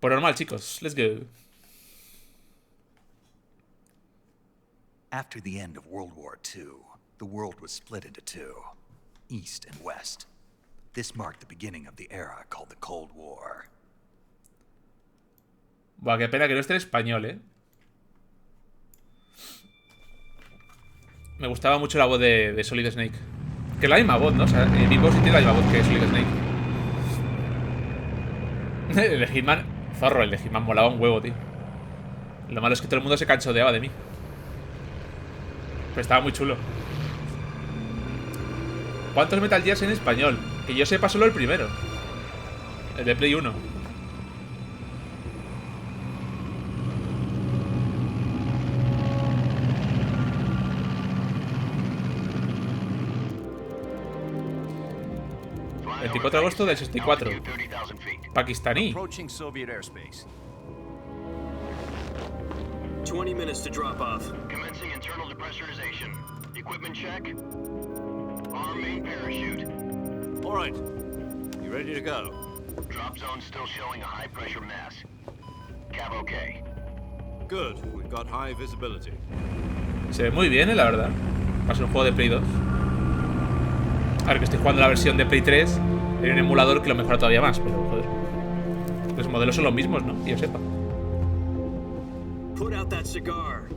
Por normal, chicos. Let's go. After the end of World War II, the world was split into two, East and West. This marked the beginning of the era called the Cold War. Buah, qué pena que no esté en español, Me gustaba mucho la voz de Solid Snake. Que es la misma voz, ¿no? O sea, el mismo sí tiene la misma voz que Solid Snake. El de Hitman, zorro, el de Hitman molaba un huevo, tío. Lo malo es que todo el mundo se canchodeaba de mí. Pero estaba muy chulo. ¿Cuántos Metal Gears en español? Que yo sepa solo el primero. El de Play 1. El 24 de agosto del 64. Pakistaní. 20 minutes to drop off. Commencing internal depressurization. Equipment check. Arm main parachute. All right. You ready to go? Drop zone still showing a high pressure mass. Cav okay. Good. We've got high visibility. Se ve muy bien, la verdad. Va a ser un juego de Play 2. A ver, que estoy jugando la versión de Play 3 en un emulador que lo mejora todavía más, pero joder. Los modelos son los mismos, ¿no? Que yo sepa. Put out that cigar.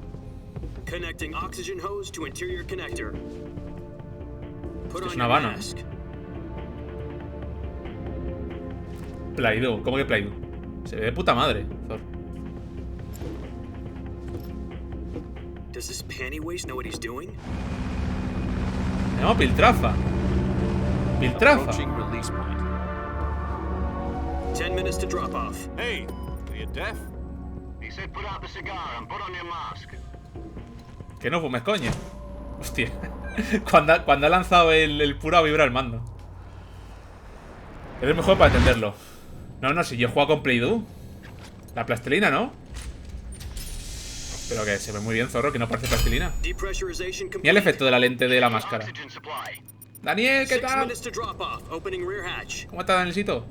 Connecting oxygen hose to interior connector. Put on your mask. Play 2, ¿cómo que Play 2? Se ve de puta madre, Thor. Does this panty waste know what he's doing? No, Piltrafa. Piltrafa. 10 minutes to drop off. Hey, are you deaf? He said put out the cigar and put on your mask. Que no fumes, coño. Hostia. Cuando ha lanzado el puro a vibrar el mando. Eres mejor para entenderlo. No, si yo he jugado con Play 2. La plastilina, ¿no? Pero que se ve muy bien, zorro, que no parece plastilina. Mira el efecto de la lente de la máscara. Daniel, ¿qué tal? ¿Cómo está, Danielcito?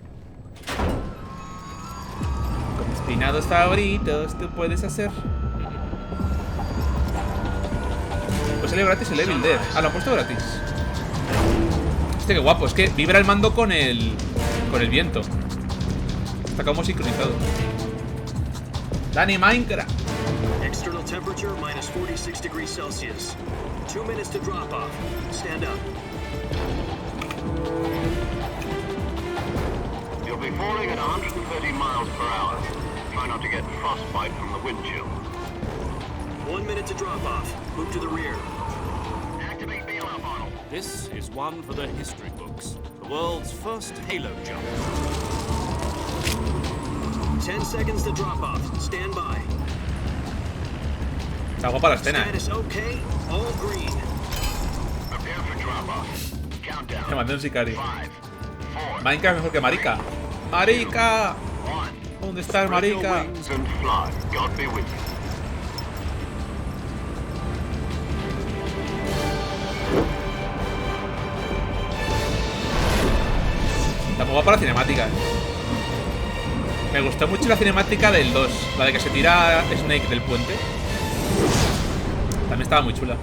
Con mis peinados favoritos, tú puedes hacer. Pues salió gratis el Evil Dead. Ah, lo han puesto gratis. Hostia, qué guapo. Es que vibra el mando con el viento. Está como sincronizado. Dani, Minecraft. External temperature minus 46 degrees Celsius. 2 minutes to drop off. Stand up. You'll be falling at 130 miles per hour. Try not to get frostbite from the wind chill. 1 minute to drop off. Move to the rear. Activate bailout model. This is one for the history books. The world's first halo jump. 10 seconds to drop off. Stand by. Está guapa la escena. Status okay. All green. Prepare for drop off. Countdown. Que mandé un sicario. 5, 4, Minecraft mejor que Marica. ¡Marica! 1. ¿Dónde está el Marica? Wings and fly. God be with you. Está muy guapa la cinemática. Me gustó mucho la cinemática del 2. La de que se tira Snake del puente. También estaba muy chula.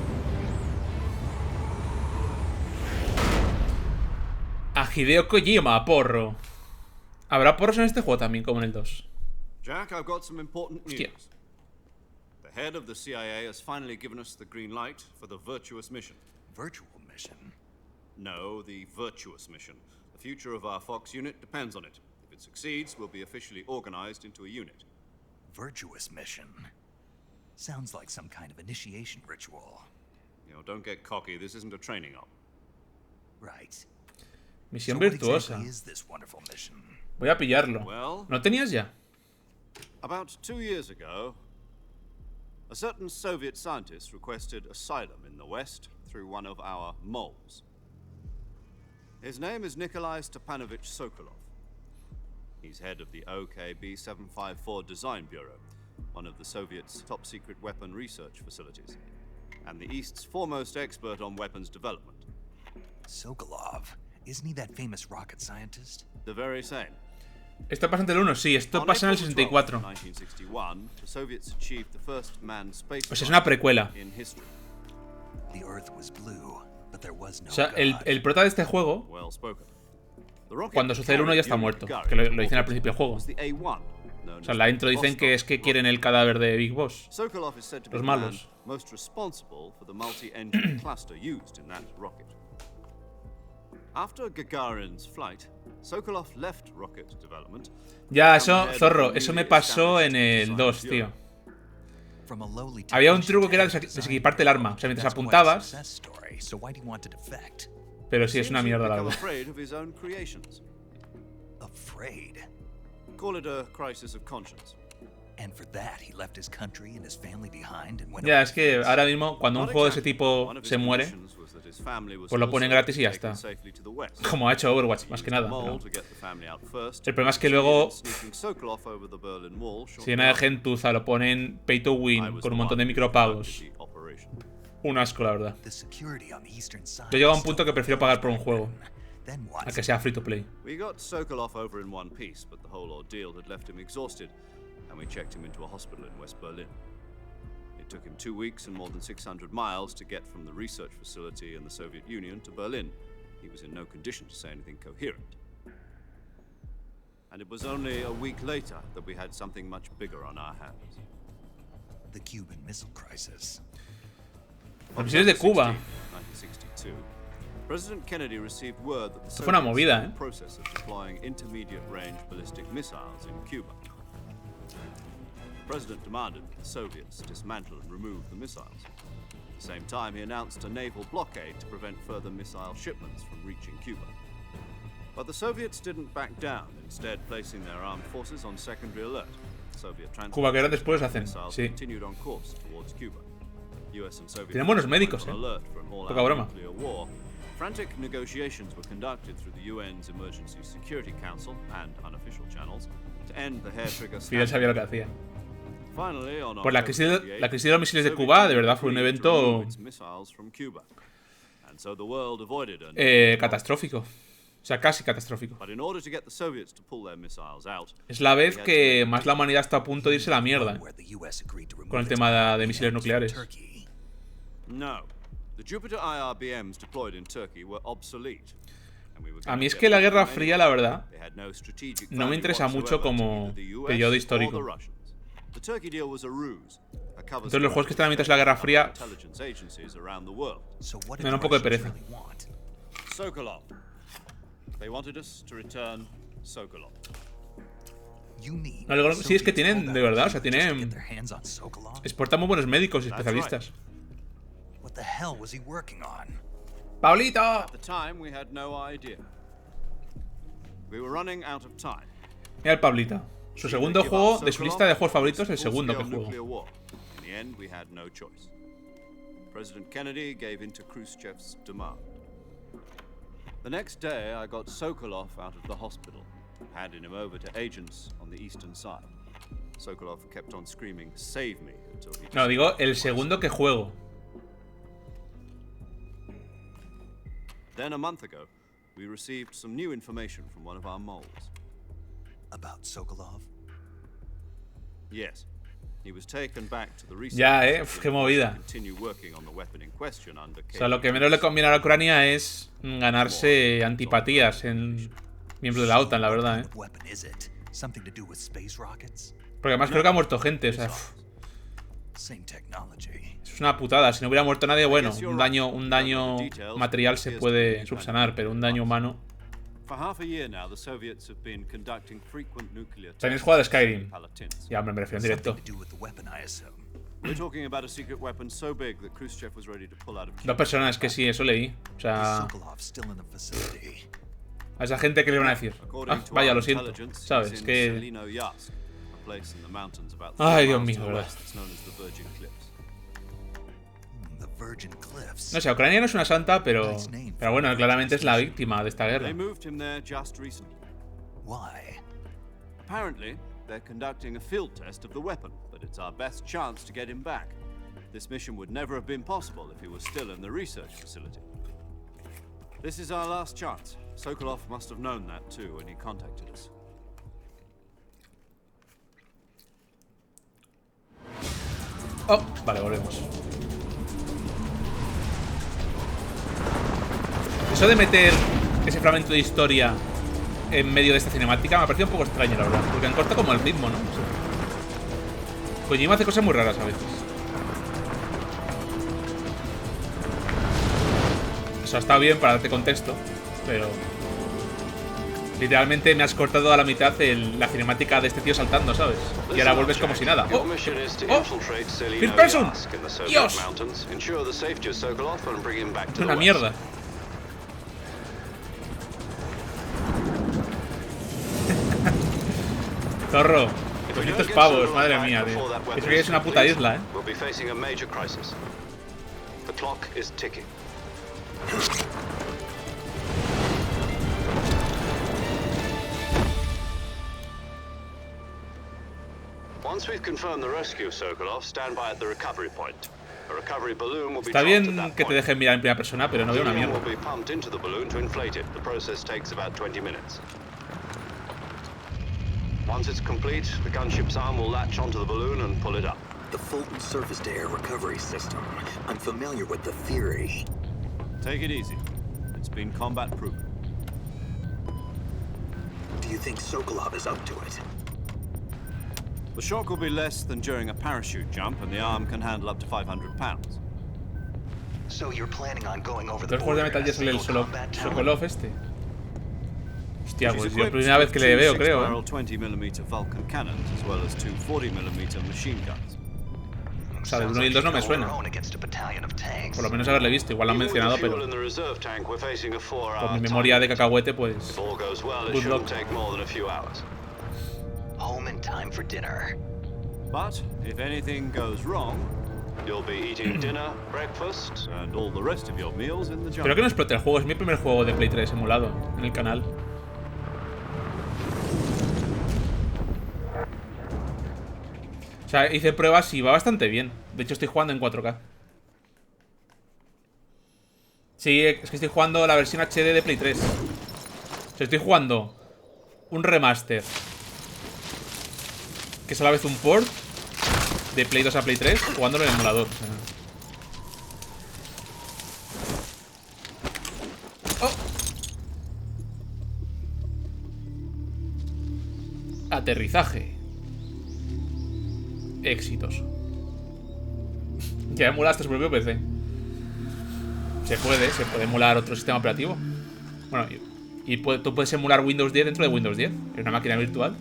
A Hideo Kojima, porro. ¿Habrá porros en este juego también, como en el 2? Jack, I've got some important news. Hostia. The head of the CIA has finally given us the green light for the virtuous mission. Virtual mission? No, the virtuous mission. The future of our Fox unit depends on it. If it succeeds, we'll be officially organized into a unit. Virtuous mission? Sounds like some kind of initiation ritual. You know, don't get cocky. This isn't a training op. Right. Misión So what virtuosa. exactly is this wonderful mission? Voy a pillarlo. Well, ¿No tenías ya? about 2 years ago, a certain Soviet scientist requested asylum in the West through one of our moles. His name is Nikolai Stepanovich Sokolov. He's head of the OKB-754 Design Bureau, one of the Soviets' top-secret weapon research facilities, and the East's foremost expert on weapons development. Sokolov. Isn't he that famous rocket scientist? The very same. ¿Esto pasa en el 1? Sí, esto pasa en el 64. O sea, es una precuela. O sea, el prota de este juego, cuando sucede el 1 ya está muerto. Que lo dicen al principio del juego. O sea, en la intro dicen que es que quieren el cadáver de Big Boss. Los malos. Ya, eso, zorro, eso me pasó en el 2, tío. Había un truco que era desequiparte el arma. O sea, mientras apuntabas. Pero sí, es una mierda, la verdad. Ya, es que ahora mismo, cuando un juego de ese tipo se muere, pues lo ponen gratis y ya está. Como ha hecho Overwatch, más que nada. ¿No? El problema es que luego, si llena de gentuza, lo ponen pay to win, con un montón de micropagos. Un asco, la verdad. Yo llego a un punto que prefiero pagar por un juego a que sea free to play. It took him 2 weeks and more than 600 miles to get from the research facility in the Soviet Union to Berlin. He was in no condition to say anything coherent. And it was only a week later that we had something much bigger on our hands. The Cuban Missile Crisis. Las misiones de Cuba. 1962, President Kennedy received word that the Fue una movida, Soviets were in the process of deploying intermediate-range ballistic missiles in Cuba. The President demanded that the Soviets dismantle and remove the missiles. At the same time, he announced a naval blockade to prevent further missile shipments from reaching Cuba. But the Soviets didn't back down, instead placing their armed forces on secondary alert. Soviet Cuba, que ahora después hacen, sí. continued on course towards Cuba. US and Soviet Tienen buenos médicos, Poca broma. Frantic negotiations were conducted through the UN's Emergency Security Council and unofficial channels to end the hair-trigger Fidel sabía lo que hacía. Pues la crisis de los misiles de Cuba, de verdad, fue un evento catastrófico. O sea, casi catastrófico. Es la vez que más la humanidad está a punto de irse a la mierda, con el tema de misiles nucleares. A mí es que la Guerra Fría, la verdad, no me interesa mucho como periodo histórico. Entonces los juegos que están a mitad de la Guerra Fría me dan un poco de pereza. No, sí, es que tienen, de verdad, o sea, tienen... Exportan muy buenos médicos y especialistas. ¡Pablito! Mira el Pablito. Su segundo juego de su lista de juegos favoritos, el segundo que juego. President Kennedy gave in to Khrushchev's demand. The next day, I got Sokolov out of the hospital, handing him over to agents on the eastern side. Sokolov kept on screaming, "Save me!" until he... No, digo, el segundo que juego. Then a month ago, we received some new information from one of our moles. About Sokolov? Yes. He was taken back to the research. Ya, qué movida. O sea, lo que menos le conviene a la Ucrania es ganarse antipatías en miembros de la OTAN, la verdad, Porque además creo que ha muerto gente, o sea, es una putada. Si no hubiera muerto nadie, bueno, un daño material se puede subsanar, pero un daño humano. También es jugado Skyrim. Ya, hombre, me refiero en directo. Dos personas, que sí, eso leí. O sea, a esa gente, ¿qué le van a decir? Ah, vaya, lo siento. ¿Sabes? Es que... Ay, Dios mío, verdad. No sé, Ucrania no es una santa, pero bueno, claramente es la víctima de esta guerra. Apparently, they're conducting a field test of the weapon, but it's our best chance to get him back. This mission would never have been possible if he was still in the research facility. This is our last chance. Sokolov must have known that too when he contacted us. Oh, vale, volvemos. Eso de meter ese fragmento de historia en medio de esta cinemática me ha parecido un poco extraño, la verdad. Porque han cortado como el ritmo, ¿no? O sea, Kojima hace cosas muy raras a veces. Eso ha estado bien para darte contexto, pero literalmente me has cortado a la mitad la cinemática de este tío saltando, ¿sabes? Y ahora vuelves como si nada. ¡Oh! ¡Oh! ¡First person! ¡Dios! Es una mierda. Zorro, que 200 pavos, madre mía, tío. Eso que es una puta isla, ¿eh? Está bien que te dejen mirar en primera persona, pero no veo una mierda. Once it's complete, the gunship's arm will latch onto the balloon and pull it up. The Fulton surface-to-air recovery system. I'm familiar with the theory. Take it easy. It's been combat-proven. Do you think Sokolov is up to it? The shock will be less than during a parachute jump, and the arm can handle up to 500 pounds. So you're planning on going over the Los juegos de border Metal Gear as sale el single solo combat talent? Sokolov este. Hostia, She's pues yo equipped primera vez que le with veo, two creo, 6-barrel 20mm Vulcan cannons, as well as two 40mm machine guns. O sea, del 1 y el 2 no me suena. Por lo menos haberle visto, igual lo han mencionado, pero con mi memoria de cacahuete, pues good luck. Home in time for dinner. But if anything goes wrong, you'll be eating dinner, breakfast, and all the rest of your meals in the jungle. Espero que no explote el juego, es mi primer juego de Play 3 emulado en el canal. O sea, hice pruebas y va bastante bien. De hecho, estoy jugando en 4K. Sí, es que estoy jugando la versión HD de Play 3. O sea, estoy jugando un remaster, que es a la vez un port de Play 2 a Play 3, jugándolo en el emulador. O sea. ¡Oh! Aterrizaje exitoso. Ya emulaste su propio PC. Se puede emular otro sistema operativo. Bueno, tú puedes emular Windows 10 dentro de Windows 10 en una máquina virtual.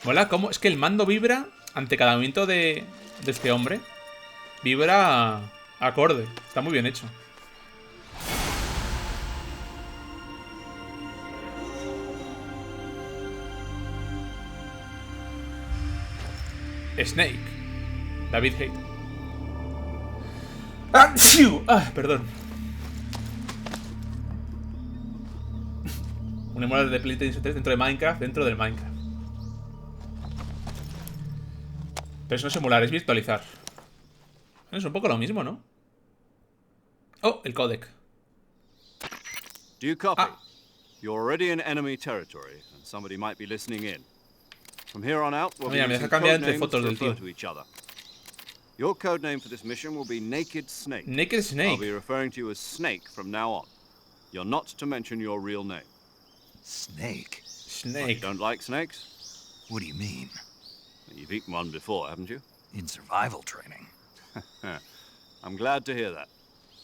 Mola, ¿cómo? Es que el mando vibra ante cada movimiento de este hombre. Vibra acorde. Está muy bien hecho. Snake. David Hate. Perdón. Un emulador de PlayStation 3 dentro de Minecraft, dentro del Minecraft. Pero eso no es emular, es virtualizar. Es un poco lo mismo, ¿no? Oh, el codec. Do you copy? You're already in enemy territory, and somebody might be listening in. From here on out, we'll be using code names to refer to each other. Your code name for this mission will be Naked Snake. Naked Snake. I'll be referring to you as Snake from now on. You're not to mention your real name. Snake? Snake. You don't like snakes? What do you mean? You've eaten one before, haven't you? In survival training. I'm glad to hear that.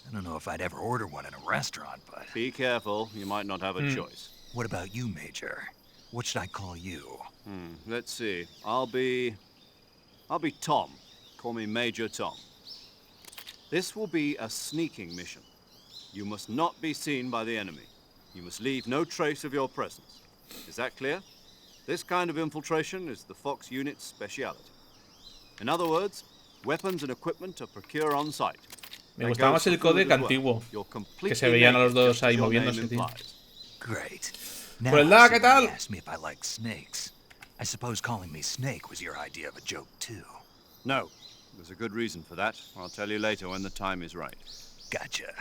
I don't know if I'd ever order one in a restaurant, but... Be careful, you might not have a choice. What about you, Major? What should I call you? Let's see. I'll be Tom. Call me Major Tom. This will be a sneaking mission. You must not be seen by the enemy. You must leave no trace of your presence. Is that clear? This kind of infiltration is the Fox unit's speciality. In other words, weapons and equipment are procured on site. Me gustaba más el codec antiguo, que se veían a los dos ahí moviéndose, tío. Great. Now, Hola, ¿qué tal? asked me if I like snakes. I suppose calling me Snake was your idea of a joke, too. No. There's a good reason for that. I'll tell you later when the time is right. Gotcha.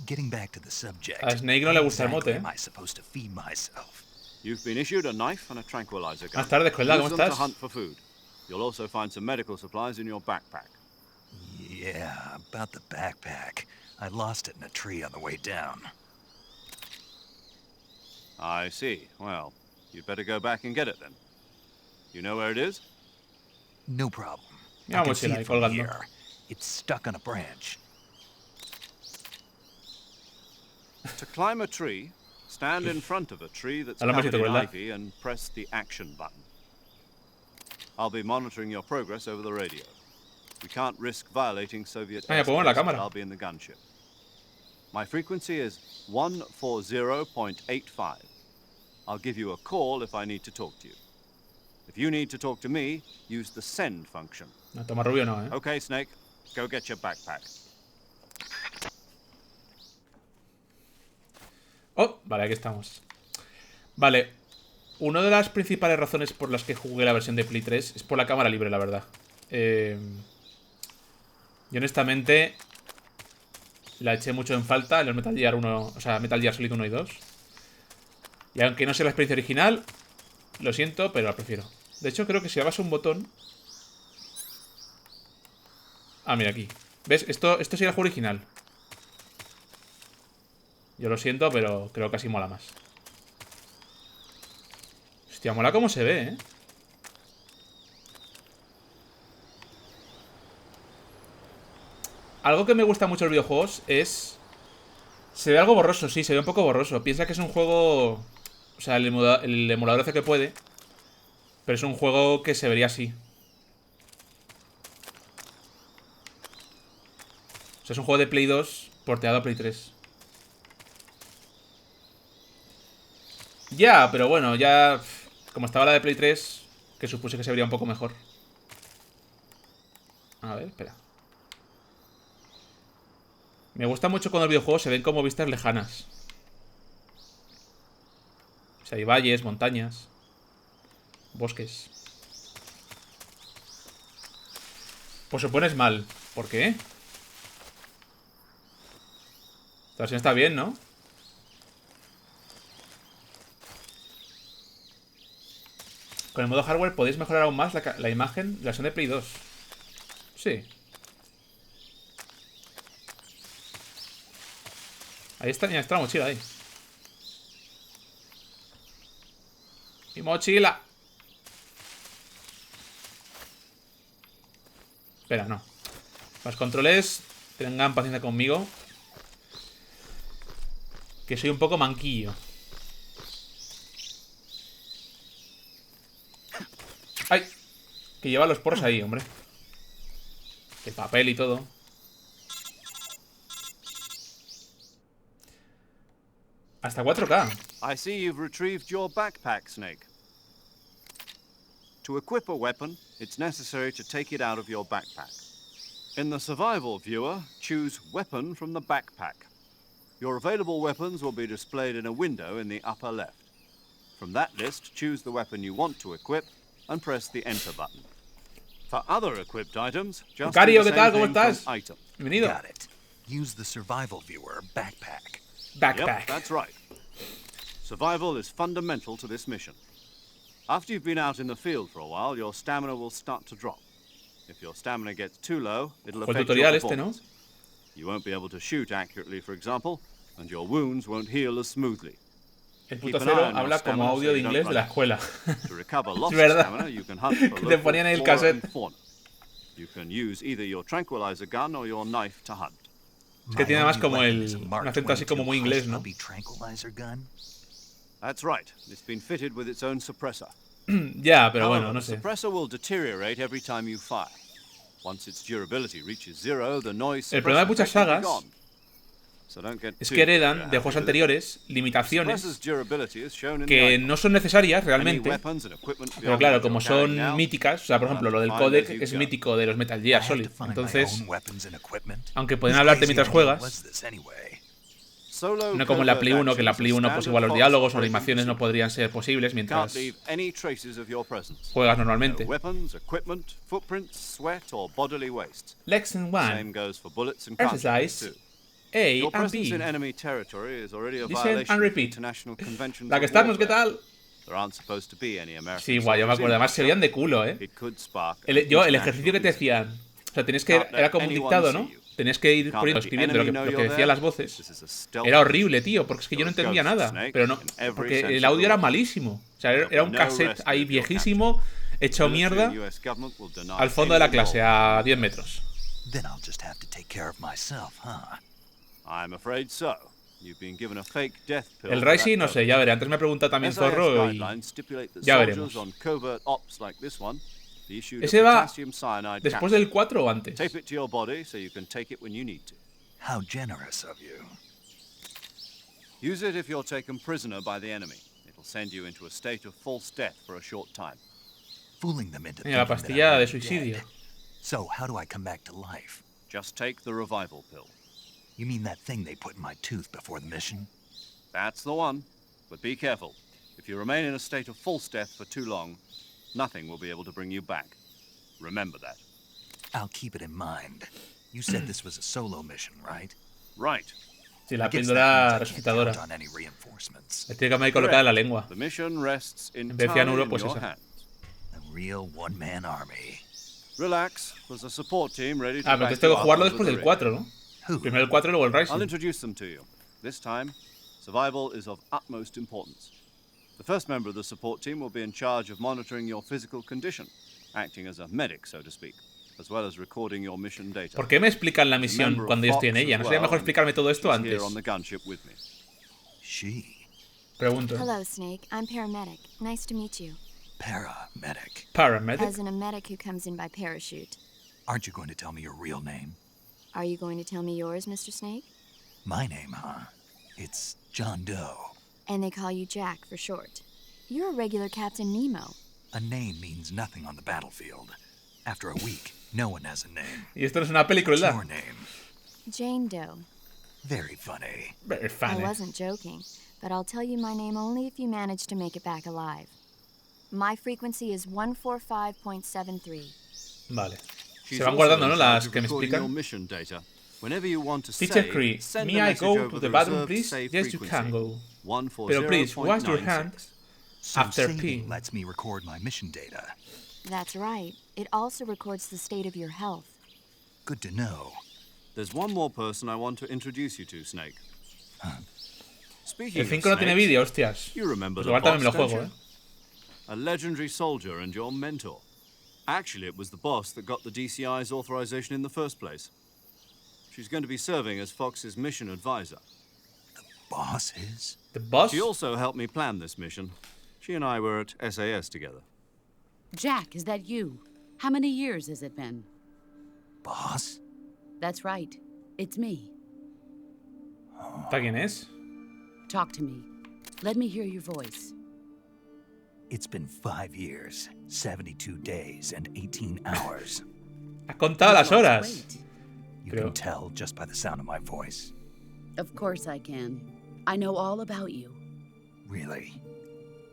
Getting back to the subject. A Snake no le gusta el how exactly mote, am I supposed to feed myself? You've been issued a knife and a tranquilizer gun. Buenas tardes, Coelda, ¿cómo Use them to estás? hunt for food. You'll also find some medical supplies in your backpack. Yeah, about the backpack. I lost it in a tree on the way down. I see. Well, you'd better go back and get it then. You know where it is? No problem. Mira I can mochila see ahí it from colgando. here. It's stuck on a branch. To climb a tree, stand in front of a tree that's Hola, covered Masito, in ¿verdad? ivy and press the action button. I'll be monitoring your progress over the radio. We can't risk violating Soviet Ah, ya pongo la airspace, cámara. but I'll be in the gunship. My frequency is 140.85. I'll give you a call if I need to talk to you. If you need to talk to me, use the send function. No, toma rubio no, Okay, Snake, go get your backpack. Oh, vale, aquí estamos. Vale. Una de las principales razones por las que jugué la versión de Play 3 es por la cámara libre, la verdad. Yo honestamente la eché mucho en falta en los Metal Gear 1, o sea, Metal Gear Solid 1 y 2. Y aunque no sea la experiencia original, lo siento, pero la prefiero. De hecho, creo que si dabas un botón... Ah, mira aquí. ¿Ves? Esto sería el juego original. Yo lo siento, pero creo que así mola más. Hostia, mola cómo se ve, ¿eh? Algo que me gusta mucho de los videojuegos es... Se ve algo borroso, sí, se ve un poco borroso. Piensa que es un juego... O sea, el emulador hace que puede. Pero es un juego que se vería así. O sea, es un juego de Play 2 porteado a Play 3. Ya, pero bueno, ya... Como estaba la de Play 3, que supuse que se vería un poco mejor. A ver, espera. Me gusta mucho cuando los videojuegos se ven como vistas lejanas. O sea, hay valles, montañas, bosques. Pues se pones mal. ¿Por qué? Esta versión está bien, ¿no? Con el modo hardware podéis mejorar aún más la imagen de la versión de Play 2. Sí. Ahí está, ya está la mochila ahí. ¡Mi mochila! Espera, no. Los controles, tengan paciencia conmigo. Que soy un poco manquillo. ¡Ay! Que lleva los porros ahí, hombre. El papel y todo. Hasta 4K. I see you've retrieved your backpack, Snake. To equip a weapon, it's necessary to take it out of your backpack. In the survival viewer, choose Weapon from the backpack. Your available weapons will be displayed in a window in the upper left. From that list, choose the weapon you want to equip and press the Enter button. For other equipped items, just do Lucario, the ¿qué tal? same ¿Cómo thing from estás? item. Bienvenido. Got it. Use the survival viewer backpack. Backpack. Yep, that's right. Survival is fundamental to this mission. After you've been out in the field for a while, your stamina will start to drop. If your stamina gets too low, it'll Ojo el affect tutorial your este, ¿no? performance. You won't be able to shoot accurately, for example, and your wounds won't heal as smoothly. El Keep puto an eye cero on your habla stamina como so audio you de don't inglés de run la out. escuela. To recover lost verdad. stamina, you can hunt for Que te local ponían en el flora cassette. and fauna. You can use either your tranquilizer gun or your knife to hunt. Es que tiene más como weapon is a un Mark acento así como muy 22 inglés, ¿no? Hubby tranquilizer gun. That's right. It's been fitted with its own suppressor. Ya, pero However, bueno, no the sé. suppressor will deteriorate every time you fire. Once its durability reaches zero, the noise El problema de muchas suppressor effect will sagas be gone. So don't get Es too que heredan happy de with juegos it. anteriores Suppressor's limitaciones durability is shown in the que icon. no son necesarias Any realmente. weapons and equipment Pero beyond claro, what como you're carrying son now, míticas, o sea, por you'll ejemplo, have lo to del find codec as you es go. mítico de los Metal I Gear had Solid. to find my Entonces, own weapons and equipment. aunque pueden Whose hablar de crazy mientras idea juegas, was this anyway? Solo no como en la Play 1, que en la covert Play 1 pues actions igual los are diálogos o standard animaciones no operating podrían ser posibles procedure. mientras Can't leave any traces of your presence. juegas No normalmente. weapons, equipment, footprints, sweat, or bodily waste. Lesson Same 1. goes for bullets and cartridges Exercise. too. A Your and presence in B. enemy territory is already a Listen violation and of repeat. international conventions La que of estarnos, ¿qué warfare. tal? There aren't supposed to be any American Sí, guay, yo me soldiers acuerdo. in Además se Russia. veían de culo, ¿eh? It could spark El an ejercicio que te international decían. O sea, tenías que. Era como un dictado, ¿no? Tenías que ir poniendo, escribiendo lo que decían las voces. Era horrible, tío, porque es que yo no entendía nada. Pero no. Porque el audio era malísimo. O sea, era un cassette ahí viejísimo, hecho mierda, al fondo de la clase, a 10 metros. Then I'll just have to take care of myself, huh? I'm afraid so. You've been given a fake death pill El for that Rising, no sé, ya veré. Antes me ha preguntado también SAS Zorro y. guidelines stipulate that Ya soldiers veremos. on covert ops like this one be issued a ¿Ese va potassium cyanide después capsule. del 4 o antes? Tape it to your body so you can take it when you need to. How generous of you. Use it if you're taken prisoner by the enemy. It'll send you into a state of false death for a short time. Fooling them into Mira, la thinking that pastilla I'm de already suicidio. dead. So, how do I come back to life? Just take the revival pill. You mean that thing they put in my tooth before the mission? That's the one. But be careful. If you remain in a state of false death for too long, nothing will be able to bring you back. Remember that. I'll keep it in mind. You said this was a solo mission, right? Right. Sí, la I guess píldora that means I can't resucitadora. count on any reinforcements. La tiene que me colocada en la lengua. The mission rests En vez de entirely cianuro, in pues your esa. hands. A real one-man army. Relax. There's a support team ready to Ah, pero back entonces tengo you que up jugarlo over después the del ridge. 4, ¿no? Who? Primero el 4 y luego el I'll Rising. introduce them to you. This time, survival is of utmost importance. The first member of the support team will be in charge of monitoring your physical condition, acting as a medic, so to speak, as well as recording your mission data. ¿Por qué me explican la There's a misión member of cuando yo estoy en Fox ella? as ¿No sería well, mejor explicarme todo esto she's antes? here on the gunship with me. She. Pregunto. Hello, Snake. I'm paramedic. Nice to meet you. Paramedic. Paramedic. As in a medic who comes in by parachute. Aren't you going to tell me your real name? Are you going to tell me yours, Mr. Snake? My name, huh? It's John Doe. And they call you Jack for short. You're a regular Captain Nemo. A name means nothing on the battlefield. After a week, no one has a name. Y esto no es una peli What's crueldad. your name? Jane Doe. Very funny. Very I funny. wasn't joking, but I'll tell you my name only if you manage to make it back alive. My frequency is 145.73. Vale. She's Se van also guardando, in ¿no? charge Las of que me recording your explican. mission data. Whenever you want to Teacher save, Kri, send may a I message go over to the the bathroom, reserved please? save Yes, you frequency, can go. 140.96. Pero please, wash your hands. So After saving peeing. lets me record my mission data. That's right. It also records the state of your health. Good to know. There's one more person I want to introduce you to, Snake. Speaking El of 5 no tiene snakes, vídeo, hostias. you remember Pues the igual también me lo boss, juego, don't you? A legendary soldier and your mentor. Actually, it was the boss that got the DCI's authorization in the first place. She's going to be serving as Fox's mission advisor. Boss is? The boss. She also helped me plan this mission. She and I were at SAS together. Jack, is that you? How many years has it been? Boss? That's right. It's me. ¿Está quién es? Talk to me. Let me hear your voice. It's been 5 years, 72 days, and 18 hours. Has contado las horas. Wait. You Pero- can tell just by the sound of my voice. Of course I can. I know all about you. Really?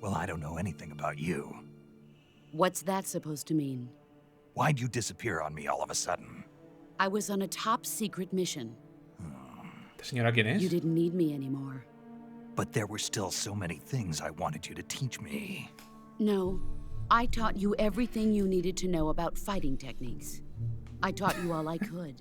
Well, I don't know anything about you. What's that supposed to mean? Why'd you disappear on me all of a sudden? I was on a top secret mission. ¿Esta señora quién You es? didn't need me anymore. But there were still so many things I wanted you to teach me. No, I taught you everything you needed to know about fighting techniques. I taught you all I could.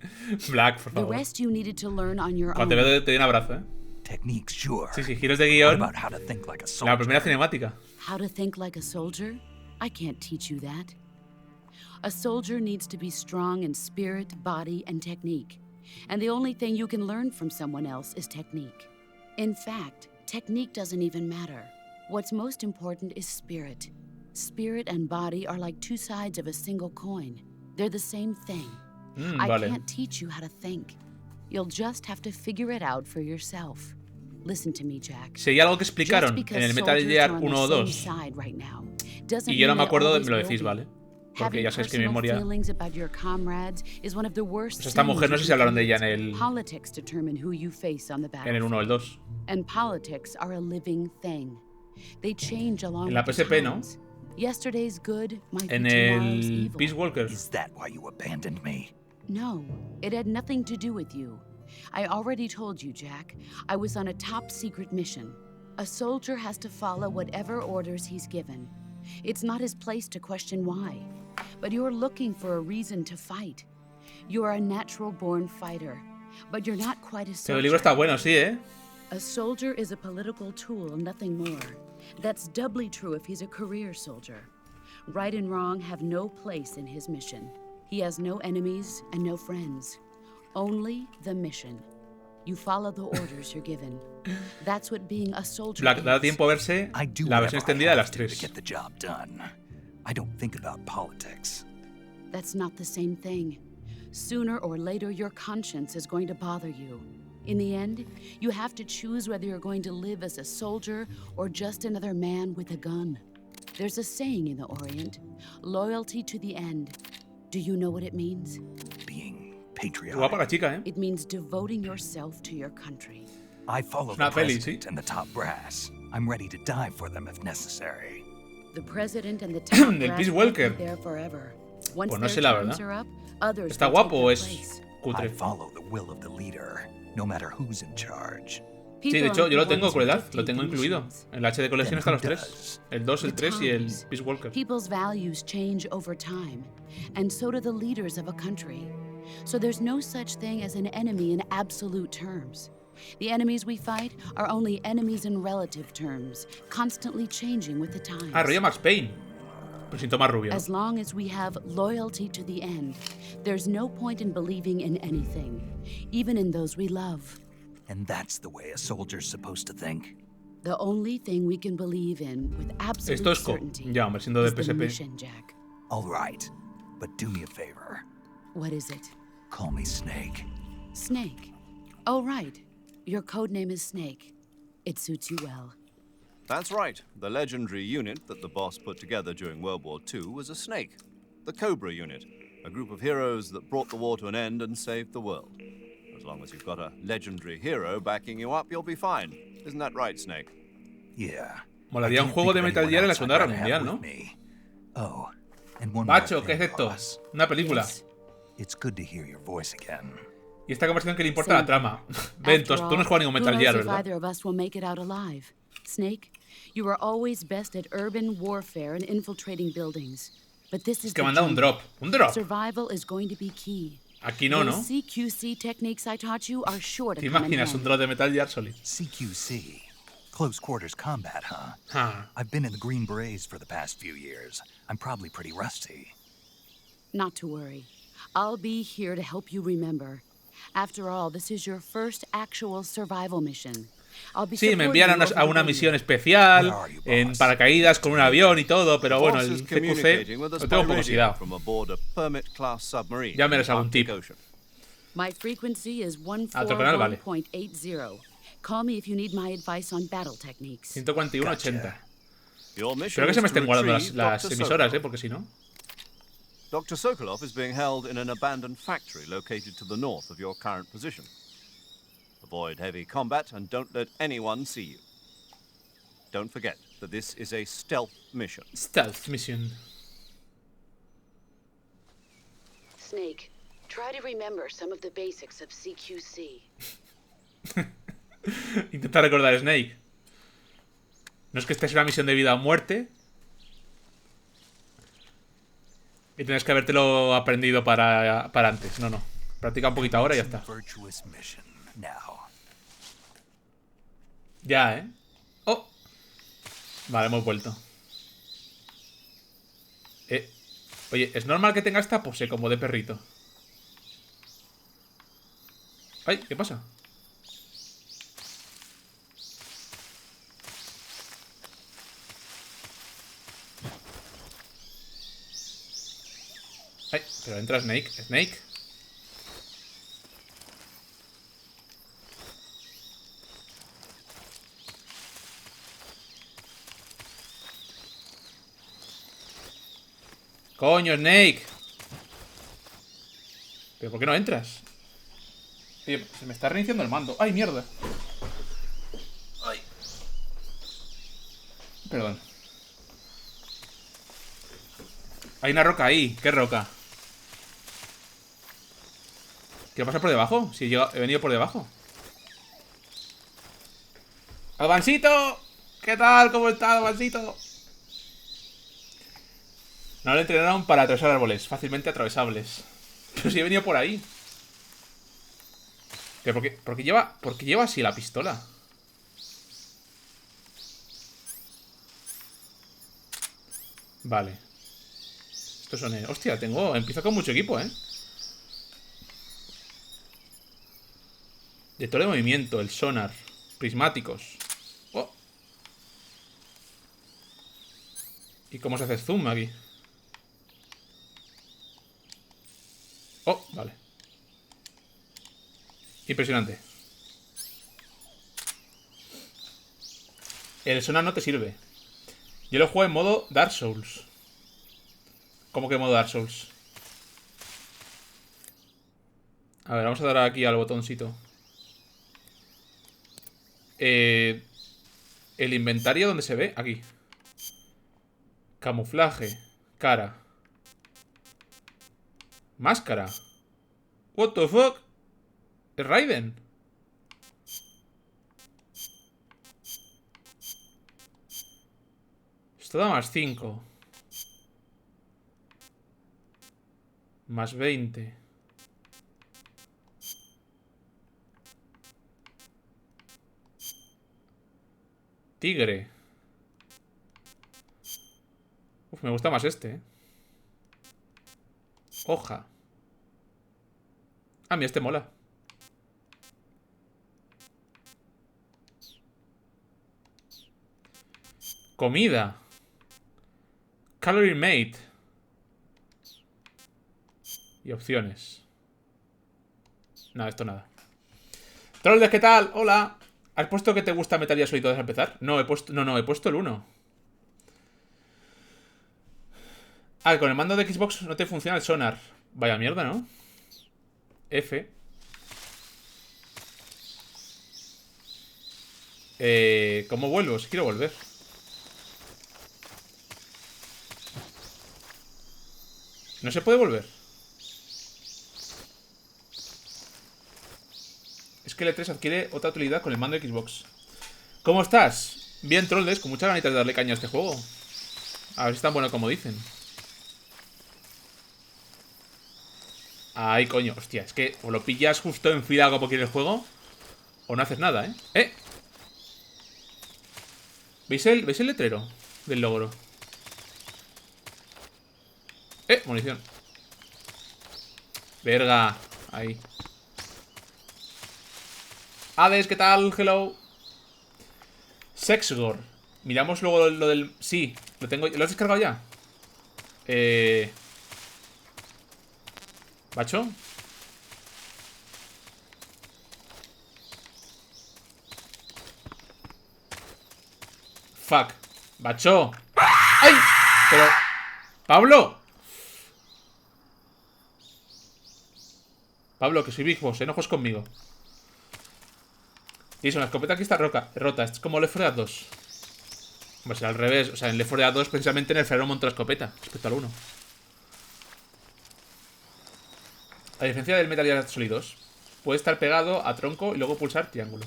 Black, por The favor. rest you needed to learn on your Cuando te own. veo te doy un abrazo, ¿eh? Techniques, sure. Sí, sí, giros de What guión. about how to think like a La soldier? primera cinemática. How to think like a soldier? I can't teach you that. A soldier needs to be strong in spirit, body, and technique. And the only thing you can learn from someone else is technique. In fact, technique doesn't even matter. What's most important is spirit. Spirit and body are like two sides of a single coin. They're the same thing. I Vale. can't teach you how to think. You'll just have to figure it out for yourself. Listen to me, Jack. Sería algo que Just explicaron because en el Metal soldiers Gear are on 1 o the same 2. side right now doesn't Y yo no mean me they acuerdo, always me lo will decís, be. ¿vale? Porque Having ya sabéis que mi personal memoria. feelings about your comrades is one of the worst Pues esta mujer no sé things si you hablaron can de ella en do. el, Politics determine who you face on the en el 1 o el battlefield. 2. And politics are a living thing. They change along En la with the PSP, ¿no? times. Yesterday's good might En be tomorrow's el evil. Peace Walker. Is that why you abandoned me? No, it had nothing to do with you. I already told you, Jack. I was on a top secret mission. A soldier has to follow whatever orders he's given. It's not his place to question why. But you're looking for a reason to fight. You're a natural-born fighter, but you're not quite a soldier. El libro está bueno, sí, ¿eh? A soldier is a political tool, nothing more. That's doubly true if he's a career soldier. Right and wrong have no place in his mission. He has no enemies and no friends. Only the mission. You follow the orders you're given. That's what being a soldier Black, da is. tiempo a verse I do la versión whatever I extendida de las have to 3. get the job done. I don't think about politics. That's not the same thing. Sooner or later, your conscience is going to bother you. In the end, you have to choose whether you're going to live as a soldier or just another man with a gun. There's a saying in the Orient, loyalty to the end. Do you know what it means? Being Guapa la patriotic. chica, ¿eh? It means devoting yourself to your country. I follow Una the peli, president sí. and the top brass. I'm ready to die for them if necessary. The president and the top Del brass Peace won't be Walker. there forever. Once Pues no their sé la terms verdad. are up, others ¿Está will guapo take o their es place. I cutre? follow the will of the leader, no matter who's in charge. Sí, de hecho, yo lo tengo, Crueldad. Lo tengo incluido. En la H de colección están los 3. El 2, el 3 y el Peace Walker. People's values change over time, and so do the leaders of a country. So there's no such thing as an enemy in absolute terms. The enemies we fight are only enemies in relative terms, constantly changing with the times. Ah, rollo Max Payne. Pero sin tomar rubio. As long as we have loyalty to the end, there's no point in believing in anything, even in those we love. And that's the way a soldier's supposed to think. The only thing we can believe in with absolute Esto es certainty ya, hombre, siendo de is the PSP. mission, Jack. All right, but do me a favor. What is it? Call me Snake. Snake. Oh, right. Your code name is Snake. It suits you well. That's right. The legendary unit that the boss put together during World War II was a snake. The Cobra unit, a group of heroes that brought the war to an end and saved the world. As long as you've got a legendary hero backing you up, you'll be fine. Isn't that right, Snake? Yeah. Molaría un I can't juego think de of Metal anyone Gear en la else I'd Segunda Guerra rather have Mundial, with ¿no? me. Oh, and one more Macho, ¿qué es thing, esto? boss. Una película. Yes. It's good to hear your voice again. Y esta conversación que le importa la Same. trama. Ven, tú After no has jugado ningún all, Metal who Gear, knows if ¿verdad? either of us will make it out alive? Snake, you were always best at urban warfare and infiltrating buildings. But this is Es que the me han dado un jungle. drop. Un drop. Survival is going to be key. Aquí no, ¿no? Those CQC techniques I taught you are sure to ¿Te come in imaginas un handy. drop de Metal Gear Solid? CQC. Close quarters combat, huh? Ah, I've been in the Green Berets for the past few years. I'm probably pretty rusty. Not to worry. I'll be here to help you remember. After all, this is your first actual survival mission. I'll be sí, me supporting envían you a over una the misión radio. especial Where are you, en boss? paracaídas con un avión y todo, pero bueno, Boss el is CQC communicating with us lo by tengo radio curiosidad. from aboard a permit-class submarine Ya me in des the algún Arctic tip. Ocean. My frequency is otro canal, vale. 141.80. Call me if you need my advice on battle techniques. 141.80. Your mission Espero que se is me to estén guardando retrieve las Dr. emisoras, Sokolov. porque si no. Dr. Sokolov is being held in an abandoned factory located to the north of your current position. Avoid heavy combat and don't let anyone see you. Don't forget that this is a stealth mission. Stealth Mission. Snake, try to remember some of the basics of CQC. Intenta recordar Snake. No es que esta es una misión de vida o muerte. Y tienes que habértelo aprendido para antes. No, no. Practica un poquito ahora y ya está. Virtuous mission now. Ya, ¿eh? Oh. Vale, hemos vuelto. Oye, ¿es normal que tenga esta pose como de perrito? Ay, ¿qué pasa? Ay, pero entra Snake. Snake. Coño, Snake. ¿Pero por qué no entras? Tío, se me está reiniciando el mando. ¡Ay, mierda! ¡Ay! Perdón. Hay una roca ahí. ¿Qué roca? Quiero pasar por debajo. Si he venido por debajo. ¡Albancito! ¿Qué tal? ¿Cómo está, Albancito? No le entrenaron para atravesar árboles. Fácilmente atravesables. Pero si he venido por ahí. ¿Pero por qué lleva así la pistola? Vale. Estos son... Hostia, empiezo con mucho equipo, ¿eh? Detector de movimiento, el sonar, prismáticos. Oh. ¿Y cómo se hace zoom aquí? Oh, vale. Impresionante. El sonar no te sirve. Yo lo juego en modo Dark Souls. ¿Cómo que modo Dark Souls? A ver, vamos a dar aquí al botoncito. El inventario, ¿dónde se ve? Aquí. Camuflaje. Cara. Máscara. What the fuck? ¿Es Raiden? Esto da más 5. Más 20. Tigre. Uf, me gusta más este, ¿eh? Hoja. A mí este mola. Comida. Calorie Mate. Y opciones. Nada, esto nada. Trolls, ¿qué tal? Hola. ¿Has puesto que te gusta Metal Gear Solid al empezar? No, he puesto el 1. Ah, con el mando de Xbox no te funciona el sonar. Vaya mierda, ¿no? F. ¿Cómo vuelvo? Si quiero volver. ¿No se puede volver? Es que el E3 adquiere otra utilidad con el mando de Xbox. ¿Cómo estás? Bien, trolls, con muchas ganitas de darle caña a este juego. A ver si es tan bueno como dicen. Ay, coño, hostia, es que o lo pillas justo en fila como quiere el juego, o no haces nada, ¿eh? ¿Veis el letrero del logro? Munición. Verga, ahí. Hades, ¿qué tal? Hello. Sexgore. Miramos luego lo del... Sí, lo tengo... ¿Lo has descargado ya? ¿Bacho? Fuck. Bacho. ¡Ay! Pero... ¡Pablo! Pablo, que soy Big Boss, no juegues conmigo. Y eso, la escopeta aquí está rota. Es como Left 4 Dead 2. Pues al revés. O sea, en Left 4 Dead 2 precisamente nerfearon un montón la escopeta respecto al 1. A diferencia del Metal Gear Solid 2, puede estar pegado a tronco y luego pulsar triángulo.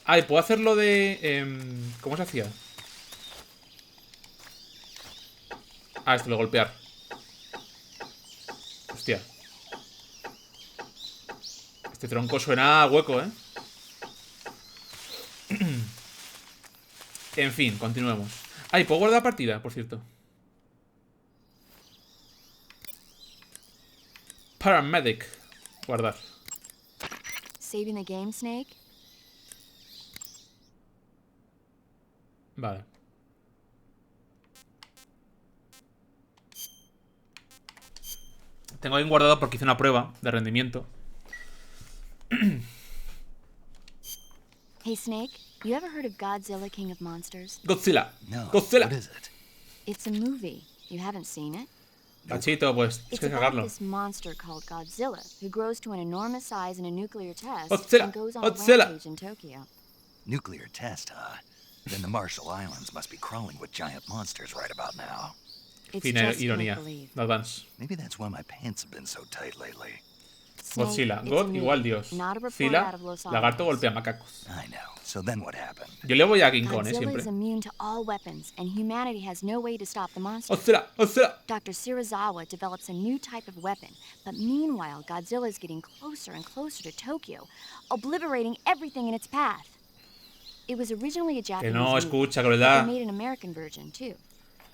Ah, y puedo hacerlo de... ¿Cómo se hacía? Ah, esto de golpear. Hostia. Este tronco suena hueco, ¿eh? En fin, continuemos. Ah, y puedo guardar partida, por cierto. Paramedic. Guardar. Saving the game, Snake? Vale. Tengo bien guardado porque hice una prueba de rendimiento. Hey, Snake, you ever heard of Godzilla, King of Monsters? Godzilla. No. Godzilla. What is it? It's a movie. You haven't seen it? Pachito, pues tienes It's que about sacarlo. this monster called Godzilla, who grows to an enormous size in a nuclear test Godzilla, and goes on Godzilla. a rampage in Tokyo. Nuclear test, huh? Then the Marshall Islands must be crawling with giant monsters right about now. It's Fina just ironía. make-believe. No advance. Maybe that's why my pants have been so tight lately. Snake, Godzilla. it's a God movie, igual Dios. not a report Fila, out of Los lagarto Alamos. golpea macacos. I know. So then what happened? Yo le voy a King Kong, Godzilla siempre. is immune to all weapons, and humanity has no way to stop the monster. ¡Ostras! ¡Ostras! Dr. Serizawa develops a new type of weapon, but meanwhile, Godzilla is getting closer and closer to Tokyo, obliterating everything in its path. It was originally a Que Japanese no, movie, escucha, but they crueldad. made an American version too.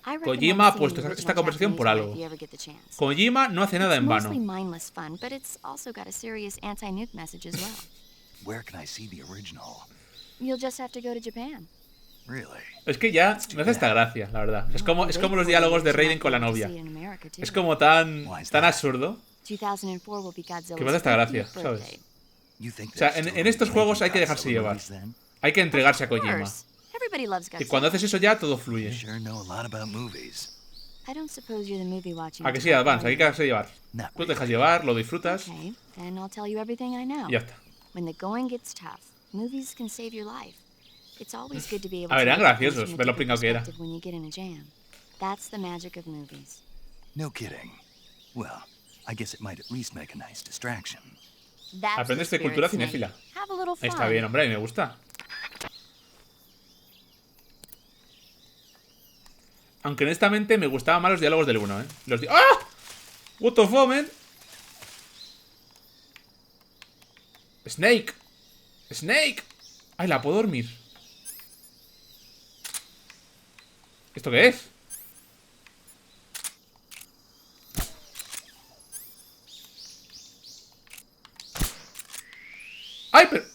I Kojima ha recommend puesto seeing the esta original conversación por Japanese one algo. if you ever get the chance. Kojima no hace nada It's en vano. mostly mindless fun, but it's also got a serious anti-nuke message as well. Where can I see the original? You'll just have to go to Japan. Really? Es que ya me hace esta gracia, la verdad. Es como los diálogos de Raiden con la novia. Es como tan absurdo 2004 will be Godzilla's que me hace esta gracia, 50th ¿sabes? birthday. You think O sea, they're en still estos juegos hay que making dejarse Godzilla llevar. movies then? Hay que entregarse a Of Kojima. course. Everybody loves Y Godzilla. cuando haces eso ya todo You fluye. sure know a lot about movies. I don't suppose you're the movie watching. A que sí, type, Advance, are hay que you? dejarse llevar. Not Tú te dejas really. llevar, lo disfrutas Okay, then I'll tell you everything I know. y ya está. When the going gets tough, movies can save your life. It's always good to be able A ver, to eran look at things graciosos, from a ver lo different pringao que era. perspective when you get in a jam. That's the magic of movies. No kidding. Well, I guess it might at least make a nice distraction. That's the Aprendes de spirit, cultura Snake. cinéfila. Have a little fun. Está bien, hombre, a mí me gusta. Aunque honestamente me gustaban más los diálogos del 1, ¿eh? ¡Ah! What the fuck, man? Snake. Snake. Ay, la puedo dormir. ¿Esto qué es? ¡Ay, pero!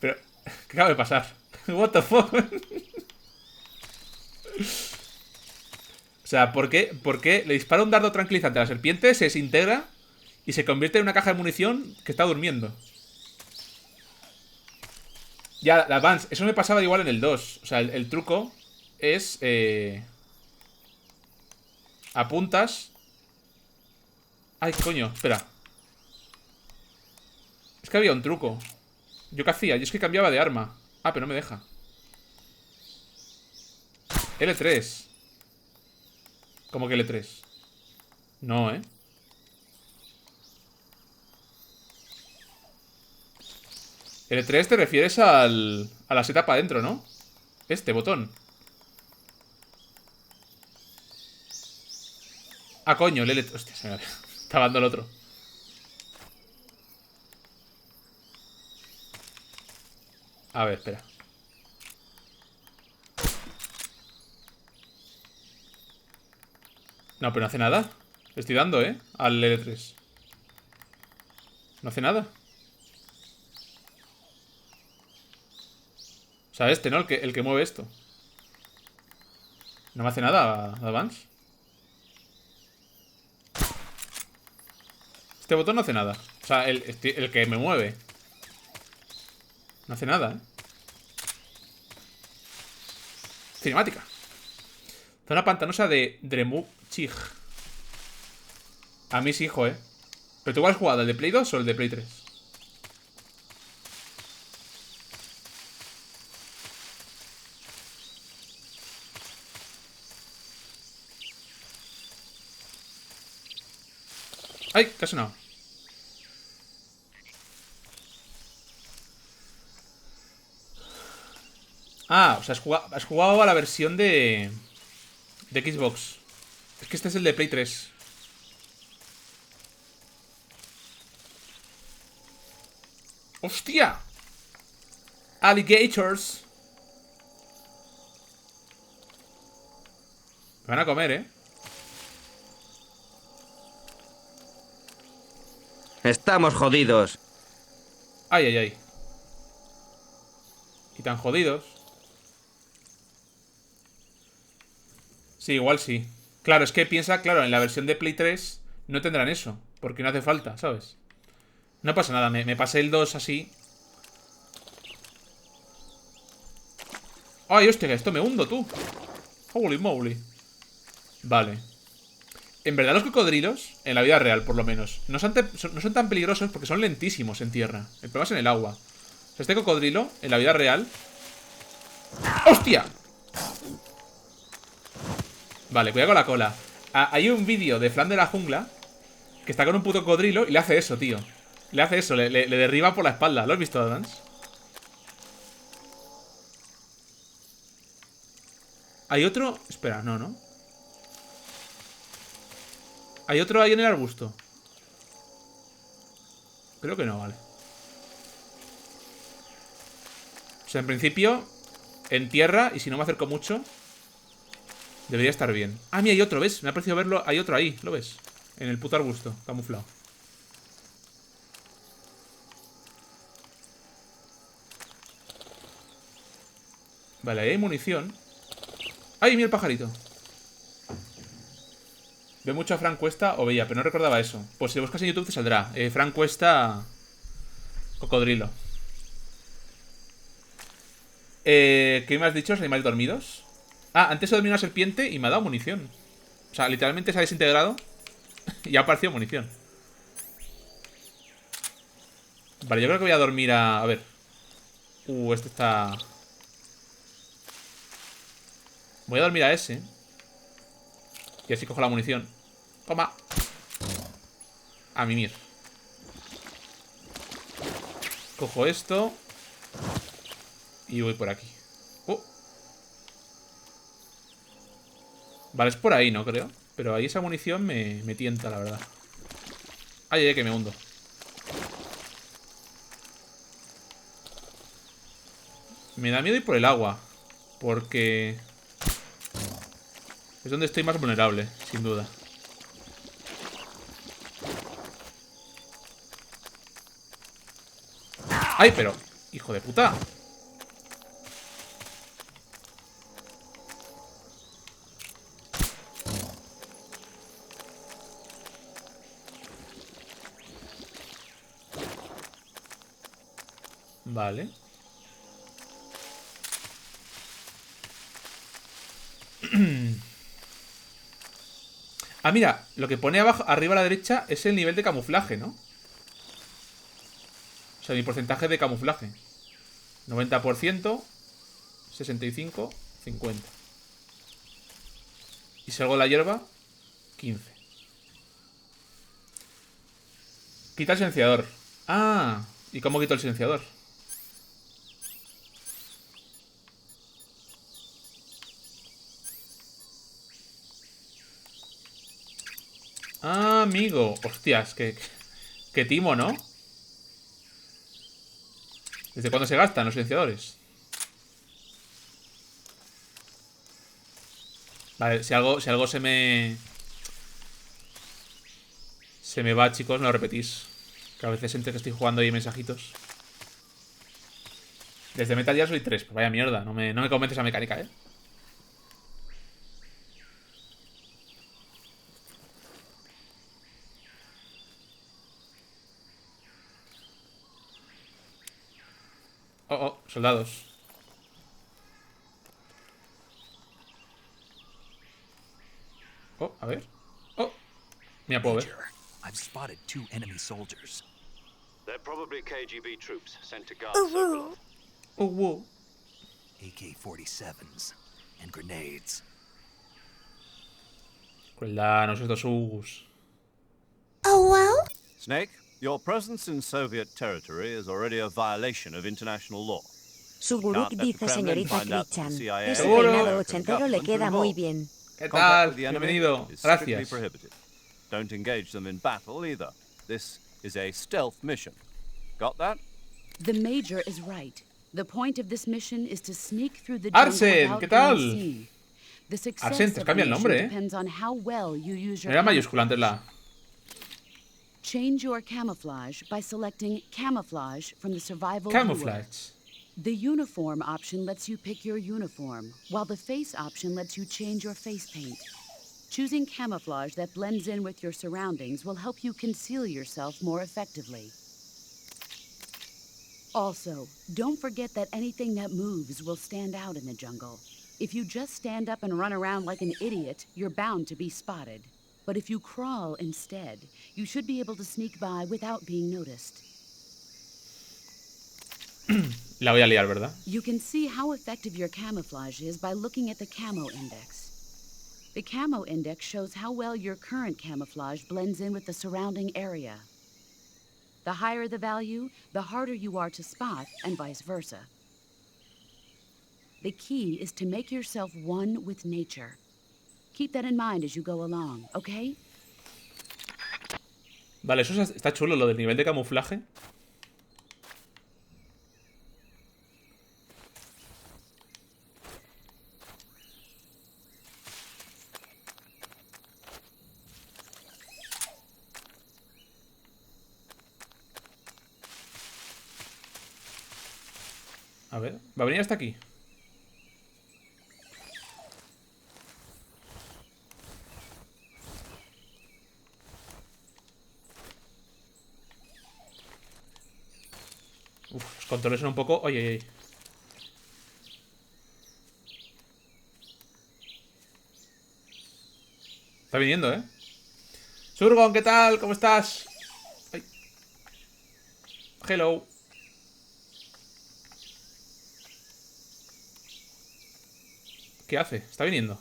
Pero, ¿qué acaba de pasar? What the fuck? O sea, ¿por qué le dispara un dardo tranquilizante a la serpiente, se desintegra y se convierte en una caja de munición que está durmiendo? Ya, la Advance, eso me pasaba igual en el 2. O sea, el truco es... apuntas... Ay, coño, espera. Es que había un truco. ¿Yo qué hacía? Yo es que cambiaba de arma. Ah, pero no me deja. L3. ¿Cómo que L3? No, ¿eh? L3 te refieres a la seta para adentro, ¿no? Este botón. Ah, coño, el L3. Hostia, se me estaba dando el otro. A ver, espera. No, pero no hace nada. Le estoy dando, ¿eh? Al L3. No hace nada. O sea, este, ¿no? El que mueve esto. No me hace nada, Advance. Este botón no hace nada. O sea, el que me mueve. No hace nada, ¿eh? Cinemática. Zona pantanosa de Dremuk-Chig. A mí sí, hijo, ¿eh? ¿Pero tú cuál has jugado? ¿El de Play 2 o el de Play 3? ¡Ay! Casi no. Ah, o sea, has jugado a la versión de Xbox. Es que este es el de Play 3. ¡Hostia! Alligators. Me van a comer, ¿eh? Estamos jodidos. Ay, ay, ay. Y tan jodidos. Sí, igual sí. Claro, es que piensa, claro, en la versión de Play 3 no tendrán eso, porque no hace falta, ¿sabes? No pasa nada, me pasé el 2 así. Ay, hostia, que esto me hundo, tú. Holy moly. Vale. En verdad los cocodrilos, en la vida real por lo menos, no son tan peligrosos porque son lentísimos en tierra. El problema es en el agua. sea, este cocodrilo, en la vida real... ¡Hostia! Vale, cuidado con la cola. Hay un vídeo de Flan de la Jungla que está con un puto cocodrilo y le hace eso, tío. Le hace eso, le derriba por la espalda. ¿Lo has visto, Adams? Hay otro... Espera, no. Hay otro ahí en el arbusto. Creo que no, vale. O sea, en principio, en tierra, y si no me acerco mucho, debería estar bien. Ah, mira, hay otro, ¿ves? Me ha parecido verlo. Hay otro ahí, ¿lo ves? En el puto arbusto, camuflado. Vale, ahí hay munición. ¡Ay, mira el pajarito! Ve mucho a Frank Cuesta o Bella, pero no recordaba eso. Pues si lo buscas en YouTube te saldrá. Frank Cuesta... Cocodrilo. ¿Qué me has dicho? ¿Los animales dormidos? Ah, antes he dormido una serpiente y me ha dado munición. O sea, literalmente se ha desintegrado y ha aparecido munición. Vale, yo creo que voy a dormir a... A ver. Este está... Voy a dormir a ese. Y así cojo la munición. Toma. A mimir. Cojo esto. Y voy por aquí. Vale, es por ahí, ¿no? Creo. Pero ahí esa munición me tienta, la verdad. Ay, que me hundo. Me da miedo ir por el agua. Porque... es donde estoy más vulnerable, sin duda. ¡Ay, pero! ¡Hijo de puta! Vale. Ah, mira, lo que pone abajo, arriba a la derecha es el nivel de camuflaje, ¿no? O sea, mi porcentaje de camuflaje. 90%, 65, 50. Y salgo de la hierba, 15. Quita el silenciador. Ah, ¿y cómo quito el silenciador? Ah, amigo. Hostias, que timo, ¿no? ¿Desde cuándo se gastan los silenciadores? Vale, si algo se me va, chicos, me lo repetís. Que a veces entre que estoy jugando hay mensajitos. Desde Metal Gear soy 3. Pues vaya mierda, no me convence esa mecánica, ¿eh? Oh, soldados. Oh, a ver. Oh, mira, puedo ver. Major, I've spotted 2 enemy soldiers. They're probably KGB troops sent to guard Sokolov. Oh, wow. AK-47s and grenades. Cuéntanos estos Ugus. Oh, well? Snake, your presence in Soviet territory is already a violation of international law. Su gurú dice señorita Kri-chan. Ese Seguro. peinado ochentero le queda muy bien. ¿Qué tal? Bienvenido. Gracias. Don't engage them in battle either. This is a stealth mission. Got that? The Major is right. The point of this mission is to sneak through the jungle Arsen, without ¿qué tal? being seen. The success Arsen, te of the cambia el mission nombre, depends on how well you use your Era mayúscula antes la... Change your camouflage by selecting Camouflage from the Survival viewer. Camouflage. The Uniform option lets you pick your uniform, while the Face option lets you change your face paint. Choosing camouflage that blends in with your surroundings will help you conceal yourself more effectively. Also, don't forget that anything that moves will stand out in the jungle. If you just stand up and run around like an idiot, you're bound to be spotted. But if you crawl instead, you should be able to sneak by without being noticed. La voy a liar, ¿verdad? You can see how effective your camouflage is by looking at the camo index. The camo index shows how well your current camouflage blends in with the surrounding area. The higher the value, the harder you are to spot, and vice versa. The key is to make yourself one with nature. Keep that in mind as you go along, okay? Vale, eso está chulo, lo del nivel de camuflaje. A ver, va a venir hasta aquí. Uf, los controles son un poco... Oye, oye. Está viniendo, ¿eh? Surgon, ¿qué tal? ¿Cómo estás? Ay. Hello. ¿Qué hace? Está viniendo.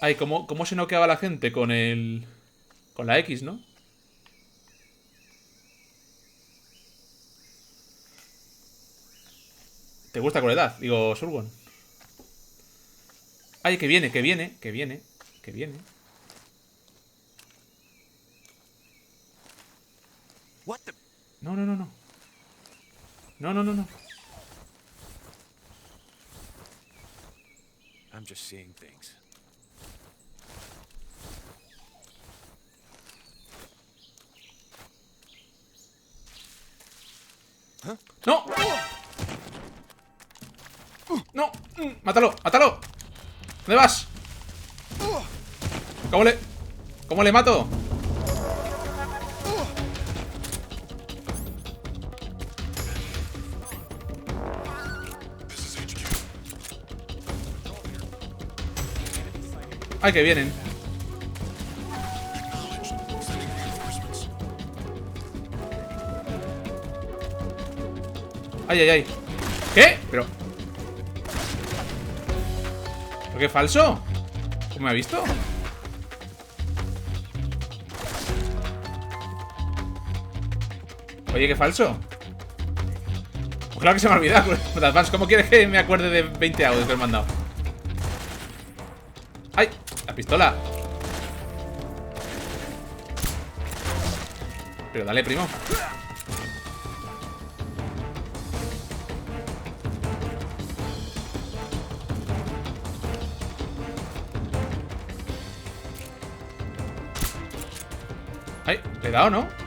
Ay, ¿cómo se noqueaba la gente con el... con la X, ¿no? ¿Te gusta Crueldad? Digo, Surgon. Ay, que viene, que viene, que viene, que viene. No, no, no, no. No, no, no, no. I'm just seeing things. ¡No! ¡No! ¡Mátalo! ¡Mátalo! ¿Dónde vas? ¿Cómo le mato? ¡Ay, que vienen! ¡Ay, ay, ay! ¿Qué? Pero... ¿Pero qué falso? ¿Cómo me ha visto? Oye, qué falso. Pues claro que se me ha olvidado. ¿Cómo quieres que me acuerde de 20 audios que he mandado? ¡Ay! ¡La pistola! Pero dale, primo. ¡Ay! Le he dado, ¿no?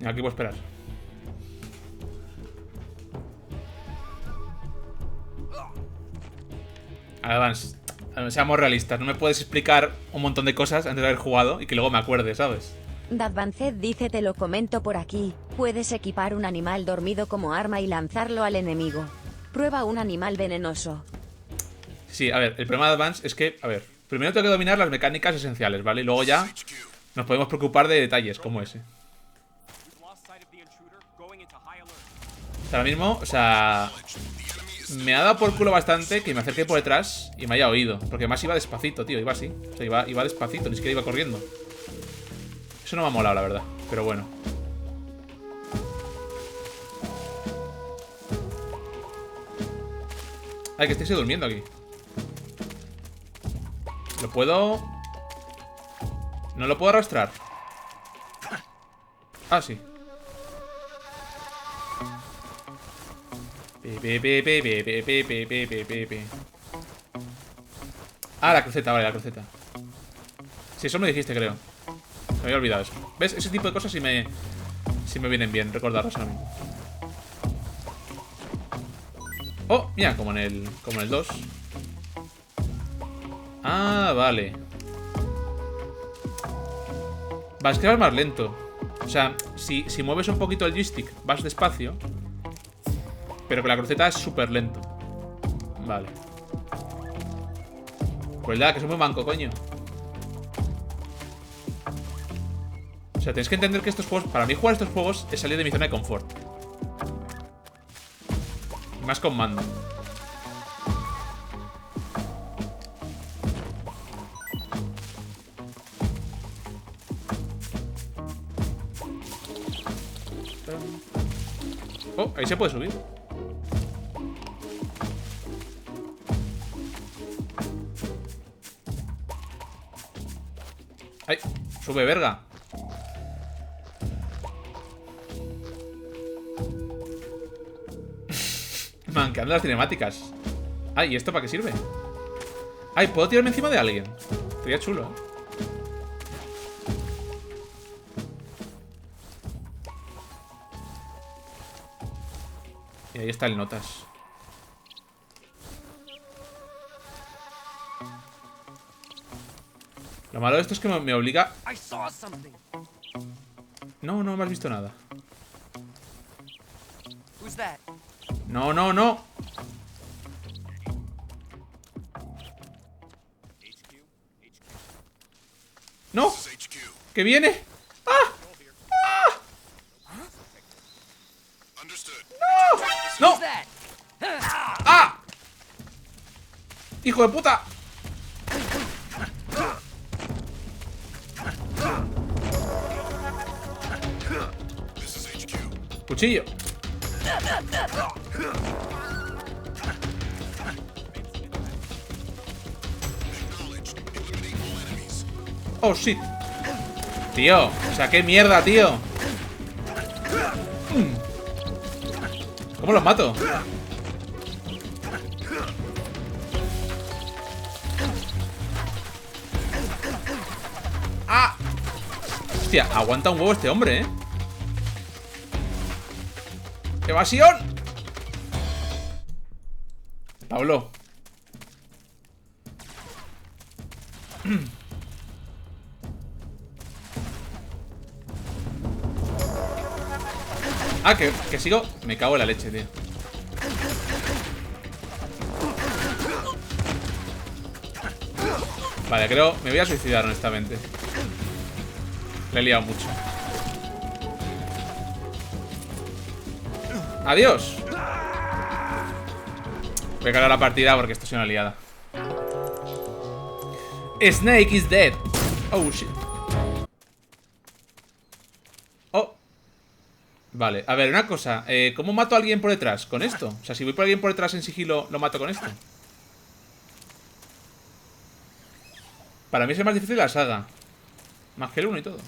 Aquí puedo esperar. Advance, seamos realistas. No me puedes explicar un montón de cosas antes de haber jugado y que luego me acuerde, ¿sabes? Dadvanced dice: te lo comento por aquí. Puedes equipar un animal dormido como arma y lanzarlo al enemigo. Prueba un animal venenoso. Sí, a ver, el problema de Advance es que, a ver, primero tengo que dominar las mecánicas esenciales, ¿vale? Y luego ya nos podemos preocupar de detalles como ese. Ahora mismo, o sea, me ha dado por culo bastante que me acerque por detrás y me haya oído. Porque además iba despacito, tío, iba así. O sea, iba despacito, ni siquiera iba corriendo. Eso no me ha molado, la verdad, pero bueno. Ay, que estoy durmiendo aquí. ¿Lo puedo...? ¿No lo puedo arrastrar? Ah, sí. Ah, la cruceta, vale, la cruceta. Sí, eso me dijiste, creo. Me había olvidado eso. ¿Ves? Ese tipo de cosas sí me vienen bien, recordarlas ahora mismo. Oh, mira, como en el 2. Ah, vale. Vas que vas más lento. O sea, si mueves un poquito el joystick, vas despacio. Pero con la cruceta es súper lento. Vale. Pues ya, que soy muy manco, coño. O sea, tenéis que entender que estos juegos... Para mí jugar estos juegos es salir de mi zona de confort. Más con mando. Oh, ahí se puede subir. ¡Ay! ¡Sube, verga! Me encantan las cinemáticas. Ay, ¿y esto para qué sirve? Ay, ¿puedo tirarme encima de alguien? Sería chulo, ¿eh? Y ahí está el notas. Lo malo de esto es que me obliga... No, no me has visto nada. No, no, no. ¡No! ¡Que viene! ¡Ah! ¡Ah! ¡No! ¡No! ¡Ah! ¡Hijo de puta! Cuchillo. Oh, shit. Tío, o sea, qué mierda, tío. ¿Cómo los mato? ¡Ah! Hostia, aguanta un huevo este hombre, ¿eh? ¡Evasión! Pablo. Ah, que sigo. Me cago en la leche, tío. Vale, creo. Me voy a suicidar, honestamente. Le he liado mucho. ¡Adiós! Voy a cargar la partida porque esto es una liada. Snake is dead. Oh, shit. Oh. Vale, a ver, una cosa. ¿Cómo mato a alguien por detrás? ¿Con esto? O sea, si voy por alguien por detrás en sigilo, ¿lo mato con esto? Para mí es el más difícil la saga. Más que el 1 y todo.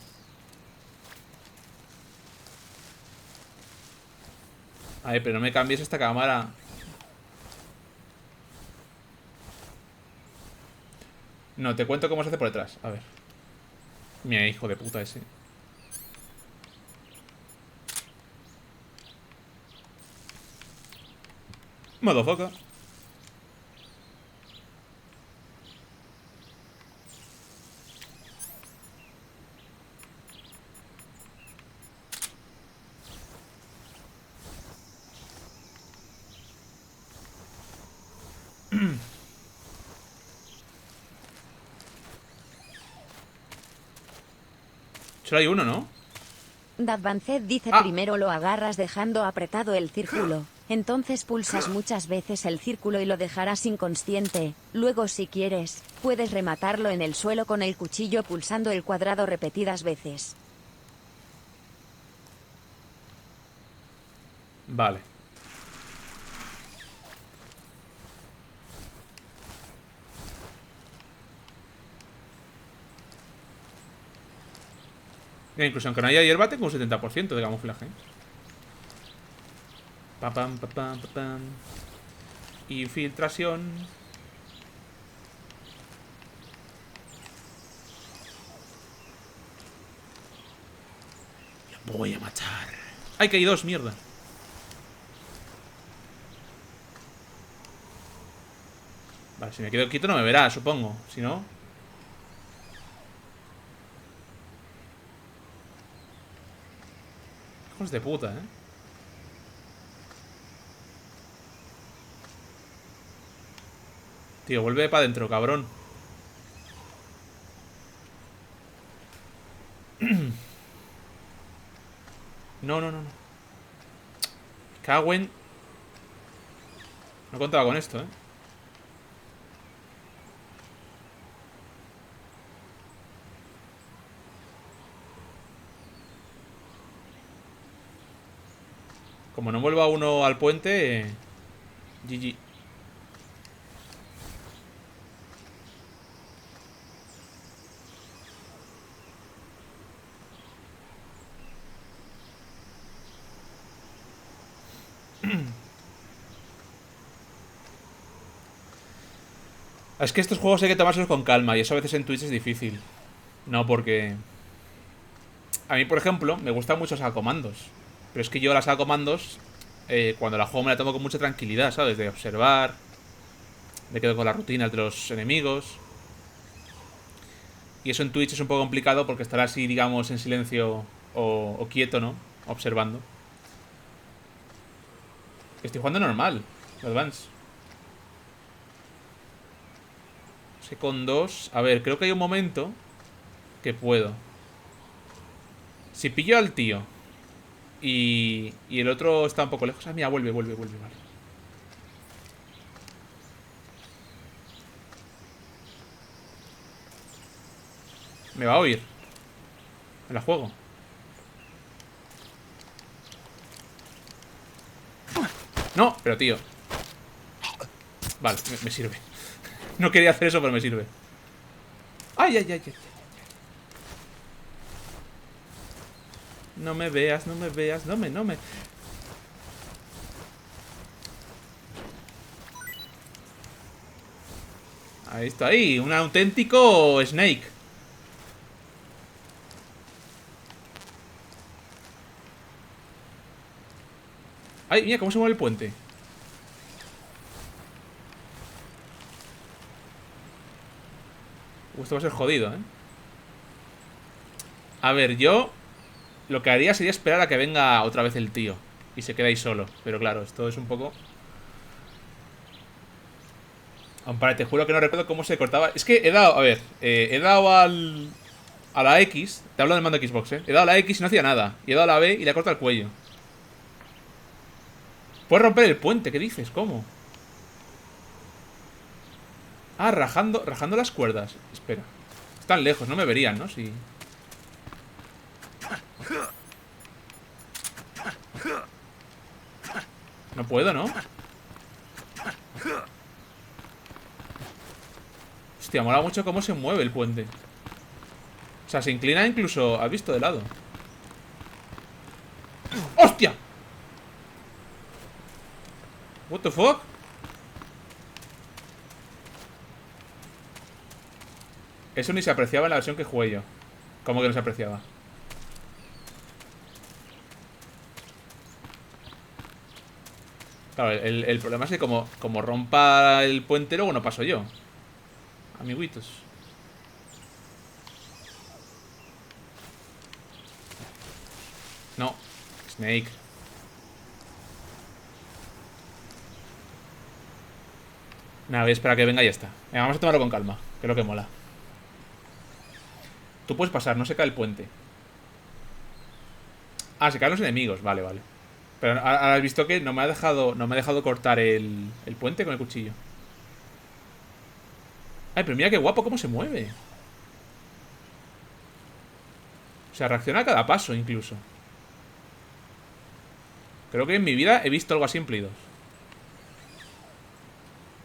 A ver, pero no me cambies esta cámara. No, te cuento cómo se hace por detrás. A ver. Mira, hijo de puta ese. Motherfucker. Solo hay uno, ¿no? Dadvanced dice primero lo agarras dejando apretado el círculo. Entonces pulsas muchas veces el círculo y lo dejarás inconsciente. Luego, si quieres, puedes rematarlo en el suelo con el cuchillo pulsando el cuadrado repetidas veces. Vale. Mira, incluso aunque no haya hierba, tengo un 70% de camuflaje. Papam, papam, papam. Infiltración. Lo voy a matar. ¡Ay, que hay dos! ¡Mierda! Vale, si me quedo quieto no me verá, supongo. Si no... hijos de puta, ¿eh? Tío, vuelve para adentro, cabrón. No, no, no, no. Cagüen. No contaba con esto, ¿eh? Como no vuelva uno al puente, GG. Es que estos juegos hay que tomárselos con calma y eso a veces en Twitch es difícil. No, porque... A mí, por ejemplo, me gustan mucho saga comandos. Pero es que yo la saga comandos, cuando la juego me la tomo con mucha tranquilidad, ¿sabes? De observar, me quedo con las rutinas de los enemigos. Y eso en Twitch es un poco complicado porque estar así, digamos, en silencio o quieto, ¿no? Observando. Estoy jugando normal, Advance. Sé con 2. A ver, creo que hay un momento que puedo. Si pillo al tío y el otro está un poco lejos. Ah, mira, vuelve, vale. Me va a oír. Me la juego. No, pero tío. Vale, me sirve. No quería hacer eso, pero me sirve. Ay, ay, ay, ay. No me veas, no me veas. No me. Ahí está, ahí. Un auténtico Snake. Ay, mira cómo se mueve el puente. Esto va a ser jodido, ¿eh? A ver, yo lo que haría sería esperar a que venga otra vez el tío y se quede ahí solo. Pero claro, esto es un poco... Ampare, te juro que no recuerdo cómo se cortaba. Es que he dado, a ver, he dado a la X. Te hablo del mando Xbox, He dado a la X y no hacía nada. Y he dado a la B y le he cortado el cuello. Puedes romper el puente, ¿qué dices? ¿Cómo? Ah, rajando las cuerdas. Espera. Están lejos, no me verían, ¿no? Sí. No puedo, ¿no? Hostia, mola mucho cómo se mueve el puente. O sea, se inclina incluso... ¿Has visto de lado? ¡Hostia! What the fuck? Eso ni se apreciaba en la versión que jugué yo. ¿Cómo que no se apreciaba? Claro, el problema es que como rompa el puente, luego no paso yo. Amiguitos. No. Snake. Nada, voy a esperar a que venga y ya está. Venga, vamos a tomarlo con calma, que es lo que mola. Tú puedes pasar, no se cae el puente. Ah, se caen los enemigos, vale. Pero ahora has visto que no me ha dejado cortar el puente con el cuchillo. Ay, pero mira qué guapo cómo se mueve. O sea, reacciona a cada paso incluso. Creo que en mi vida he visto algo así en Play 2.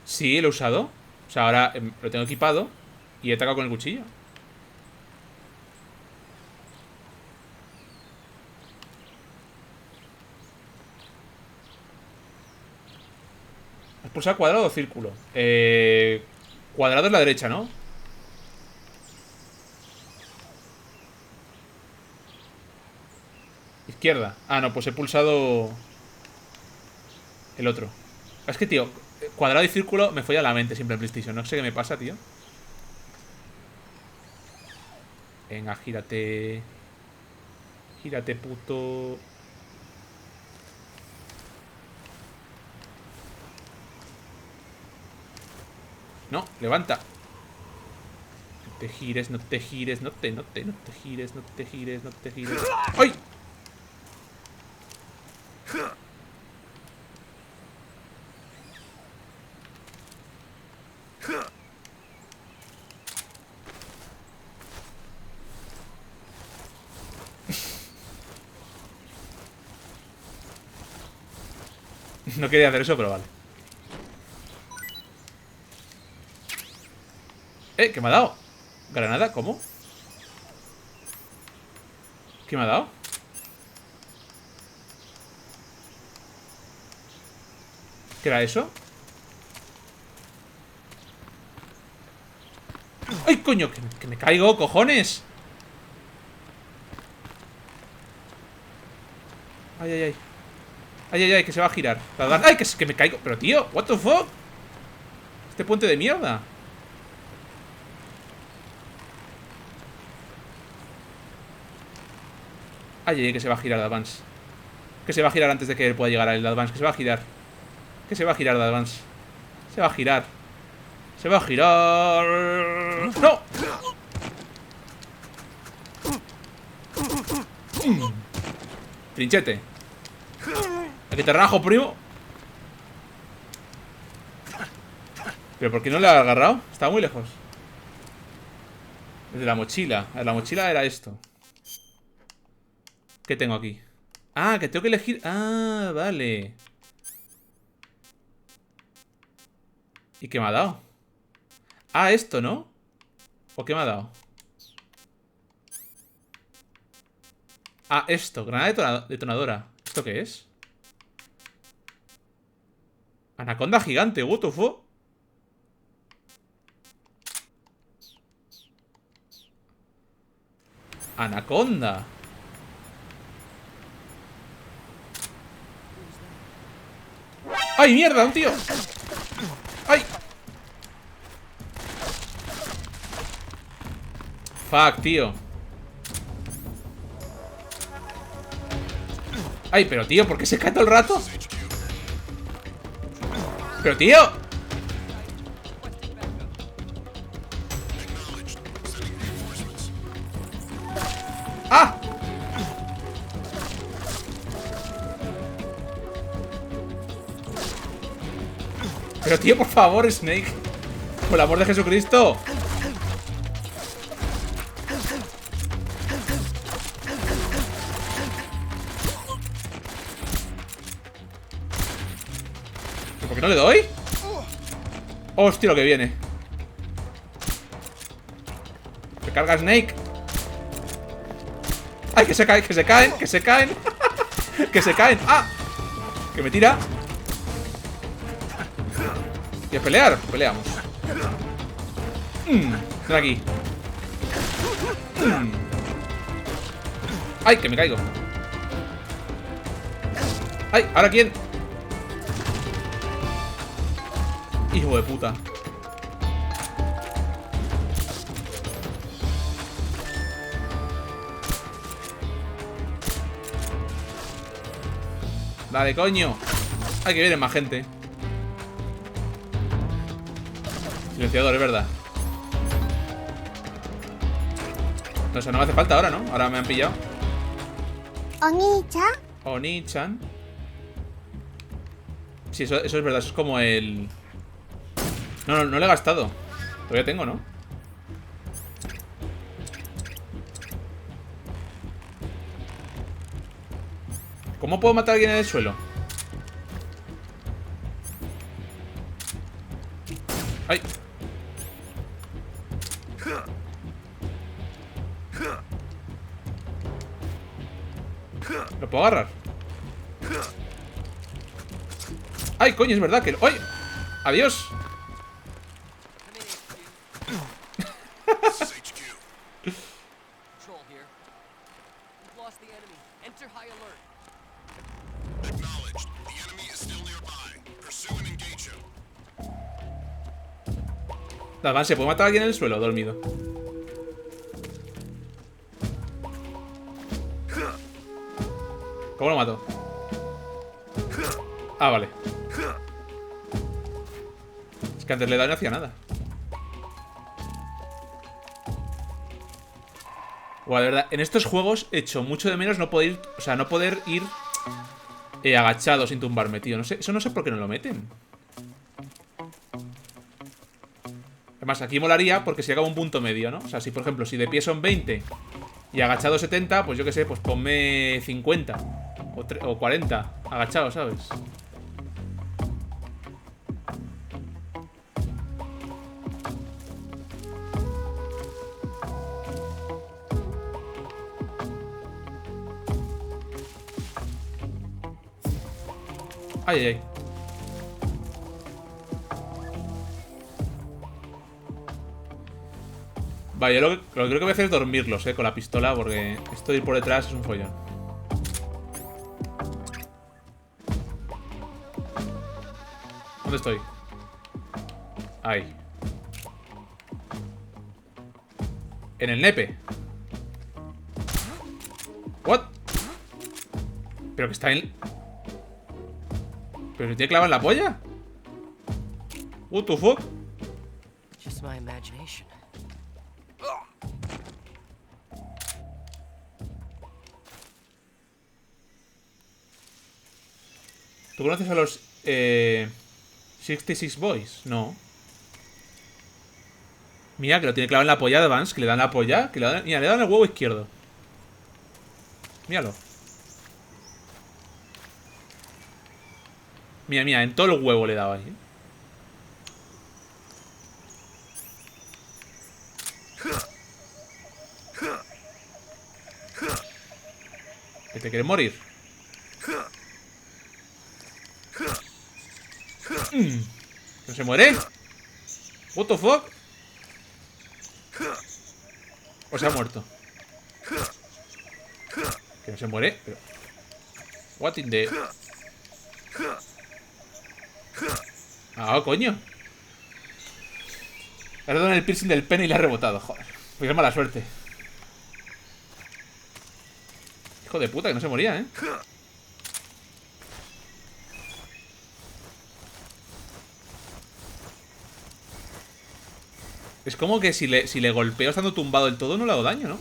Sí, lo he usado. O sea, ahora lo tengo equipado y he atacado con el cuchillo. ¿Has pulsado cuadrado o círculo? Cuadrado es la derecha, ¿no? Izquierda. Ah, no, pues he pulsado el otro. Es que, tío, cuadrado y círculo me folla la mente siempre en PlayStation. No sé qué me pasa, tío. Venga, gírate. Gírate, puto. No, levanta. No te gires, no te gires, no te gires, no te gires, no te gires. ¡Ay! No quería hacer eso, pero vale. ¿Qué me ha dado? ¿Granada? ¿Cómo? ¿Qué me ha dado? ¿Qué era eso? ¡Ay, coño! ¡Que me caigo, cojones! ¡Ay, ay, ay! ¡Ay, ay, ay! Que se va a girar. ¡Ay, que me caigo! Pero, tío, what the fuck? Este puente de mierda. Ay, ay, ay, que se va a girar de Advance. Que se va a girar antes de que él pueda llegar al Advance. Que se va a girar. Que se va a girar de Advance. Se va a girar. Se va a girar. ¡No! Trinchete. Aquí te rajo, primo. ¿Pero por qué no le ha agarrado? Estaba muy lejos. Desde la mochila. A ver, la mochila era esto. ¿Qué tengo aquí? Ah, que tengo que elegir. Ah, vale. ¿Y qué me ha dado? Ah, esto, ¿no? ¿O qué me ha dado? Ah, esto, granada detonadora. ¿Esto qué es? Anaconda gigante, what the fuck? Anaconda. ¡Ay, mierda, un tío! ¡Ay! Fuck, tío. Ay, pero tío, ¿por qué se cae todo el rato? Pero tío. ¡Ah! Pero tío, por favor, Snake. Por el amor de Jesucristo. ¿Por qué no le doy? Hostia, lo que viene. Se carga Snake. ¡Ay, que se caen, que se caen, que se caen! ¡Que se caen! ¡Ah! Que me tira. Y a pelear, peleamos. Ven aquí. ¡Ay, que me caigo! ¡Ay! ¿Ahora quién? Hijo de puta. Dale, coño. Ay, que viene más gente. Silenciador, es verdad. No sé, no me hace falta ahora, ¿no? Ahora me han pillado. Oni-chan. Oni-chan. Sí, eso es verdad. Eso es como el... No lo he gastado. Todavía tengo, ¿no? ¿Cómo puedo matar a alguien en el suelo? ¡Ay! ¿Lo puedo agarrar? ¡Ay, coño! Es verdad que... ¡Ay! ¡Adiós! Nada, ¿se puede matar a alguien en el suelo dormido? ¿Cómo lo mato? Ah, vale. Es que antes le he dado y no hacía nada. Buah, de verdad, en estos juegos he hecho mucho de menos no poder ir, o sea, no poder ir agachado sin tumbarme, tío. No sé, eso no sé por qué no lo meten. Además, aquí molaría porque se llega a un punto medio, ¿no? O sea, si por ejemplo, si de pie son 20 y agachado 70, pues yo qué sé, pues ponme 50 o 40 agachado, ¿sabes? Ay, ay, ay. Vale, yo lo que creo que voy a hacer es dormirlos, con la pistola, porque esto de ir por detrás es un follón. ¿Dónde estoy? Ahí. En el nepe. ¿What? Pero que está en... ¿Pero se tiene clavado en la polla? What the fuck? Just my imagination. ¿Tú conoces a los 66 Boys? No. Mira, que lo tiene clavado en la polla de Vance, que le dan la polla, que le dan... Mira, le dan el huevo izquierdo. Míralo. Mira, mira, en todo el huevo le he dado ahí, ¿Que te quieres morir? ¿No se muere? What the fuck? ¿O se ha muerto? Que no se muere, pero... What in the... Ah, coño. Le ha dado en el piercing del pene y le ha rebotado, joder. Pues es mala suerte. Hijo de puta, que no se moría, ¿eh? Es como que si le golpeo estando tumbado del todo no le hago daño, ¿no?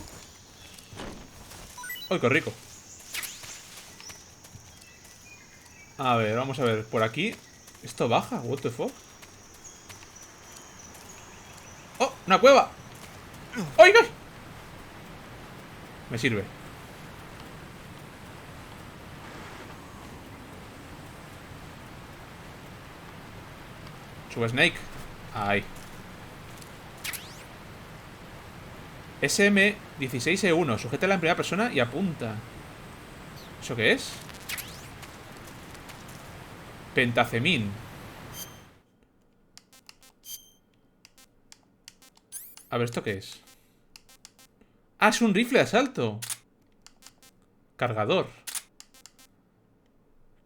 ¡Uy, qué rico! A ver, vamos a ver. Por aquí... Esto baja, what the fuck. ¡Oh! ¡Una cueva! ¡Oiga! Me sirve. Sube Snake. Ahí. SM-16E1. Sujétala en primera persona y apunta. ¿Eso qué es? Pentacemín. A ver, ¿esto qué es? Ah, es un rifle de asalto. Cargador.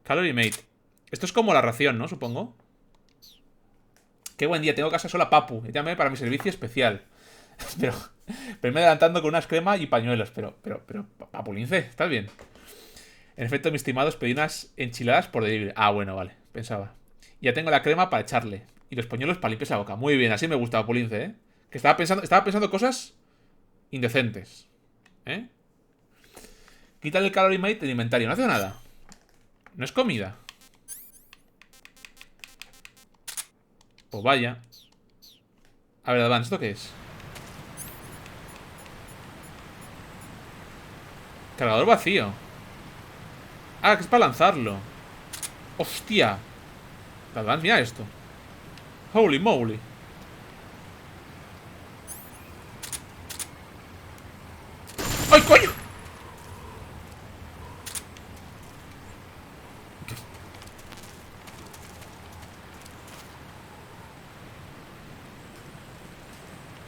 Calorie Mate. Esto es como la ración, ¿no? Supongo. Qué buen día, tengo casa sola, papu. Llámame para mi servicio especial. Pero me adelantando con unas cremas y pañuelos. Pero, papulince, ¿estás bien? En efecto, mis estimados, pedí unas enchiladas por delivery. Ah, bueno, vale, pensaba. Ya tengo la crema para echarle. Y los pañuelos para limpiarse la boca. Muy bien, así me gusta, papulince, ¿eh? Que estaba pensando cosas indecentes. ¿Eh? Quítale el calorie mate del inventario. No hace nada. No es comida. Pues vaya. A ver, Advance, ¿esto qué es? Cargador vacío. Ah, que es para lanzarlo. ¡Hostia! Advance, mira esto. Holy moly. ¡Ay, coño!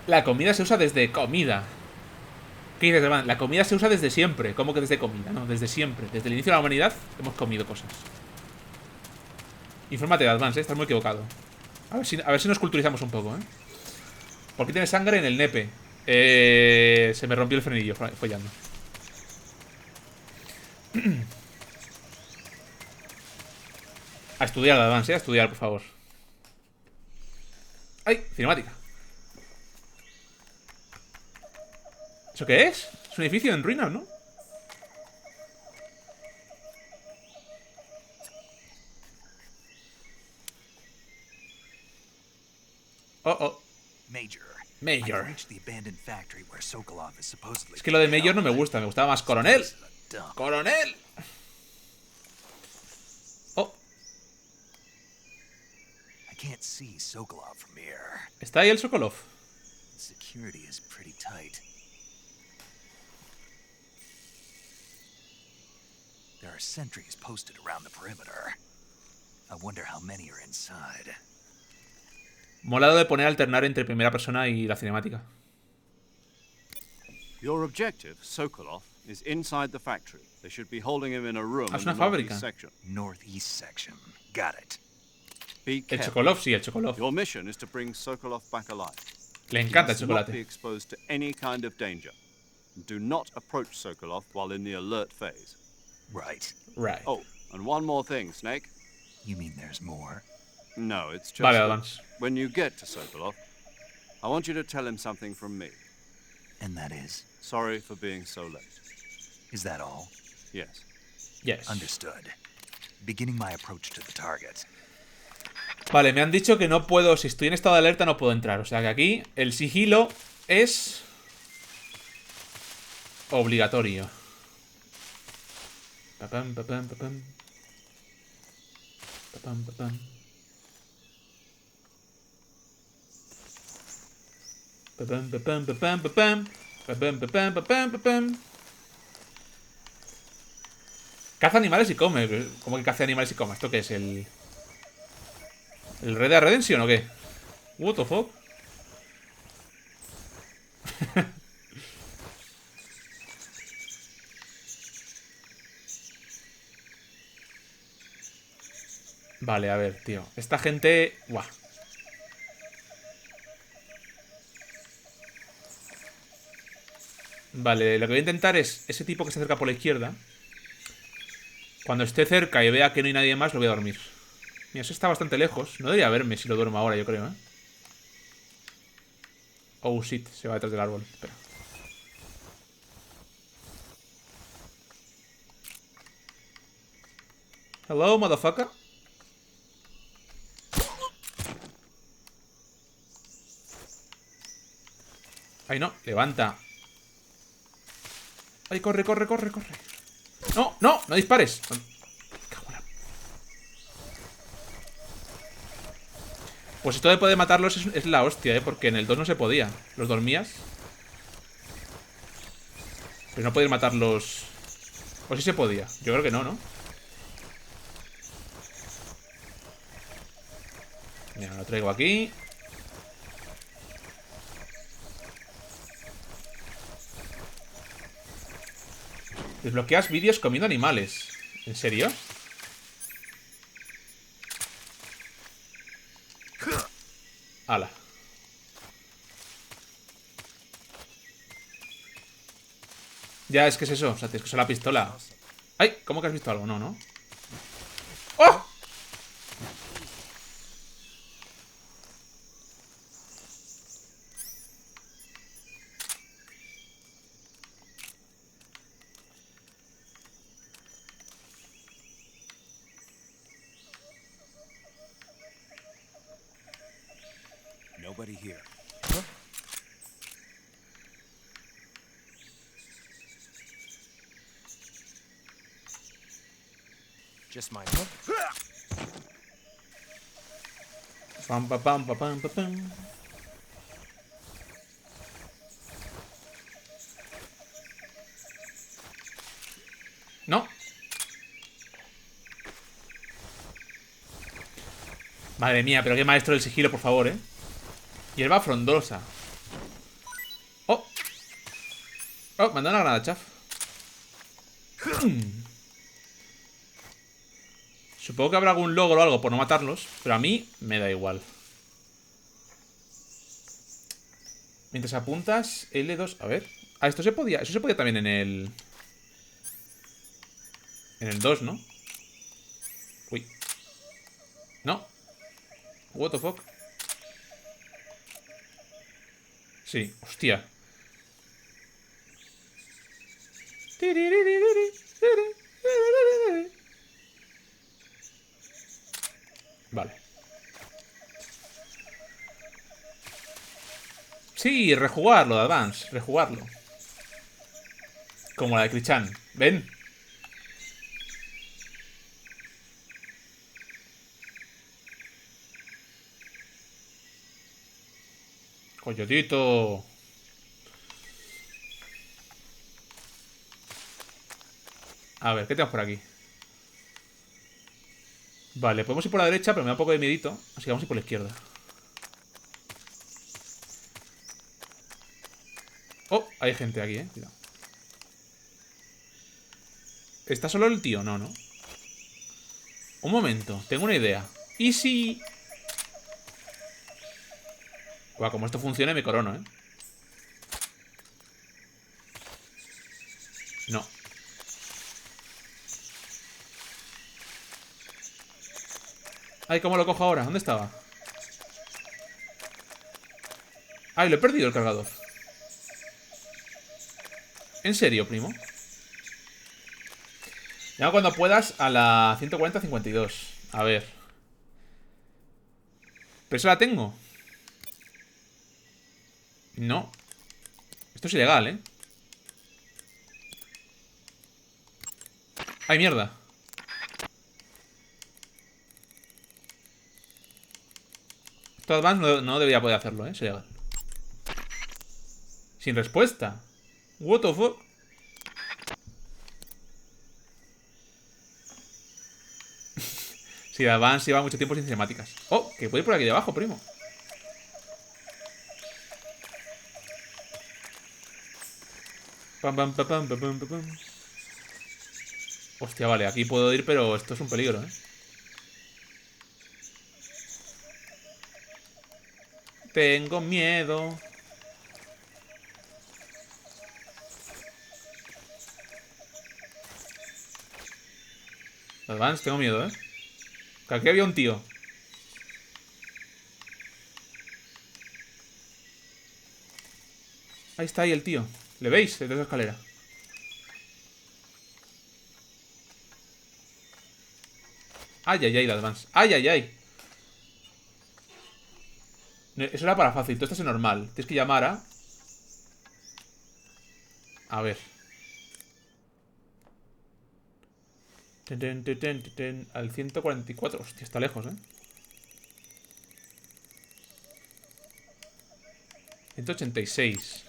La comida se usa desde comida. ¿Qué dices, hermano? La comida se usa desde siempre. ¿Cómo que desde comida? No, desde siempre. Desde el inicio de la humanidad hemos comido cosas. Infórmate de Advance, estás muy equivocado. A ver si nos culturizamos un poco, ¿Por qué tiene sangre en el nepe? Se me rompió el frenillo follando. A estudiar, Advance, a estudiar, por favor. ¡Ay! Cinemática. ¿Eso qué es? Es un edificio en ruinas, ¿no? Oh, oh. Major. Major. I've reached the abandoned factory where Sokolov is supposedly Es que lo de being Major no me held. gusta. Me gustaba más Coronel. This is a dump. ¡Coronel! Oh. I can't see Sokolov from here. ¿Está ahí el Sokolov? Security is pretty tight. There are sentries posted around the perimeter. I wonder how many are inside. Molado de poner a alternar entre primera persona y la cinemática. Your objective, Sokolov, is inside the factory. They should be holding him in a room Ah, es in una the fábrica. northeast section. Northeast section. Got it. Be El careful. Chocolov, sí, el Chocolov. Your mission is to bring Sokolov back alive. Le He encanta el must not be chocolate. exposed to any kind of danger. Do not approach Sokolov while in the alert phase. Right. Right. Oh, and one more thing, Snake. You mean there's more? No, it's just Vale, that Advance. when you get to Sokolov, I want you to tell him something from me. And that is? Sorry for being so late. Is that all? Yes. Yes. Understood. Beginning my approach to the target. Vale, me han dicho que no puedo. Si estoy en estado de alerta no puedo entrar. O sea que aquí el sigilo es obligatorio. Papam, papam, papam. Papam, papam. Papam, papam, papam, papam. Papam, papam, papam, papam. Caza animales y come. ¿Cómo que caza animales y come? ¿Esto qué es? ¿El Red Dead Redemption o qué? What the fuck? Vale, a ver, tío. Esta gente... Buah. Vale, lo que voy a intentar es... Ese tipo que se acerca por la izquierda. Cuando esté cerca y vea que no hay nadie más, lo voy a dormir. Mira, eso está bastante lejos. No debería verme si lo duermo ahora, yo creo, ¿eh? Oh, shit. Se va detrás del árbol. Espera. Hello, motherfucker. Ay, no. Levanta. Ay, corre, corre, corre, corre. No, no, no dispares. Pues esto de poder matarlos es la hostia, porque en el 2 no se podía. Los dormías. Pero no podías matarlos. O sí se podía. Yo creo que no, ¿no? Mira, lo traigo aquí. Desbloqueas vídeos comiendo animales. ¿En serio? Ala. Ya, es que es eso. O sea, tienes que usar la pistola. ¡Ay! ¿Cómo que has visto algo? No, ¿no? ¡Oh! Nobody here. Just my Pam, pam, pam, pam, pam, pam. No. Madre mía, pero qué maestro del sigilo, por favor, ¿eh? Hierba frondosa. Oh. Oh, me han dado una granada, chaf. Supongo que habrá algún logro o algo por no matarlos, pero a mí me da igual. Mientras apuntas, L2... A ver... Ah, esto se podía... Eso se podía también en el... En el 2, ¿no? Uy. No. What the fuck. Sí, hostia. Vale. Sí, rejugarlo de Advance. Rejugarlo. Como la de Kri-chan. ¿Ven? Coyotito. A ver, ¿qué tenemos por aquí? Vale, podemos ir por la derecha, pero me da un poco de miedito. Así que vamos a ir por la izquierda. Oh, hay gente aquí, cuidado. ¿Está solo el tío? No, no. Un momento, tengo una idea. ¿Y si...? Buah, como esto funcione me corono, No. Ay, ¿cómo lo cojo ahora? ¿Dónde estaba? Ay, lo he perdido el cargador. ¿En serio, primo? Llama cuando puedas a la 140-52. A ver. ¿Pero eso la tengo? No. Esto es ilegal, ¡Ay, mierda! Esto Advance no debería poder hacerlo, es ilegal. Sin respuesta. What the fuck? Sí, Advance lleva mucho tiempo sin cinemáticas. Oh, que puede ir por aquí debajo, primo. Pam, pam, pam, pam, pam, pam, pam. Hostia, vale, aquí puedo ir, pero esto es un peligro, Tengo miedo. Advance, tengo miedo, Que aquí había un tío. Ahí está, ahí el tío. ¿Le veis? Desde esa escalera. Ay, ay, ay, la Advance. Ay, ay, ay. Eso era para fácil. Tú estás en normal. Tienes que llamar a... A ver. Al 144. Hostia, está lejos, 186.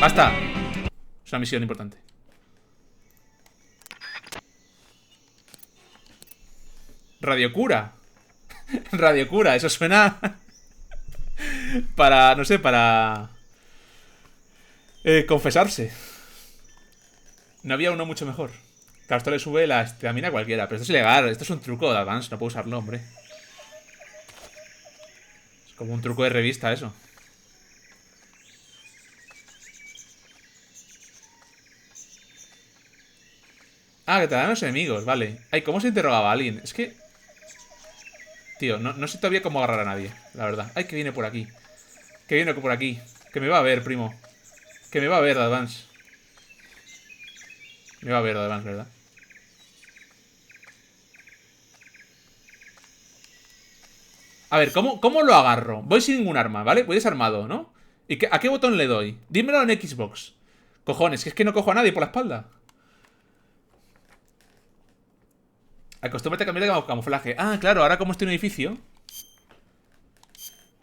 ¡Basta! Es una misión importante. Radiocura. Radiocura, eso suena... para, no sé, para... confesarse. No había uno mucho mejor. Claro, esto le sube la estamina a cualquiera. Pero esto es ilegal, esto es un truco de Advance. No puedo usarlo, hombre. Es como un truco de revista eso. Ah, que te dan los enemigos, vale. Ay, ¿cómo se interrogaba a alguien? Es que... Tío, no sé todavía cómo agarrar a nadie, la verdad. Ay, que viene por aquí. Que viene por aquí. Que me va a ver, primo. Que me va a ver, Advance. Me va a ver, Advance, ¿verdad? A ver, ¿cómo lo agarro? Voy sin ningún arma, ¿vale? Voy desarmado, ¿no? ¿Y a qué botón le doy? Dímelo en Xbox. Cojones, que es que no cojo a nadie por la espalda. Acostúmbrate a cambiar de camuflaje. Ah, claro, ahora como estoy en un edificio.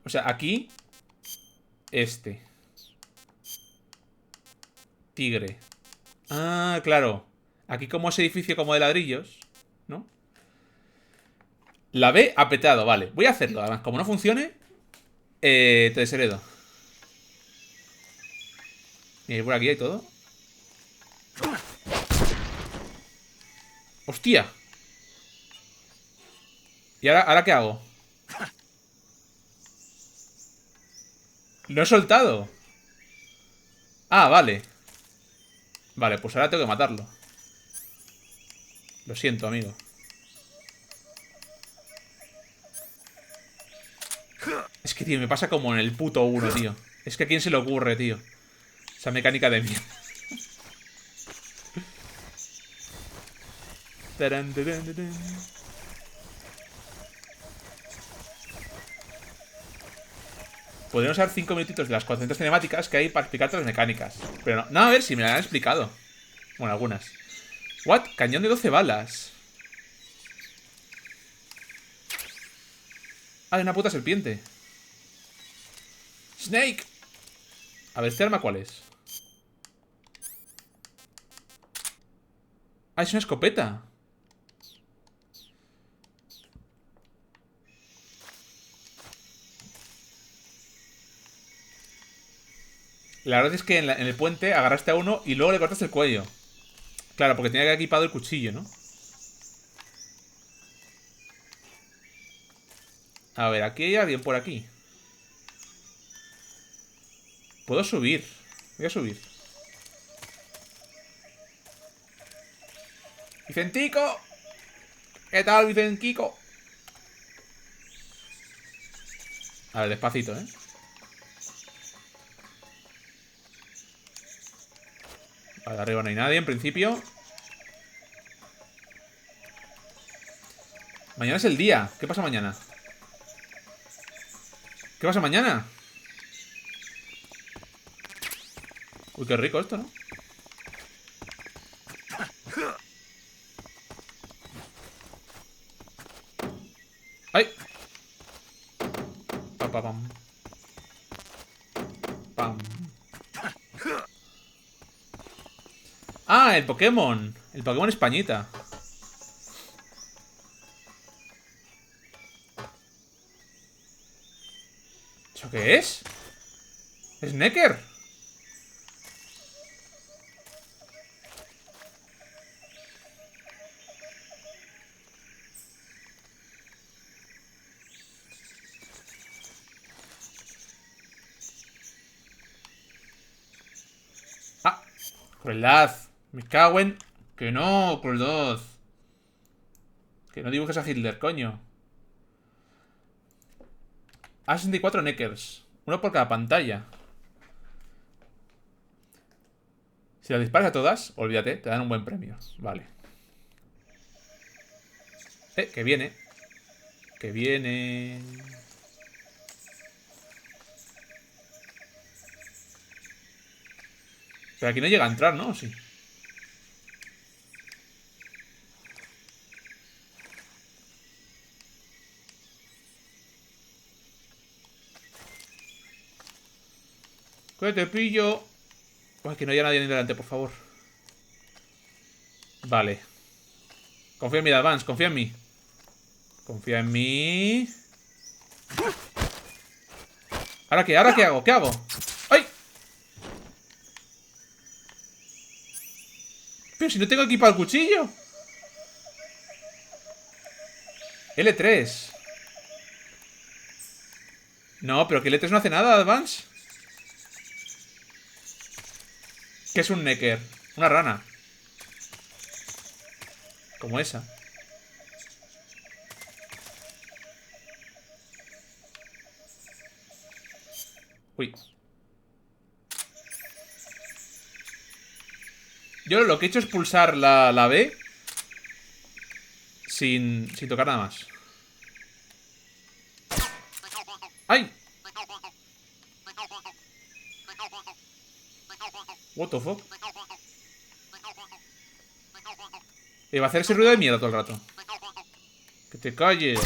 O sea, aquí. Este. Tigre. Ah, claro. Aquí como ese edificio como de ladrillos, ¿no? La B apretado, vale. Voy a hacerlo, además, como no funcione. Te desheredo. Y por aquí hay todo. ¡Hostia! ¿Y ahora qué hago? Lo he soltado. Ah, vale. Vale, pues ahora tengo que matarlo. Lo siento, amigo. Es que, tío, me pasa como en el puto 1, tío. Es que a quién se le ocurre, tío. Esa mecánica de mierda. Podríamos dar 5 minutitos de las 400 cinemáticas que hay para explicarte las mecánicas. Pero no, no, a ver si me las han explicado. Bueno, algunas. What? Cañón de 12 balas. Ah, hay una puta serpiente. Snake. A ver, ¿este arma cuál es? Ah, es una escopeta. La verdad es que en el puente agarraste a uno y luego le cortaste el cuello. Claro, porque tenía que haber equipado el cuchillo, ¿no? A ver, aquí hay alguien por aquí. Puedo subir. Voy a subir. ¡Vicentico! ¿Qué tal, Vicentico? A ver, despacito, ¿eh? Vale, arriba no hay nadie, en principio. Mañana es el día. ¿Qué pasa mañana? ¿Qué pasa mañana? Uy, qué rico esto, ¿no? ¡Ay! Pam, pam, pam. Pam. Ah, el Pokémon. El Pokémon Españita. ¿Eso qué es? ¿Es Necker? Ah, crueldad. Me cago en... Que no, crueldad. Que no dibujes a Hitler, coño. A64 Neckers. Uno por cada pantalla. Si las disparas a todas, olvídate, te dan un buen premio. Vale. Que viene. Que viene. Pero aquí no llega a entrar, ¿no? ¿O sí? Que te pillo. Uy, que no haya nadie ni delante, por favor. Vale. Confía en mí, Advance, confía en mí. Confía en mí. ¿Ahora qué? ¿Ahora qué hago? ¿Qué hago? ¡Ay! Pero si no tengo equipado el cuchillo. L3. No, pero que L3 no hace nada, Advance. ¿Qué es un Necker? Una rana. Como esa. Uy. Yo lo que he hecho es pulsar la B sin tocar nada más. ¡Ay! What the fuck? Va a hacer ese ruido de mierda todo el rato. Que te calles.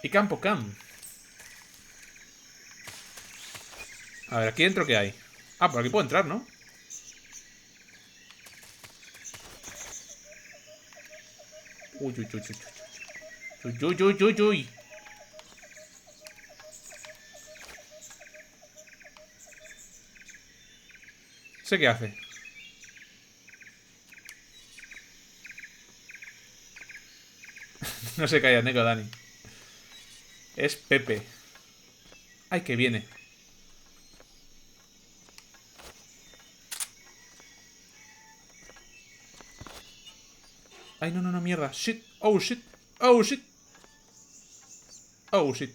Y campo cam. A ver, aquí dentro ¿qué hay? Ah, por aquí puedo entrar, ¿no? Uy, uy, uy, uy, uy. Uy, uy, uy, uy, uy. ¿Sé qué hace? No se calla, Neko, Dani. Es Pepe. Ay, que viene. Ay, no, no, no, mierda. Shit. Oh, shit. Oh, shit. Oh, shit.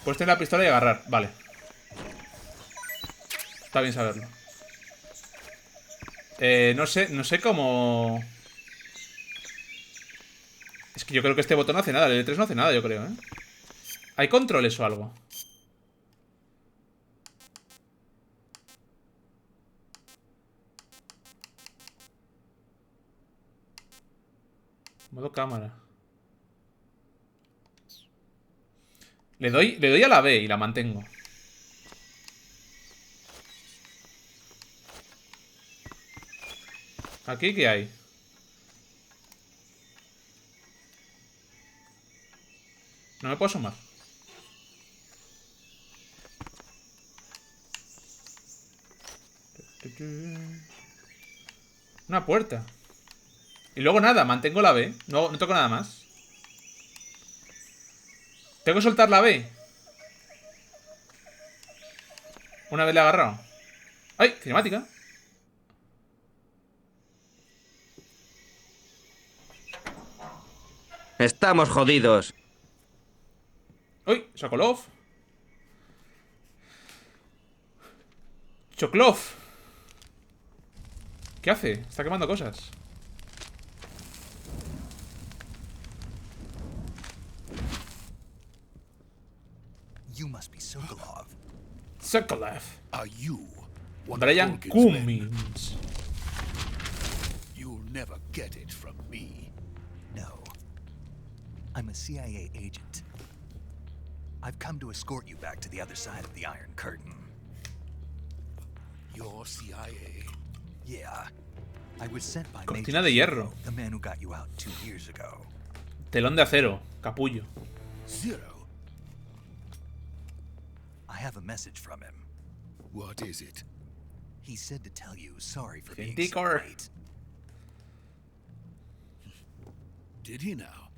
Pues tener la pistola y agarrar. Vale. Está bien saberlo. No sé cómo... Es que yo creo que este botón no hace nada. El L3 no hace nada, yo creo, ¿eh? ¿Hay controles o algo? Modo cámara. Le doy a la B y la mantengo. ¿Aquí qué hay? No me puedo asomar. Una puerta. Y luego nada, mantengo la B. No toco nada más. Tengo que soltar la B. Una vez la he agarrado. ¡Ay! Cinemática. Estamos jodidos. ¡Uy! Sokolov. Choklov. ¿Qué hace? Está quemando cosas. You must be Sokolov. Sokolov. Are you one Brian of Volgin's men? Cummings. You'll never get it from me. No. I'm a CIA agent. I've come to escort you back to the other side of the Iron Curtain. You're CIA? Yeah. I was sent by Cortina Major de hierro. Zero, the man who got you out 2 years ago. Telón de acero. Capullo. Zero? I have a message from him. What is it? He said to tell you sorry for being so Científico. late. Did he now?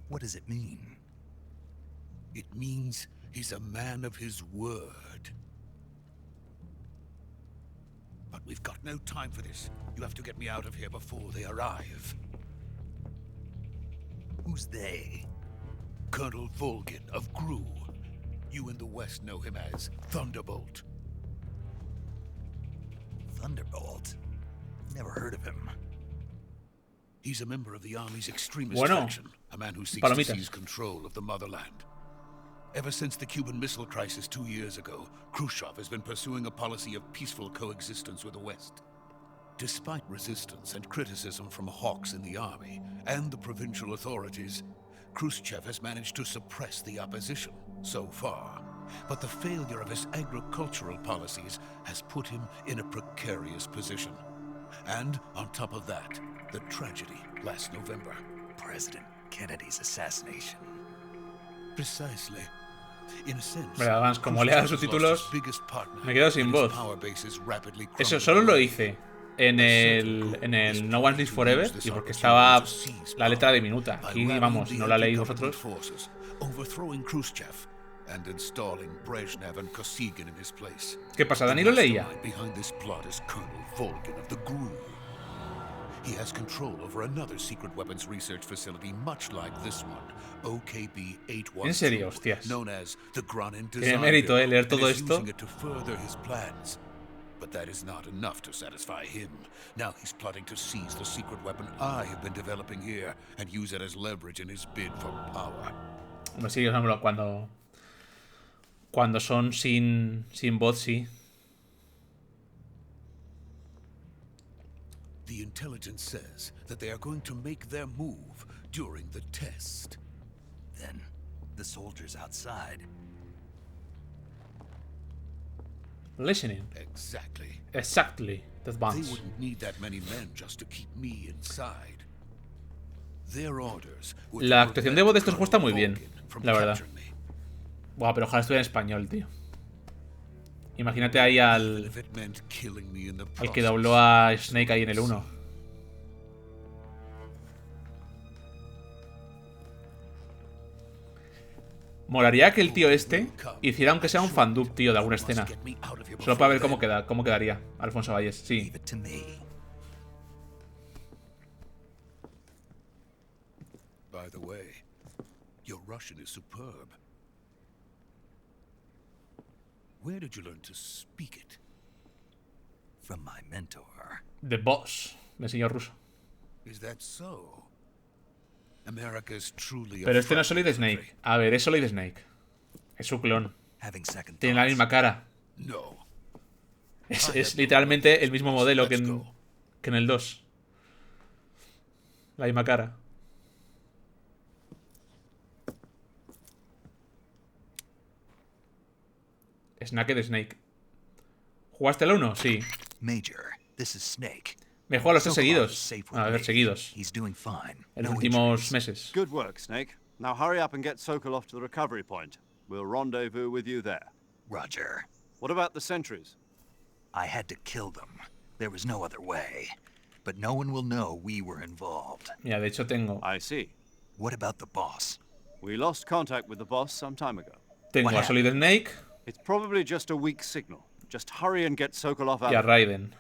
What does it mean? It means he's a man of his word. But we've got no time for this. You have to get me out of here before they arrive. Who's they? Colonel Volgin of Gru. You in the West know him as Thunderbolt. Thunderbolt? Never heard of him. He's a member of the Army's extremist Bueno, faction, a man who seeks palomitas. to seize control of the motherland. Ever since the Cuban Missile Crisis 2 years ago, Khrushchev has been pursuing a policy of peaceful coexistence with the West. Despite resistance and criticism from hawks in the army and the provincial authorities, Khrushchev has managed to suppress the opposition so far. But the failure of his agricultural policies has put him in a precarious position. And on top of that, the tragedy last November. President Kennedy's assassination. Precisely. In a sense, Pero además, como lea subtítulos, me quedo sin voz. Eso solo lo hice en el No One's Lives Forever y porque estaba la letra diminuta. Aquí, vamos, no la leí vosotros. ¿Qué pasa? ¿Dani lo leía? He has control over another secret weapons research facility much like this one, OKB 812. En serio, hostias. Known as the Granin Tiene mérito, leer todo esto. But that is not enough to satisfy him. Now he's plotting to seize the secret weapon I have been developing here and use it as leverage in his bid for power. Hombre, sí, cuando son sin voz, sí. The intelligence says that they are going to make their move during the test. Then, the soldiers outside. Listening. Exactly. Exactly. That's They bounce. wouldn't need that many men just to keep me inside. Their orders were to La actuación de voz de estos juegos está muy bien, Volkin from la verdad. capturing me. Buah, pero ojalá estuviera en español, tío. Imagínate ahí al If it meant killing me in the que process. dobló a Snake ahí en el 1. Molaría que el tío este hiciera aunque sea un fandub, tío, de alguna escena. Solo para ver cómo quedaría Alfonso Valles, sí. Leave it to me. By the way, your Russian is superb. Where did you learn to speak it? From my mentor. The Boss, me enseñó ruso. Is that so? America is truly a Pero este no es Solid frightening Snake. country. A ver, es Solid Snake. Es su clon. Having second Tiene la thoughts. misma cara. No. Es literalmente el mismo modelo que en el 2. La misma cara. Snake de Snake. ¿Jugaste el 1? Sí. Major, this is Snake. Me juego a los 3 Sokolov is seguidos. safe with A ver, me. seguidos. He's doing fine. En los No últimos injuries. meses. Good work, Snake. Now hurry up and get Sokolov to the recovery point. We'll rendezvous with you there. Roger. What about the sentries? I had to kill them. There was no other way. But no one will know we were involved. Mira, de hecho tengo. I see. What about the boss? We lost contact with the boss some time ago. Tengo a Solid Snake It's probably just a weak signal. Just hurry and get Sokolov out. y a of Raiden.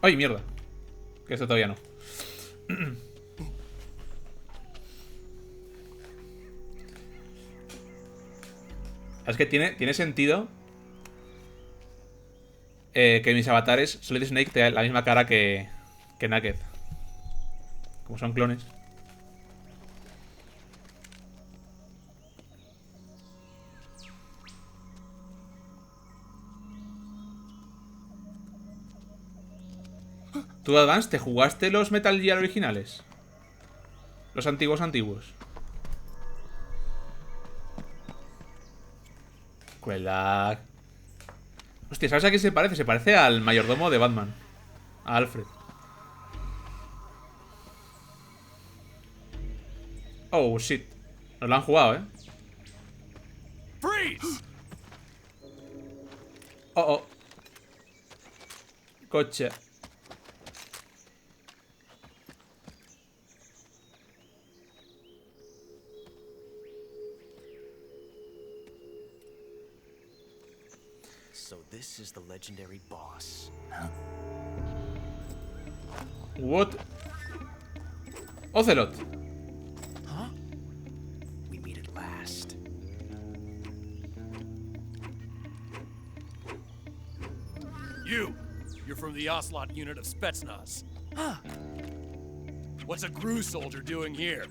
¡Ay, mierda! Que esto todavía no. Es que tiene sentido que mis avatares Solid Snake tengan la misma cara que Naked. Como son clones. ¿Tú, Advance, te jugaste los Metal Gear originales? Los antiguos. Cuela. Hostia, ¿sabes a quién se parece? Se parece al mayordomo de Batman. A Alfred. Oh, shit. Nos lo han jugado, ¿eh? Freeze! Oh. Coche. So this is the legendary boss. What? Ocelot. Huh? We meet at last. You're from the Ocelot unit of Spetsnaz. Huh. What's a Gru soldier doing here?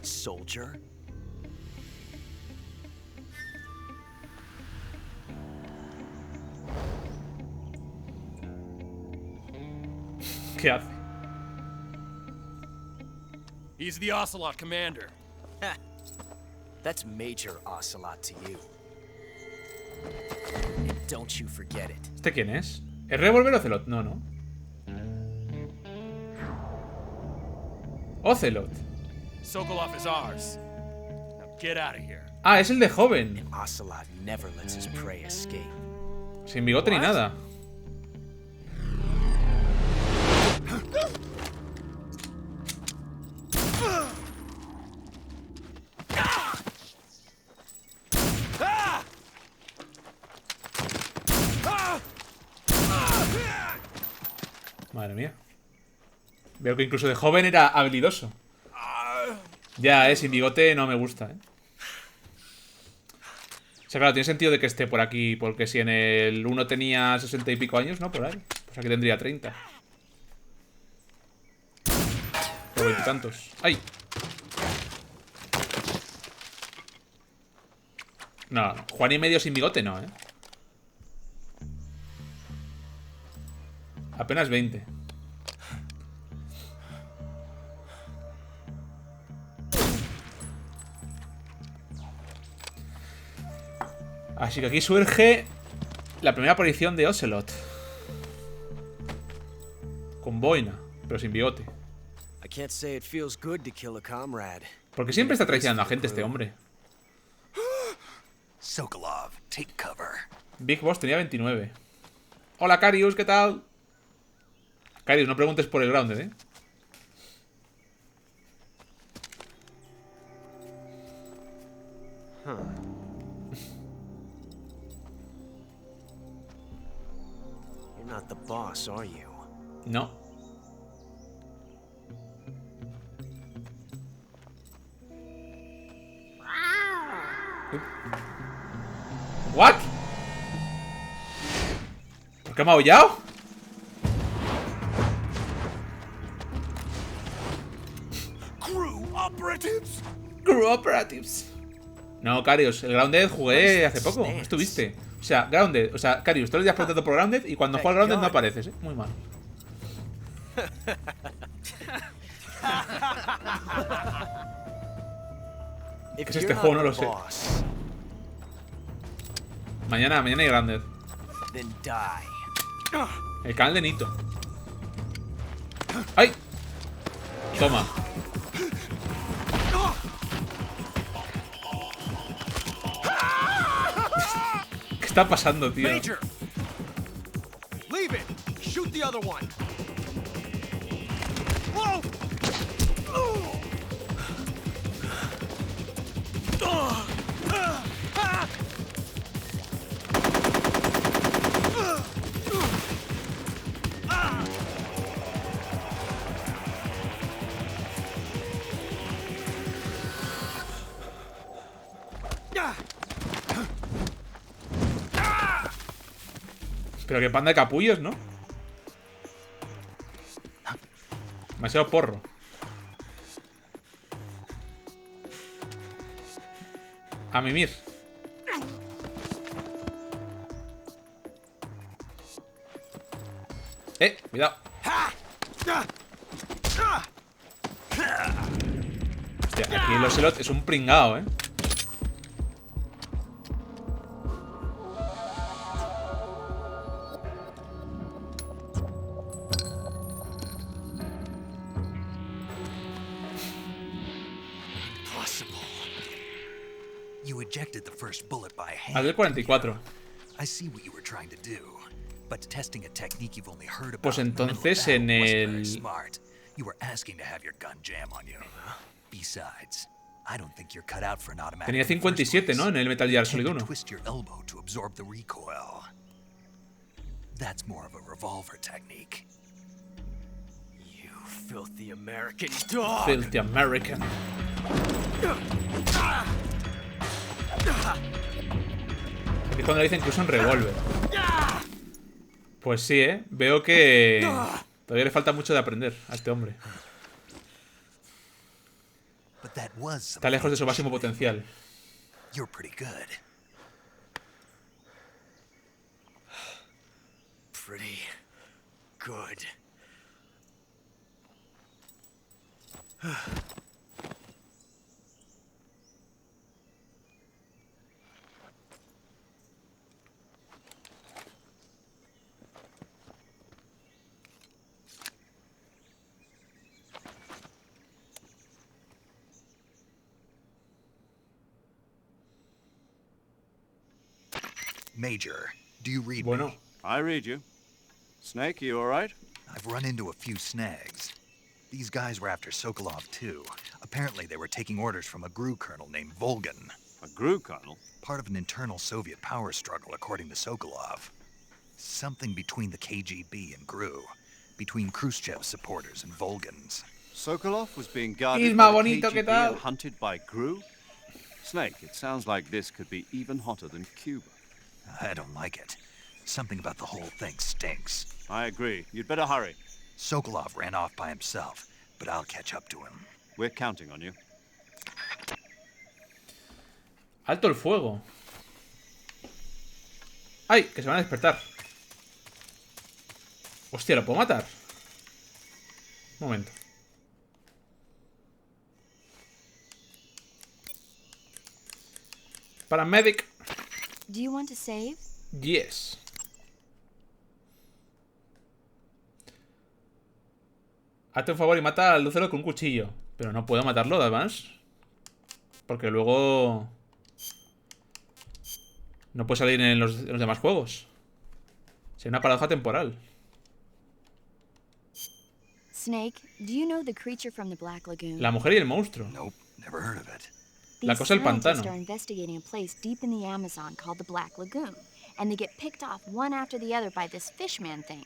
Soldier? ¿Qué hace? He's the Ocelot commander. Ha! That's Major Ocelot to you. And don't you forget it. ¿Este quién es? ¿Es Revolver Ocelot? No. Ocelot. Sokolov is ours. Now get out of here. Ah, es el de joven. Ocelot never lets his prey escape. Sin bigote ni nada. Madre mía. Veo que incluso de joven era habilidoso. Ya, sin bigote no me gusta, O sea, claro, tiene sentido de que esté por aquí. Porque si en el 1 tenía 60 y pico años, ¿no? Por ahí. Pues aquí tendría 30. O 20 y tantos. ¡Ay! No, Juan y medio sin bigote no, Apenas 20. Así que aquí surge la primera aparición de Ocelot. Con boina, pero sin bigote. Porque siempre está traicionando a gente este hombre. Sokolov, take cover. Big Boss tenía 29. Hola, Carius, ¿qué tal? Carius, no preguntes por el Grounded, You're not the boss, are you? No. ¿What? ¿Por qué me ha aullado? Crew Operatives. No, Carius, el Grounded jugué hace poco. Estuviste. O sea, Grounded. O sea, Carius, todos los días preguntando por Grounded y cuando juegas Grounded no apareces, Muy mal. ¿Qué es este juego? No lo sé. Mañana hay Grounded. El canal de Nito. ¡Ay! Toma. ¿Qué está pasando, tío? Leave it. Shoot the other one. Whoa! Pero qué panda de capullos, ¿no? Demasiado porro. A mimir. Cuidado. Hostia, aquí el Ocelot es un pringao, You ejected the first bullet by hand. Al del 44. I see what you were trying to do, but testing a technique you've only heard about. Pues entonces en el smart. You were asking to have your gun jam on you. Besides, I don't think you're cut out for an automatic. Tenía 57, ¿no? En el Metal Gear Solid 1. Twist your elbow to absorb the recoil. That's more of a revolver technique. You filthy American dog. Filthy American. Aquí es cuando le dicen que usa un revólver. Pues sí, Veo que todavía le falta mucho de aprender a este hombre. Está lejos de su máximo potencial. You're pretty good. Pretty good. Major, do you read me? I read you. Snake, you all right? I've run into a few snags. These guys were after Sokolov, too. Apparently, they were taking orders from a GRU colonel named Volgan. A GRU colonel? Part of an internal Soviet power struggle, according to Sokolov. Something between the KGB and GRU. between Khrushchev's supporters and Volgans. Sokolov was being guarded Isma by the bonito, ¿qué KGB tal? and hunted by Gru? Snake, it sounds like this could be even hotter than Cuba. I don't like it. Something about the whole thing stinks. I agree. You'd better hurry. Sokolov ran off by himself, but I'll catch up to him. We're counting on you. Alto el fuego. ¡Ay! Que se van a despertar. Hostia, ¿lo puedo matar? Un momento. Paramedic. Do you want to save? Yes. Hazte un favor y mata al Lucero con un cuchillo. Pero no puedo matarlo, además. Porque luego... no puede salir en los demás juegos. Sería una paradoja temporal. Snake, do you know the creature from the Black Lagoon? La mujer y el monstruo. Nope, never heard of it. La cosa del pantano. Scientists are investigating a place deep in the Amazon called the Black Lagoon, and they get picked off one after the other by this fishman thing.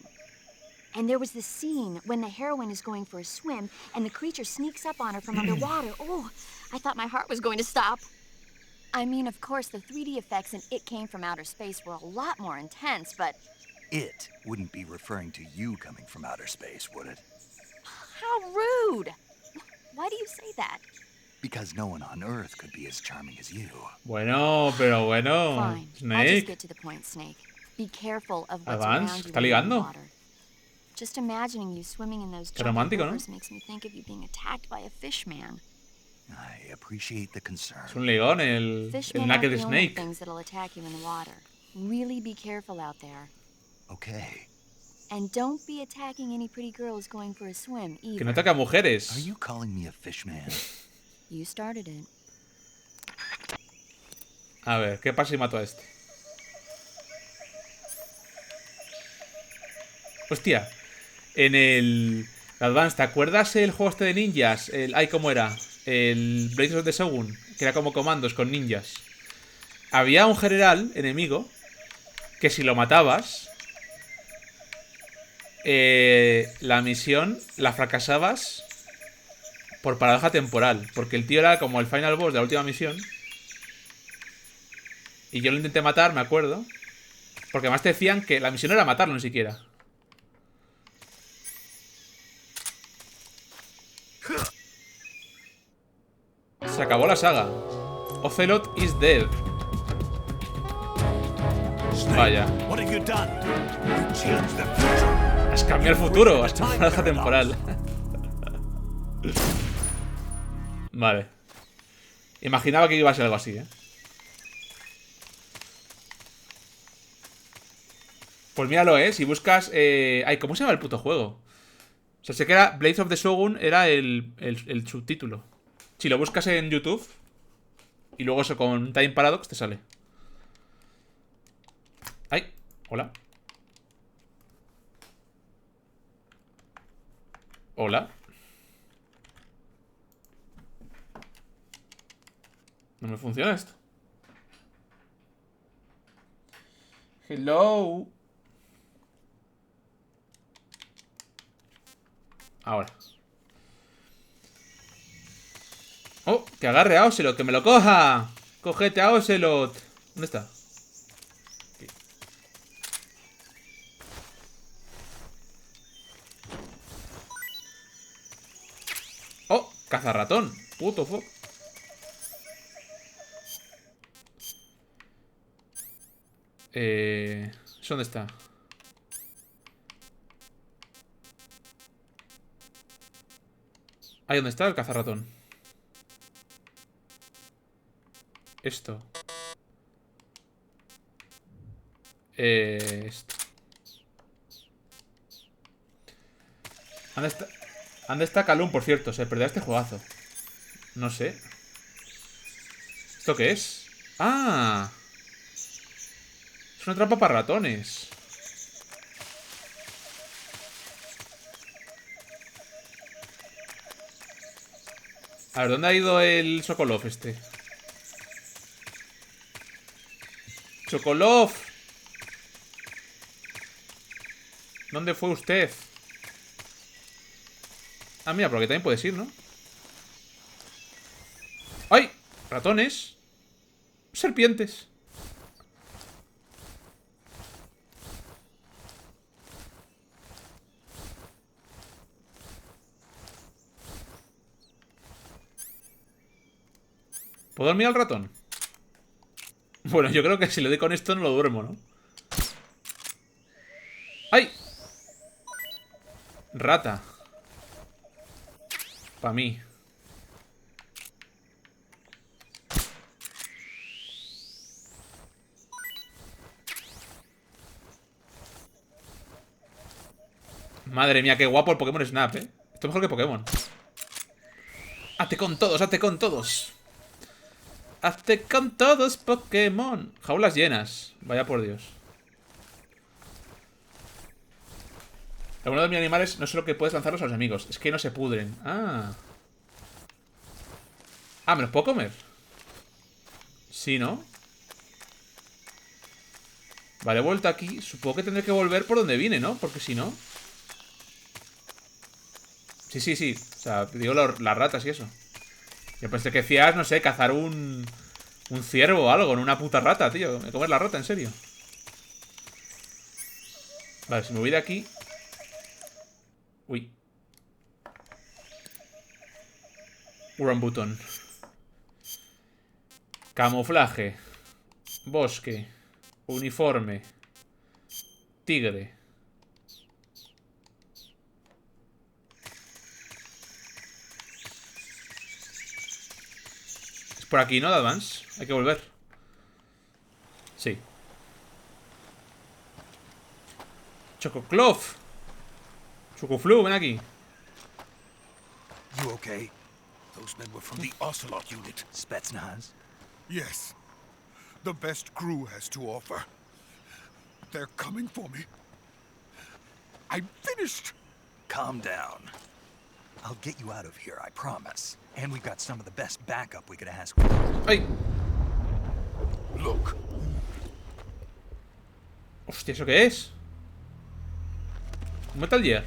And there was this scene when the heroine is going for a swim, and the creature sneaks up on her from underwater. Oh, I thought my heart was going to stop. I mean, of course, the 3D effects in It Came From Outer Space were a lot more intense, but... It wouldn't be referring to you coming from outer space, would it? How rude! Why do you say that? Because no one on Earth could be as charming as you. Bueno, pero bueno. Fine. Snake. I'll just get to the point, Snake. Be careful of what's Advance, around you ¿está when you're in the ligando? water. Just imagining you swimming in those Qué giant romántico, ¿no? rivers makes me think of you being attacked by a fish man. I appreciate the concern. Es un león, el Fishmen aren't Naked the only Snake. things that'll attack you in the water. Really be careful out there. Okay. And don't be attacking any pretty girls going for a swim either. Que no ataca a mujeres. Are you calling me a fishman? You started it. A ver, ¿qué pasa si mato a este? Hostia. En el Advance, ¿te acuerdas el juego este de ninjas? Ay, ¿cómo era? El Blades of the Shogun, que era como comandos con ninjas. Había un general enemigo que si lo matabas, la misión la fracasabas por paradoja temporal. Porque el tío era como el final boss de la última misión. Y yo lo intenté matar, me acuerdo. Porque además te decían que la misión no era matarlo ni siquiera. Se acabó la saga. Ocelot is dead. Vaya. Has cambiado el futuro. Has cambiado la paradoja temporal. Vale. Imaginaba que iba a ser algo así, ¿eh? Pues míralo, ¿eh? Si buscas... Ay, ¿cómo se llama el puto juego? O sea, sé que era Blades of the Shogun, era el subtítulo. Si lo buscas en YouTube y luego eso con Time Paradox te sale. Ay, hola. Hola. No me funciona esto. Hello. Ahora. Oh, que agarre a Ocelot, que me lo coja. Cógete a Ocelot. ¿Dónde está? Aquí. Oh, cazarratón. Puto fuck. ¿Dónde está? Ahí, ¿dónde está el cazarratón? Esto. Esto. ¿Dónde está Calum, por cierto? Se perderá este juegazo. No sé. ¿Esto qué es? ¡Ah! Es una trampa para ratones. A ver, ¿dónde ha ido el Sokolov este? Sokolov. ¿Dónde fue usted? Ah, mira, porque también puedes ir, ¿no? ¡Ay! Ratones. Serpientes. ¿Puedo dormir al ratón? Bueno, yo creo que si le doy con esto no lo duermo, ¿no? ¡Ay! Rata. Pa' mí. Madre mía, qué guapo el Pokémon Snap, ¿eh? Esto es mejor que Pokémon. ¡Hazte con todos, hazte con todos! ¡Hazte con todos, Pokémon! Jaulas llenas. Vaya por Dios. Lo bueno de mis animales no es solo que puedes lanzarlos a los enemigos, es que no se pudren. Ah. Ah, ¿me los puedo comer? Sí, ¿no? Vale, vuelta aquí. Supongo que tendré que volver por donde vine, ¿no? Porque si no... Sí, sí, sí. O sea, te digo las ratas y eso. Yo pensé que decías, no sé, cazar un ciervo o algo, no una puta rata, tío. Me comer la rata, en serio. Vale, si me voy de aquí... Uy. Urambutón. Camuflaje. Bosque. Uniforme. Tigre. Es por aquí, ¿no? De Advance. Hay que volver. Sí. Chococlof. Chocoflu, ven aquí. You okay? Those men were from the Ocelot unit. Spetsnaz? Yes. The best crew has to offer. They're coming for me. I'm finished. Calm down. I'll get you out of here, I promise. And we've got some of the best backup we could ask for. ¡Ay! Look. Hostia, ¿eso qué es? ¿Un Metal Gear?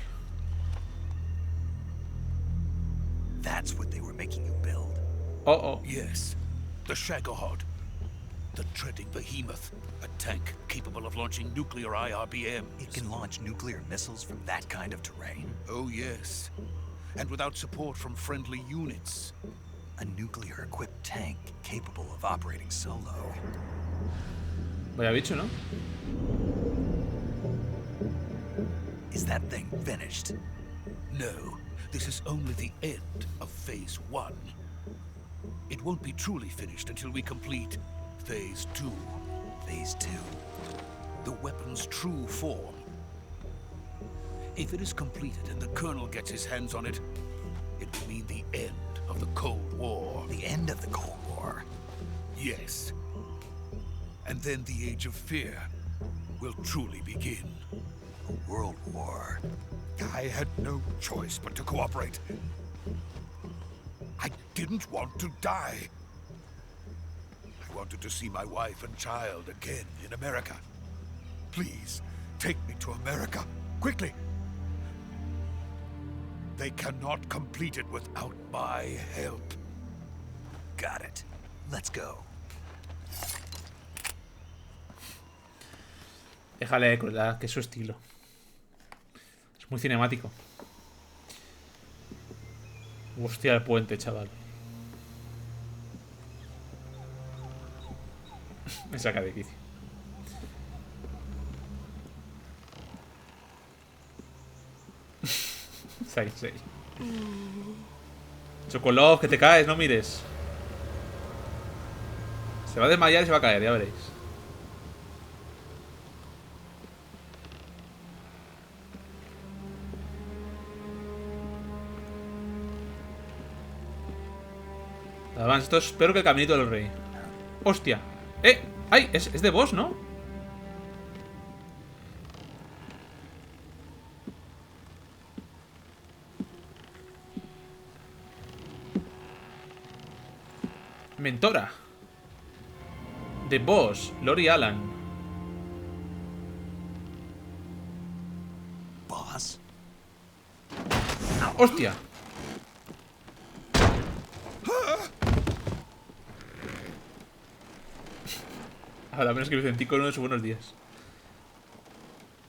That's what they were making you build. Oh. Yes. The Shagohod. The treading behemoth. A tank capable of launching nuclear IRBMs. It can launch nuclear missiles from that kind of terrain? Oh, yes. And without support from friendly units. A nuclear-equipped tank capable of operating solo. Vaya bicho, ¿no? Is that thing finished? No. This is only the end of Phase 1. It won't be truly finished until we complete Phase 2. Phase 2? The weapon's true form. If it is completed and the Colonel gets his hands on it, it will mean the end of the Cold War. The end of the Cold War? Yes. And then the Age of Fear will truly begin. A world war. I had no choice but to cooperate. I didn't want to die. I wanted to see my wife and child again in America. Please, take me to America, quickly. They cannot complete it without my help. Got it. Let's go. Déjale que es su estilo. Es muy cinemático. Hostia, el puente, chaval. Me saca de quicio. Sí. Chocolov, que te caes, no mires. Se va a desmayar y se va a caer, ya veréis. Avanza, esto es peor que el caminito del rey. Hostia. ¡Ay! Es de boss, ¿no? Mentora. The boss, Lori Alan. Boss? ¡Hostia! A la menos que Vicentico uno de sus buenos días.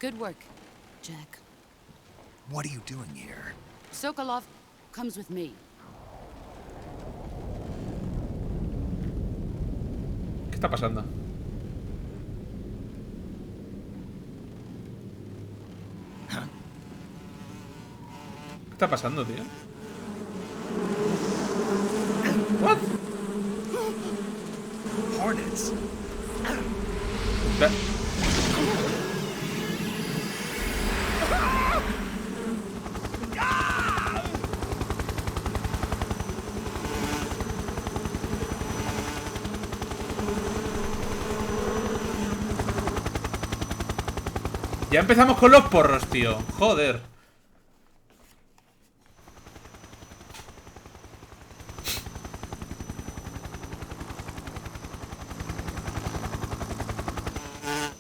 Good work, Jack. What are you doing here? Sokolov comes with me. ¿Qué está pasando? ¿Qué está pasando, tío? What? Hornets. Ya empezamos con los porros, tío. Joder.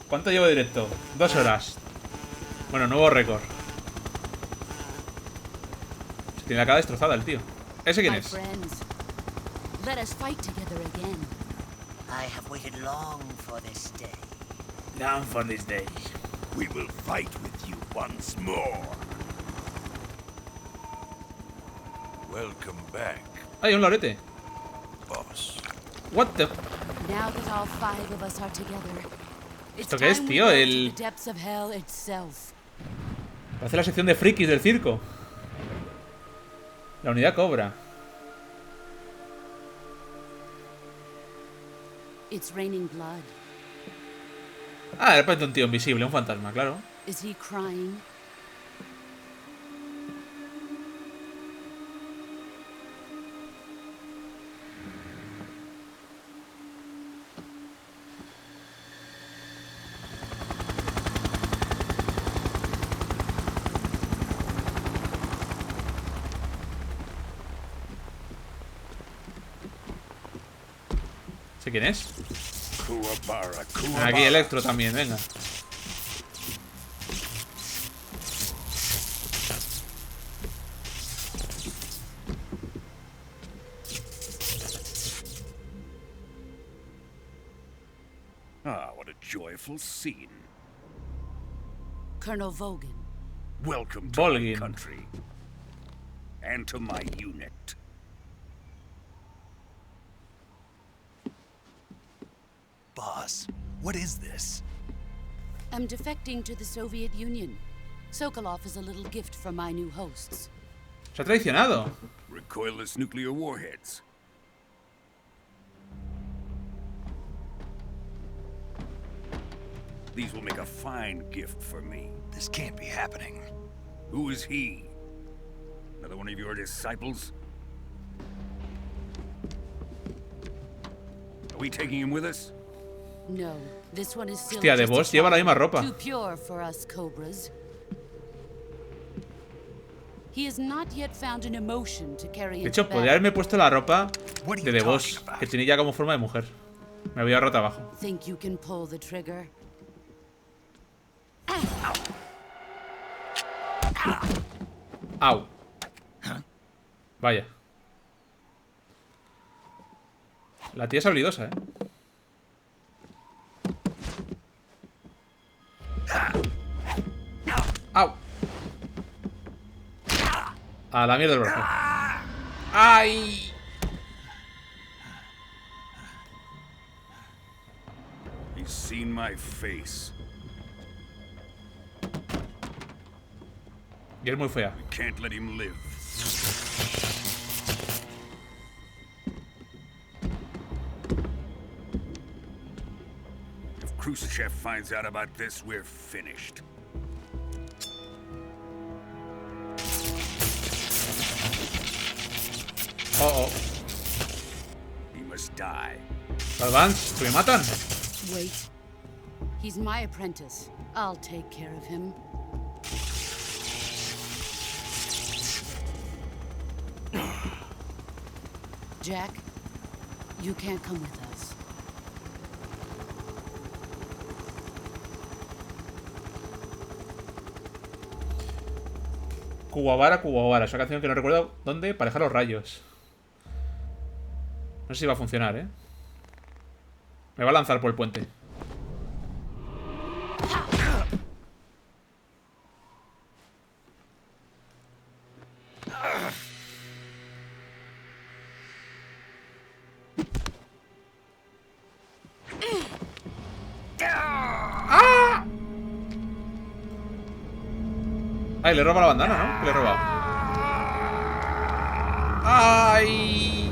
¿Cuánto llevo directo? 2 horas. Bueno, nuevo récord. Se tiene la cara destrozada el tío. ¿Ese quién es? Let us fight together again. I have waited long for this day. Long for this day. We will fight with you once more. Welcome back, ¡Ay, un lorete! boss. What the... Now that all 5 of us are together, it's ¿Esto qué es, time we tío? go to El... the depths of hell itself. Parece la sección de frikis del circo. La unidad cobra. It's raining blood. Ah, de repente un tío invisible, un fantasma, claro. Is he crying? ¿Sé quién es? Kuwabara, Aquí Electro también, venga. Ah, what a joyful scene. Colonel Vogan. Welcome to my Volgin. country. And to my unit. Boss, what is this? I'm defecting to the Soviet Union. Sokolov is a little gift from my new hosts. Se ha traicionado. Recoilless nuclear warheads. These will make a fine gift for me. This can't be happening. Who is he? Another one of your disciples? Are we taking him with us? No, this one is still Hostia, de just a boss lleva la child, misma ropa. too pure for us cobras. He has not yet found an emotion to carry De into hecho, podría battle. haberme puesto la ropa What are de you The Boss, talking about? que tiene ya como forma de mujer. Me voy a rata abajo. Think you can pull the trigger? Au. Vaya. La tía es habilidosa, ¿eh? Au. A la mierda del brazo. ¡Ay! He's seen my face. Y es muy fea. Can't let him live. If Khrushchev finds out about this, we're finished. Oh, oh. He must die. Advance, que me matan. Wait. He's my apprentice. I'll take care of him. Jack, you can't come with us. Kuwabara, Kuwabara. Esa canción que no recuerdo dónde. Para dejar los rayos. No sé si va a funcionar, ¿eh? Me va a lanzar por el puente. ¡Ah! Ay, le roba la bandana, ¿no? ¿Qué le he robado? ¡Ay!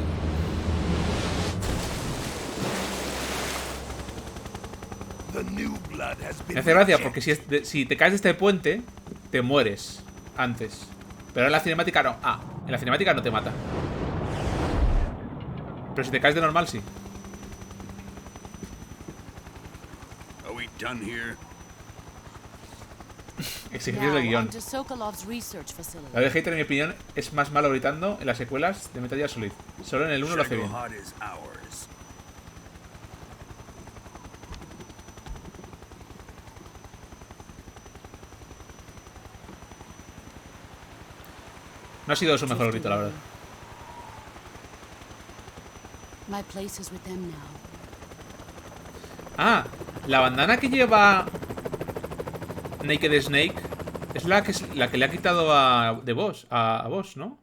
Me hace gracia porque si te caes de este puente, te mueres antes. Pero en la cinemática no. Ah, en la cinemática no te mata. Pero si te caes de normal, sí. Exigencias del guión. La de Hater, en mi opinión, es más malo gritando en las secuelas de Metal Gear Solid. Solo en el 1 lo hace bien. No ha sido su mejor grito, la verdad. Ah, la bandana que lleva Naked Snake es la que le ha quitado a Boss, a Boss, ¿no?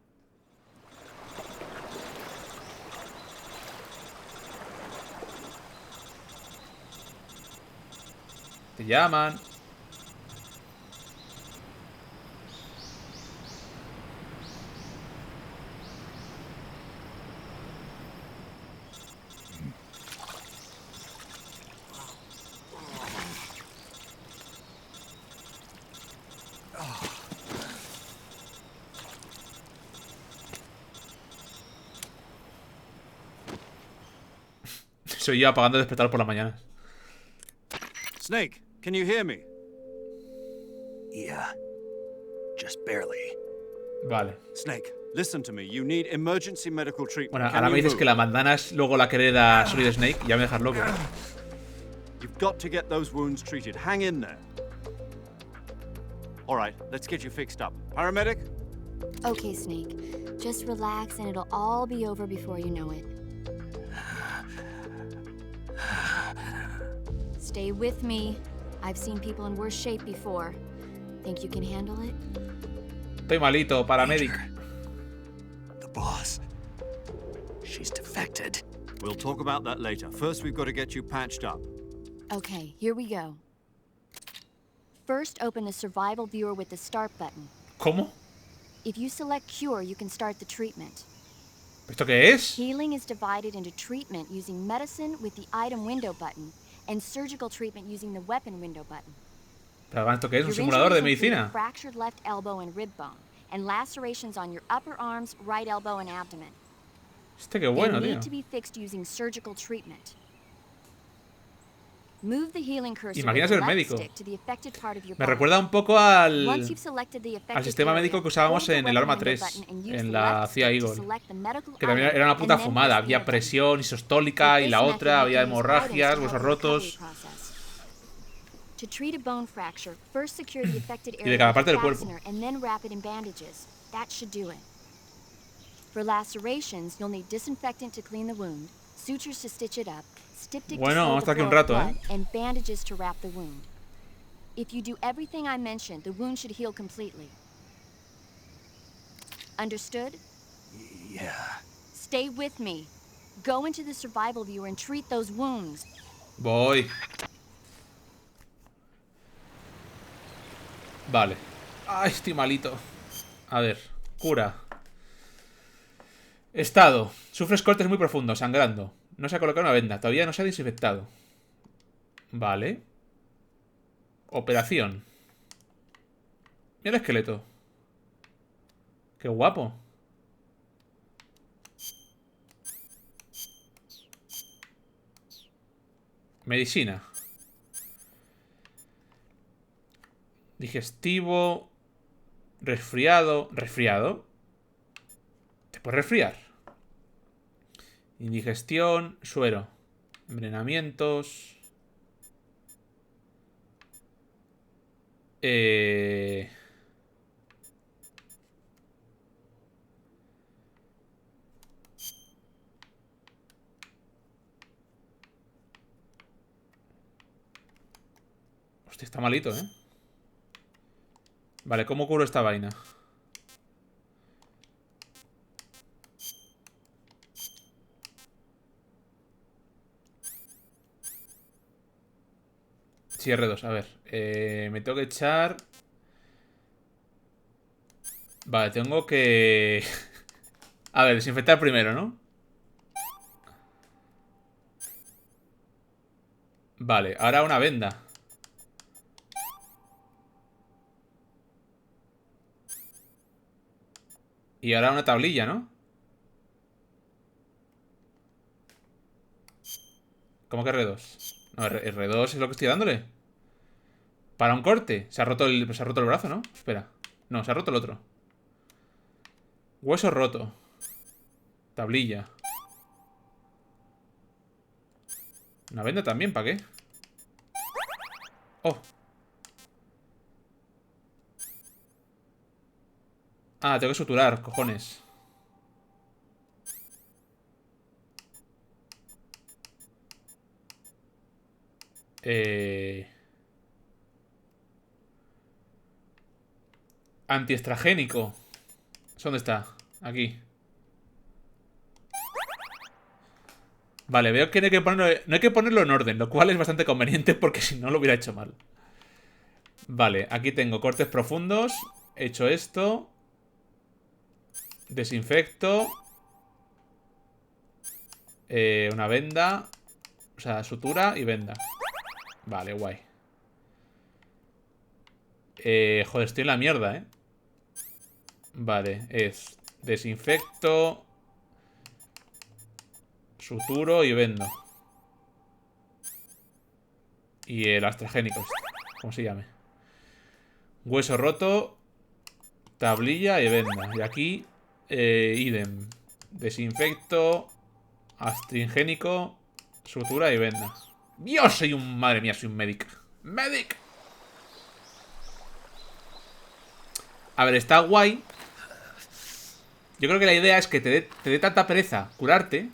Te llaman. Soy yo apagando el despertador por las mañanas. Snake, can you hear me? Yeah. Just barely. Vale. Snake, listen to me. You need emergency medical treatment. Bueno, ahora me dices que la bandana es luego la que hereda Solid Snake. Ya me dejas loco. You've got to get those wounds treated. Hang in there. All right, let's get you fixed up. Paramedic? Okay, Snake. Just relax and it'll all be over before you know it. Stay with me. I've seen people in worse shape before. Think you can handle it? Estoy malito, paramedic. The boss. She's defected. We'll talk about that later. First, we've got to get you patched up. Okay, here we go. First, open the survival viewer with the start button. ¿Cómo? If you select cure, you can start the treatment. ¿Esto qué es? Healing is divided into treatment using medicine with the item window button and surgical treatment using the weapon window button. ¿Pero esto qué es? ¿Un simulador de medicina? Fractured left elbow and rib bone and lacerations on your upper arms, right elbow and abdomen. Este qué bueno, They tío. need to be fixed using surgical treatment. Move the healing cursor Imagina with ser the left médico. stick to the affected part of your Me body. recuerda un poco al Once you've selected the affected sistema area, médico que usábamos hold the en el weapon Arma window 3, button and use en the la left CIA stick to Eagle. select the medical Que también item era una and puta then fumada. press the Había button. presión isostólica y With la this otra, method, había you can use hemorragias, items to huesos help the recovery rotos. process. To treat a bone fracture, first secure the affected Y de area cada with parte a del cuerpo. fastener and then wrap it in bandages. That should do it. For lacerations, you'll need disinfectant to clean the wound, sutures to stitch it up, styptic to Bueno, slow vamos the a estar aquí flow un of rato, blood, and bandages to wrap the wound. If you do everything I mentioned, the wound should heal completely. Understood? Yeah. Stay with me. Go into the survival viewer and treat those wounds. Voy. Vale. Ay, estoy malito. A ver, cura. Estado. Sufres cortes muy profundos, sangrando. No se ha colocado una venda. Todavía no se ha desinfectado. Vale. Operación. Mira el esqueleto. Qué guapo. Medicina. Digestivo. Resfriado. ¿Resfriado? ¿Te puedes resfriar? Indigestión. Suero. Envenenamientos. Hostia, está malito, ¿eh? Vale, ¿cómo curo esta vaina? Sí, R2, a ver. Me tengo que echar... Vale, tengo que... A ver, desinfectar primero, ¿no? Vale, ahora una venda. Y ahora una tablilla, ¿no? ¿Cómo que R2? No, R2 es lo que estoy dándole. Para un corte. Se ha roto el brazo, ¿no? Espera. No, se ha roto el otro. Hueso roto. Tablilla. Una venda también, ¿para qué? Oh. Ah, tengo que suturar, cojones. Antiestragénico. ¿Dónde está? Aquí. Vale, veo que no hay que ponerlo en orden, lo cual es bastante conveniente porque si no lo hubiera hecho mal. Vale, aquí tengo cortes profundos. He hecho esto. Desinfecto. Una venda. O sea, sutura y venda. Vale, guay. Joder, estoy en la mierda, ¿eh? Vale, es desinfecto, suturo y vendo. Y el astragénico, ¿cómo se llame? Hueso roto, tablilla y venda. Y aquí, idem. Desinfecto, astringénico, sutura y venda. Dios, soy un... Madre mía, soy un medic. ¡Medic! A ver, está guay. Yo creo que la idea es que te dé tanta pereza curarte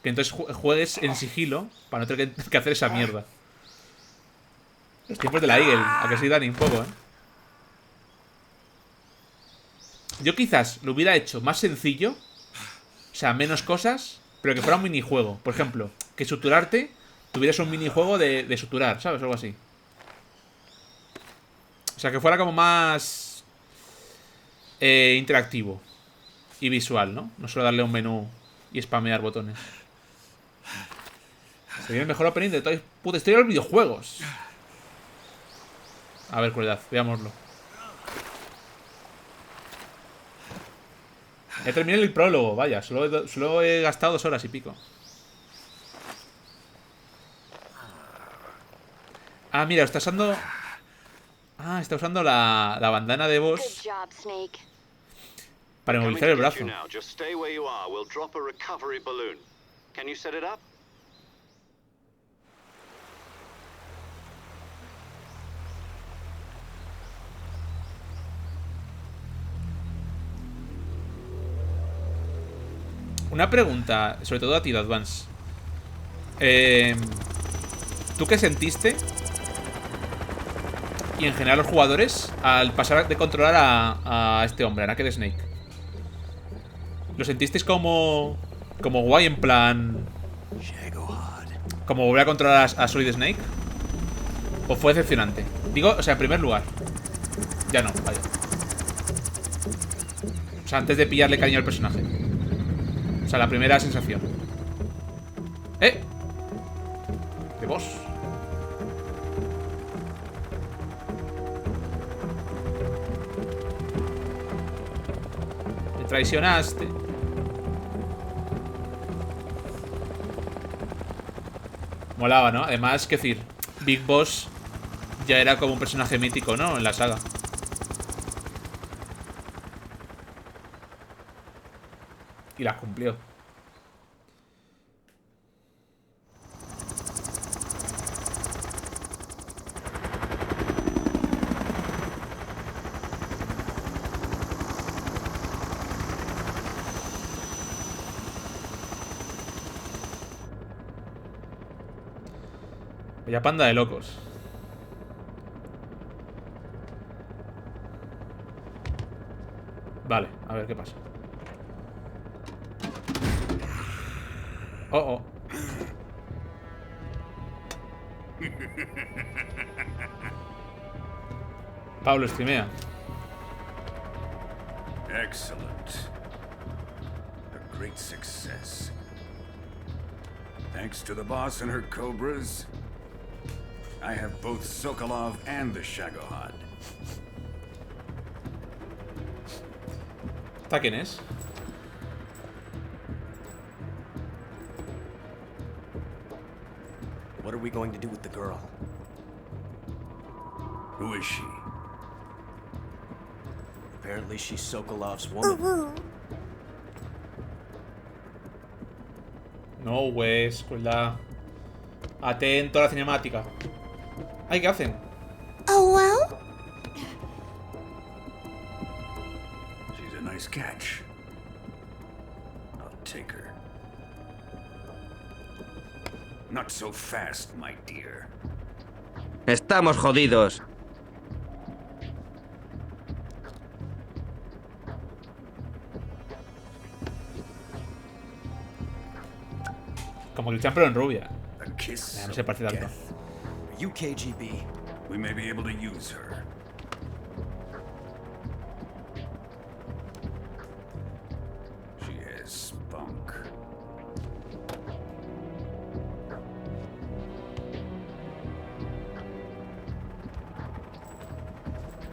que entonces juegues en sigilo para no tener que hacer esa mierda. Los tiempos de la Eagle. A que sí, Dani, un poco, ¿eh? Yo quizás lo hubiera hecho más sencillo. O sea, menos cosas, pero que fuera un minijuego. Por ejemplo, que suturarte tuvieras un minijuego de suturar, ¿sabes? Algo así. O sea, que fuera como más interactivo y visual, ¿no? No solo darle un menú y spamear botones. Se viene el mejor opening de toda la puta historia de los videojuegos. A ver, cuidado, veámoslo. He terminado el prólogo, vaya. Solo he gastado 2 horas y pico. Ah, mira, está usando... Ah, está usando la bandana de boss para inmovilizar el brazo. Una pregunta, sobre todo a ti, Advance. ¿Tú qué sentiste? Y en general los jugadores al pasar de controlar a este hombre, a Naked Snake. ¿Lo sentisteis como guay, en plan... como volver a controlar a Solid Snake? ¿O fue decepcionante? Digo, o sea, en primer lugar. Ya no, vaya. O sea, antes de pillarle cariño al personaje. O sea, la primera sensación. ¡Eh! De boss. Me traicionaste. Molaba, ¿no? Además, qué decir, Big Boss ya era como un personaje mítico, ¿no? En la saga. Y las cumplió. Vaya panda de locos. Vale, a ver qué pasa. Oh, oh. Pablo streamea. Excellent. A great success. Thanks to the boss and her cobras, I have both Sokolov and the Shagohod. ¿Esta quién es? What are we going to do with the girl? Who is she? Apparently she's Sokolov's woman. No, güey, escuela. Atento a la cinemática. Ay, ¿qué hacen? Oh, well? She's a nice catch. I'll take her. Not so fast, my dear. Estamos jodidos. Como Kri-chan pero en rubia. A kiss No se parece of tanto. death. Are you KGB? We may be able to use her. She has spunk.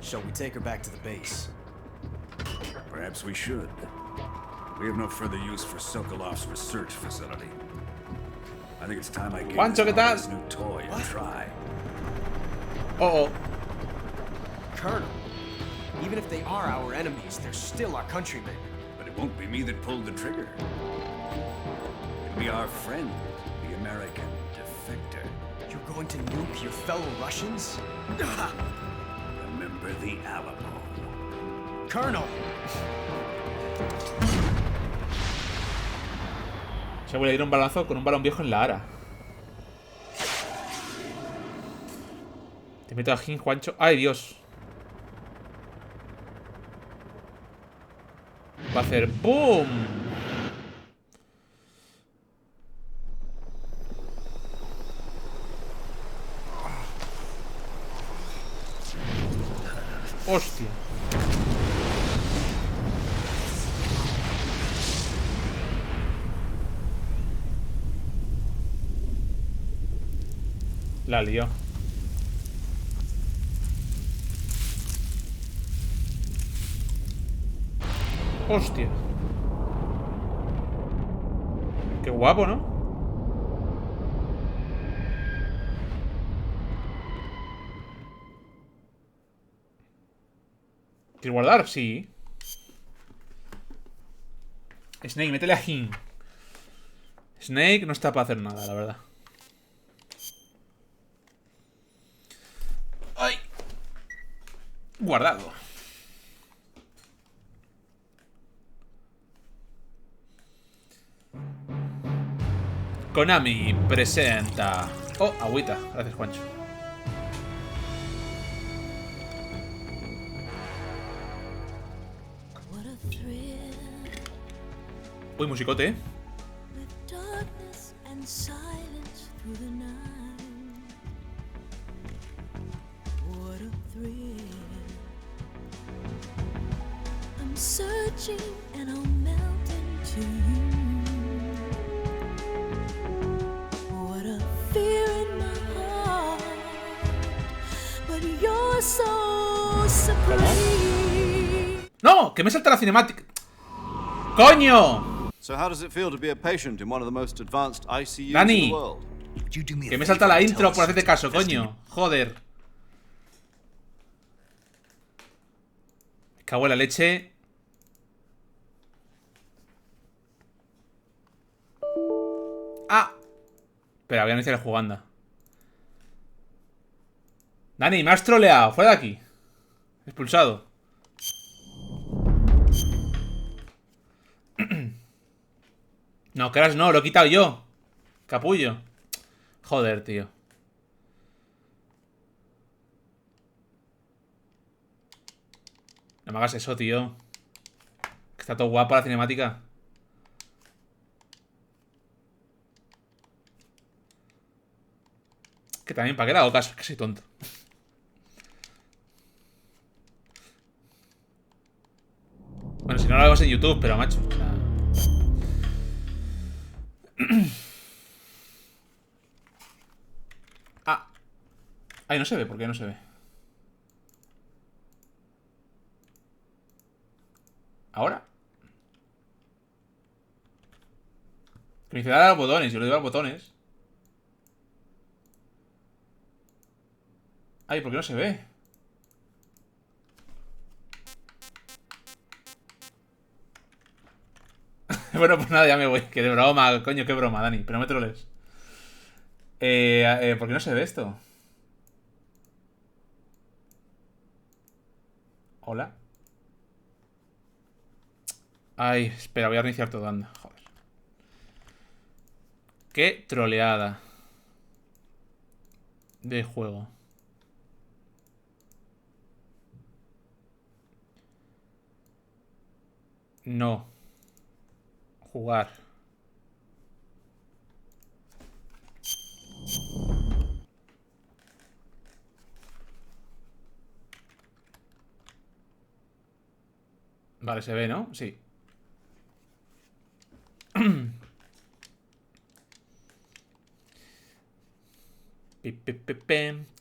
Shall we take her back to the base? Perhaps we should. We have no further use for Sokolov's research facility. I think it's time I gave Juancho, ¿qué tal? this new toy a try. Oh, oh. Colonel, even if they are our enemies, they're still our countrymen. But it won't be me that pulled the trigger. It'll be our friend, the American defector. You're going to nuke your fellow Russians? Remember the Alamo. Colonel! Se voy a ir un balazo con un balón viejo en la ara. Te meto a Jin, Juancho. ¡Ay, Dios! Va a hacer ¡boom! ¡Hostia! La lió. Hostia. Qué guapo, ¿no? ¿Quieres guardar? Sí. Snake, métele a Jin. Snake no está para hacer nada, la verdad. ¡Ay! Guardado. Konami presenta... Oh, agüita. Gracias, Juancho. Uy, musicote, ¿eh? Searching and I'll melt into you. What a fear in my heart, but you're so supreme. ¡No! ¡Que me salta la cinemática! ¡Coño! So how does it feel to be a patient in one of the most advanced ICUs in Dani, the world? que me salta la intro por hacerte caso, coño. Joder. Me cago en la leche. ¡Ah! Espera, voy a iniciar el juganda. Dani, me has troleado. Fuera de aquí. Expulsado. No, Crash no, lo he quitado yo. Capullo. Joder, tío. No me hagas eso, tío. Que está todo guapa la cinemática. Que también, ¿para qué le hago caso? Es que soy tonto. Bueno, si no lo vemos en YouTube, pero macho, o sea... Ah. Ay, no se ve, ¿por qué no se ve? ¿Ahora? Que me dice dar a los botones, yo le doy a los botones. Ay, ¿por qué no se ve? Bueno, pues nada, ya me voy. Que de broma, coño, qué broma, Dani. Pero no me troles. ¿Por qué no se ve esto? Hola. Ay, espera, voy a reiniciar todo, anda. Joder. Qué troleada de juego. No. Jugar. Vale, se ve, ¿no? Sí.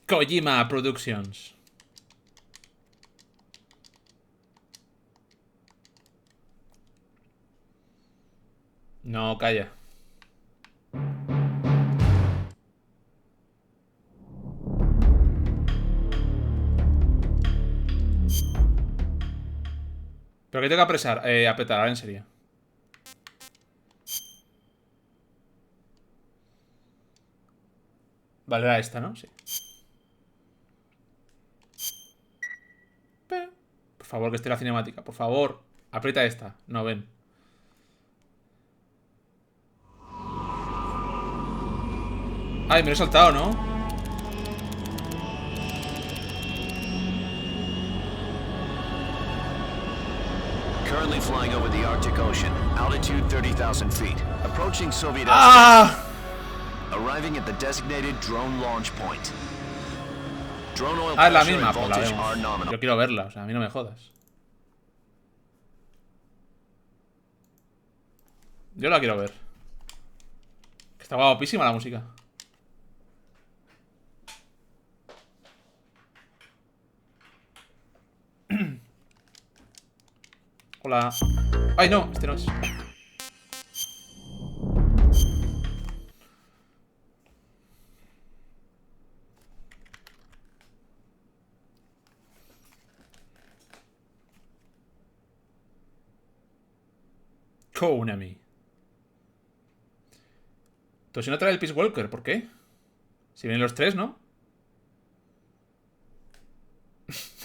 Kojima Productions. No, calla. ¿Pero qué tengo que apresar? Apretar, ahora en serio. Vale, era esta, ¿no? Sí. Por favor, que esté la cinemática. Por favor, aprieta esta. No, ven. Ay, me lo he saltado, ¿no? Currently flying over the Arctic Ocean, altitude 30,000 feet, approaching Soviet ¡Ah! arriving at the designated drone launch point. Drone oil Ah, es la pressure misma, and pues la voltage are vemos. nominal. Yo quiero verla, o sea, a mí no me jodas. Yo la quiero ver. Está guapísima la música. Hola. Ay, no, este no es. Konami. Entonces, si no trae el Peace Walker, ¿por qué? Si vienen los tres, ¿no?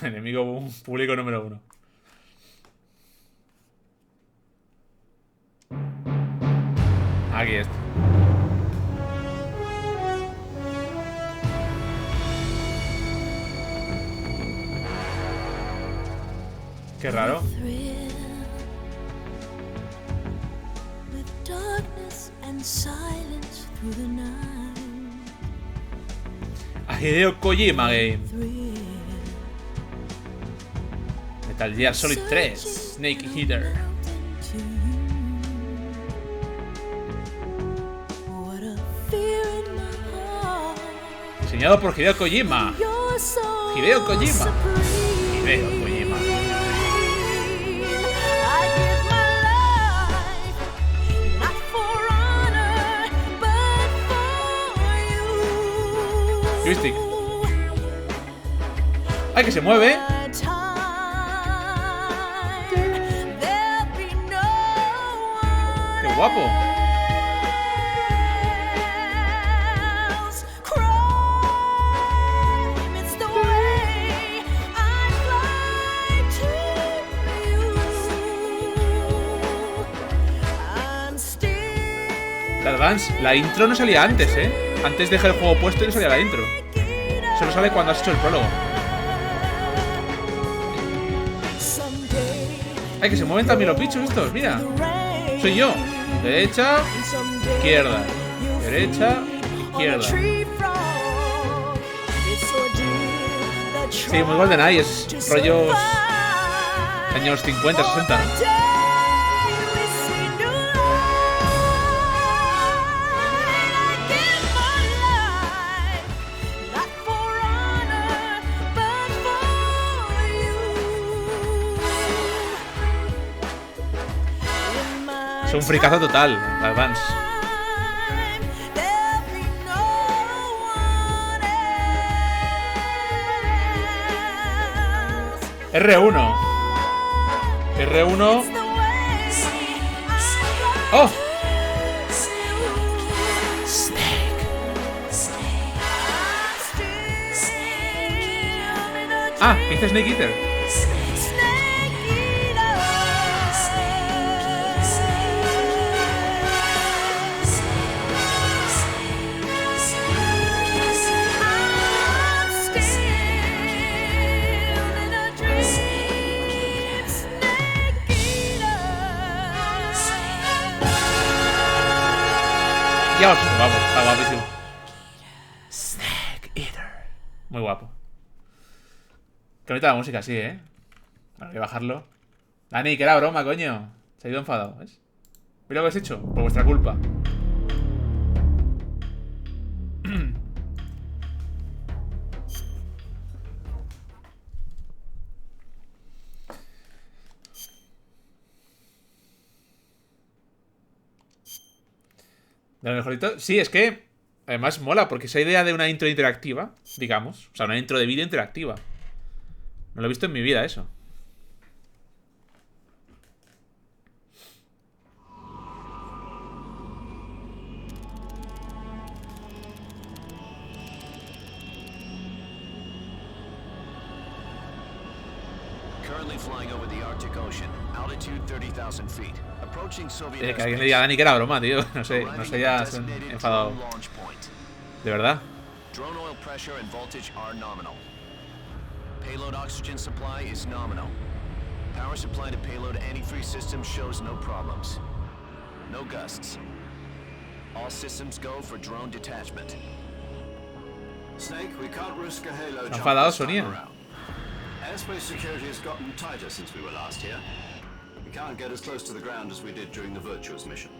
Enemigo público número 1. Aquí está. Qué raro. A Hideo Kojima Game. Metal Gear Solid 3 Snake Eater. Diseñado por Hideo Kojima. Hideo Kojima. Hideo Kojima. Joystick. ¡Ay, que se mueve! ¡Qué guapo! La dance, la intro no salía antes, ¿eh? Antes deja el juego puesto y no salía la intro. Solo sale cuando has hecho el prólogo. Ay, que se mueven también los bichos estos, mira. Soy yo. Derecha, izquierda. Derecha, izquierda. Sí, muy GoldenEye, es rollos años 50, 60, ¿no? Es un fricazo total, Advance. R1. R1. ¡Oh! Ah, dice Snake Eater. Ya os vamos, está guapísimo. Snake Eater. Muy guapo. Qué bonita la música, sí, ¿eh? Bueno, voy a bajarlo. Dani, que era broma, coño. Se ha ido enfadado, ¿ves? Mira lo que has hecho, por vuestra culpa. De lo mejorito. Sí, es que además mola, porque esa idea de una intro interactiva, digamos, o sea, una intro de vídeo interactiva. No lo he visto en mi vida, eso. Currently flying over the Arctic Ocean, altitude 30,000 feet. Approaching Soviet Que alguien le diga a Dani que era broma, tío. No sé ya se han enfadado. De verdad. Drone oil pressure and voltage are nominal. Payload oxygen supply is nominal. Power supply to payload antifreeze system shows no problems. No gusts. All systems go for drone detachment. Snake, we can't risk a halo jump enfadado, this time Sonia. around. Airspace security has gotten tighter since we were last here. We can't get as close to the ground as we did during the Virtuous mission.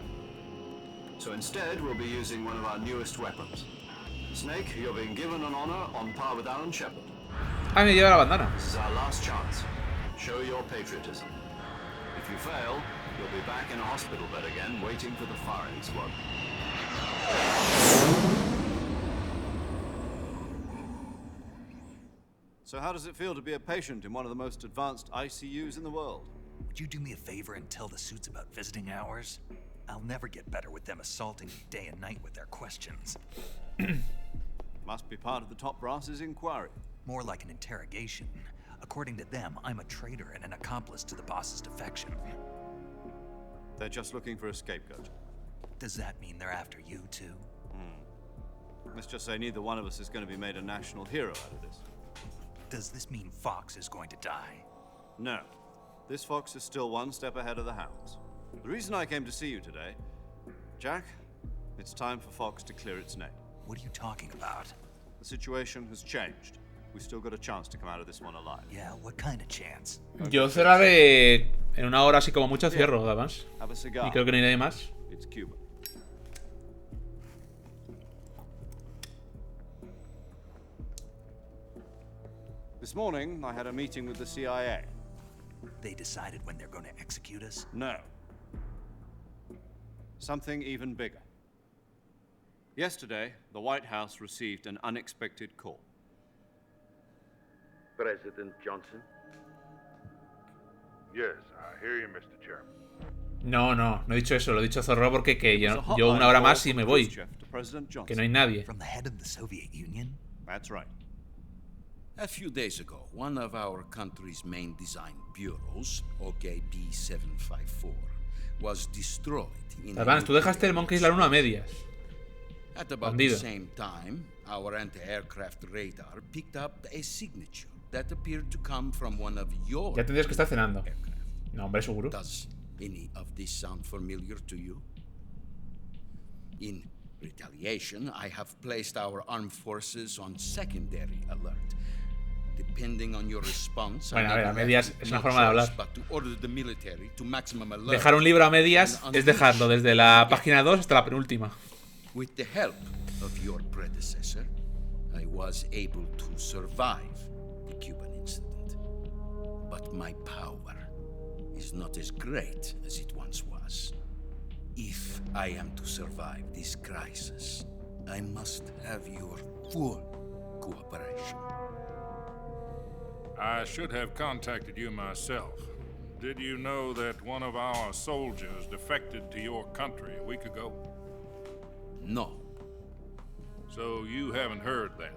So instead, we'll be using one of our newest weapons. Snake, you're being given an honor on par with Alan Shepard. Ah, me lleva la bandana. This is our last chance. Show your patriotism. If you fail, you'll be back in a hospital bed again, waiting for the firing squad. So how does it feel to be a patient in one of the most advanced ICUs in the world? Would you do me a favor and tell the suits about visiting hours? I'll never get better with them assaulting me day and night with their questions. Must be part of the top brass's inquiry. More like an interrogation. According to them, I'm a traitor and an accomplice to the boss's defection. They're just looking for a scapegoat. Does that mean they're after you too? Let's just say neither one of us is going to be made a national hero out of this. Does this mean Fox is going to die? No. This fox is still one step ahead of the hounds. The reason I came to see you today, Jack, it's time for Fox to clear its name. What are you talking about? The situation has changed. We've still got a chance to come out of this one alive. Yeah, what kind of chance? Yo cerraré en una hora así como mucho, cierro, además. Have a cigar. Y creo que no hay nadie más. It's Cuba. This morning, I had a meeting with the CIA. They decided when they're going to execute us? No. Something even bigger. Yesterday, the White House received an unexpected call. President Johnson? Yes, I hear you, Mr. Chairman. No he dicho eso, lo he dicho zorro porque que yo una hora más y me voy. Que no hay nadie. From the head of the Soviet Union? That's right. A few days ago, one of our country's main design bureaus, OKB-754, was destroyed in Advance, tú dejaste el Monkey Island 1 a medias. At about Bandido. the same time, our anti-aircraft radar picked up a signature that appeared to come from one of your Ya tendrías que estar cenando. No, hombre, seguro. Does any of this sound familiar to you? In retaliation, I have placed our armed forces on secondary alert. Depending on your response, Bueno, a ver, a medias es una forma de hablar. but to order the military to maximum alert. Dejar un libro a medias es dejarlo desde la página 2 hasta la penúltima. With the help of your predecessor, I was able to survive the Cuban incident. But my power is not as great as it once was. If I am to survive this crisis, I must have your full cooperation. I should have contacted you myself. Did you know that one of our soldiers defected to your country a week ago? No. So you haven't heard then.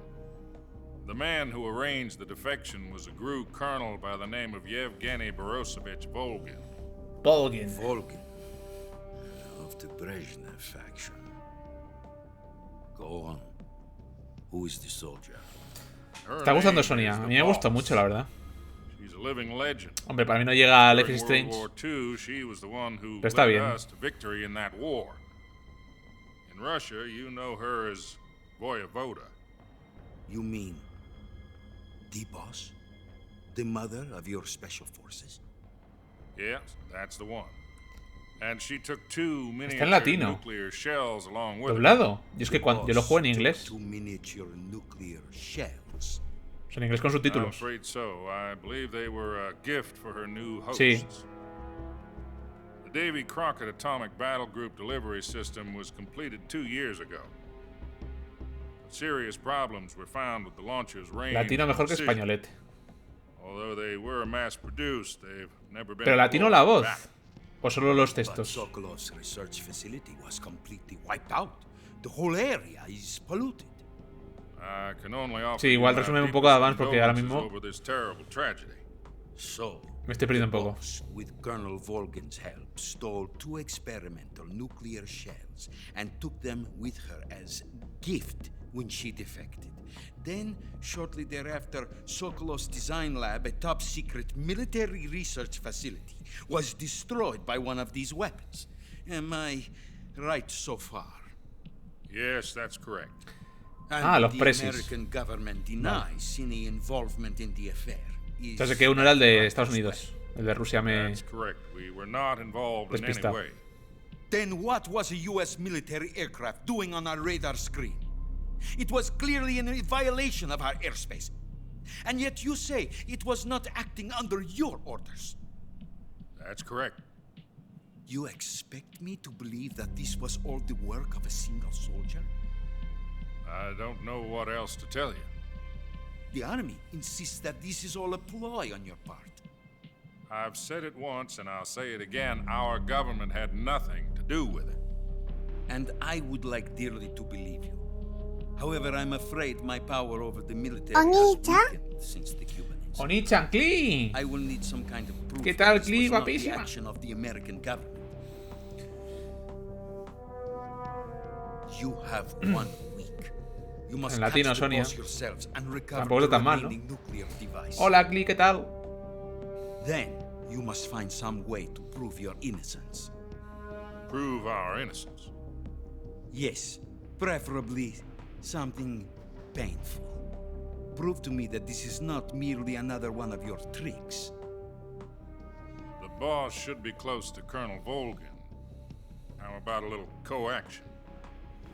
The man who arranged the defection was a GRU colonel by the name of Yevgeny Borosovich Volgin. Volgin. Of the Brezhnev faction. Go on. Who is the soldier? ¿Te está gustando Sonia? A mí me gustó mucho, la verdad. She's a living legend. Hombre, para mí no llega a Life is During Strange. World War II, she was the one who Pero está led bien. us to victory in that war. In Russia, you know her as Voyevoda. You mean the boss? The mother of your special forces? Yes, that's the one. And she took 2 Está en miniature latino. nuclear shells along with her. Doblado. Y es que cuando yo lo juego en inglés. 2 miniature nuclear shells. O sea, en inglés con I'm subtítulos. afraid so. I believe they were a gift for her new hosts. Sí. The Davy Crockett Atomic Battle Group delivery system was completed 2 years ago. Serious problems were found with the launcher's range. Latino mejor que and españolete. Although they were mass-produced, they've never been Pero latino la voz. back. O solo los But textos. Sokolov's research facility was completely wiped out. The whole area is polluted. I can only offer Sí, igual you my resume un poco de avance porque ahora condolences mismo over this terrible tragedy. So, me estoy perdiendo un the poco. boss, with Colonel Volgin's help, stole 2 experimental nuclear shells and took them with her as gift when she defected. Then, shortly thereafter, Sokolov's design lab, a top-secret military research facility, was destroyed by one of these weapons. Am I right so far? Yes, that's correct. And los the presis. American government denies any involvement in the affair. Ya sé que uno era el de Estados Unidos. El de Rusia me... That's correct. We were not involved in any Despistado. way. Then what was a U.S. military aircraft doing on our radar screen? It was clearly in violation of our airspace. And yet you say it was not acting under your orders. That's correct. You expect me to believe that this was all the work of a single soldier? I don't know what else to tell you. The army insists that this is all a ploy on your part. I've said it once and I'll say it again. Our government had nothing to do with it. And I would like dearly to believe you. However, I'm afraid my power over the military Onita? has weakened since the Cuban incident. Oni-chan, Kli. I will need some kind of proof ¿Qué that tal, this Kli? was not the Guapísima. action of the American government. You have 1 week. You must En latino, catch the Sonia. boss yourselves and recover Tampoco the está tan mal, ¿no? remaining nuclear device. Hola, Kli, ¿qué tal? Then you must find some way to prove your innocence. Prove our innocence. Yes, preferably something painful. Prove to me that this is not merely another one of your tricks. The boss should be close to Colonel Volgin. How about a little co-action?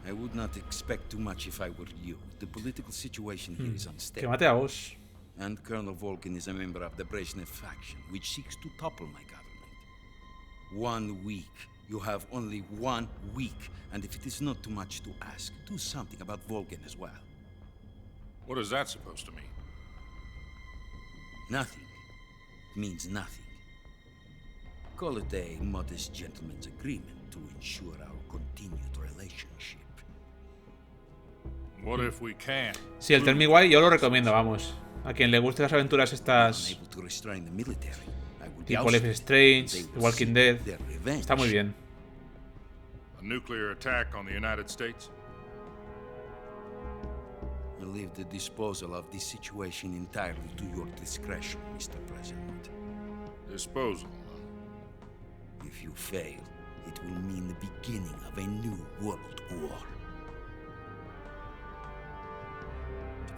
I would not expect too much if I were you. The political situation here is Que unstable. mate a vos. And Colonel Volgin is a member of the Brezhnev faction, which seeks to topple my government. 1 week. You have only 1 week. And if it is not too much to ask, do something about Volgin as well. What is that supposed to mean? Nothing. It means nothing. Call it a modest gentleman's agreement to ensure our continued relationship. What if we can't? Sí, el Tell Me Why yo lo recomiendo, vamos. A quien le guste las aventuras estas Unable to restrain the military, I will be tipo ousted. Life is Strange, They The will Walking seek Dead, their revenge. está muy bien. A nuclear attack on the United States? I leave the disposal of this situation entirely to your discretion, Mr. President. Disposal. If you fail, it will mean the beginning of a new world war.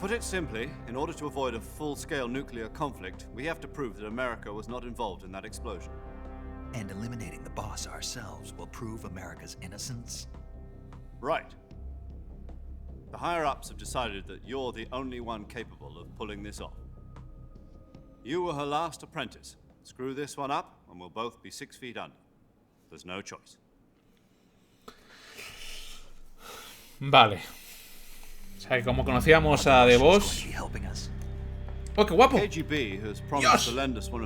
Put it simply, in order to avoid a full-scale nuclear conflict, we have to prove that America was not involved in that explosion. And eliminating the boss ourselves will prove America's innocence? Right. The higher-ups have decided that you're the only one capable of pulling this off. You were her last apprentice. Screw this one up, and we'll both be 6 feet under. There's no choice. Vale. O sea, que como conocíamos a The Boss... ¡Oh, qué guapo! ¡Dios!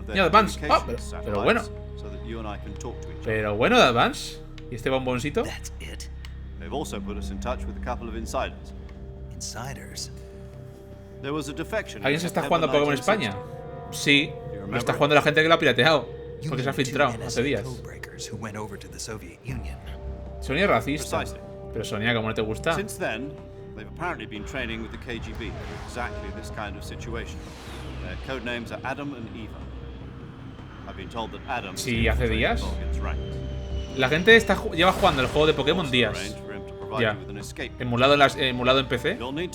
Mira, Advance. ¡Oh, pero bueno! Pero bueno, de Advance. ¿Y este bomboncito? They've also put us in touch with a couple of insiders. Insiders? There was a defection. ¿Alguien se está jugando a Pokémon España? Sí, lo está jugando la gente que lo ha pirateado. Porque se ha filtrado hace días. Sonia es racista. Pero Sonia, ¿cómo no te gusta? Since then, they've apparently been training with the KGB for exactly this kind of situation. Their code names are Adam and Eva. I've been told that Adam. Sí, hace días. La gente lleva jugando el juego de Pokémon días. Ya. Emulado en PC. No me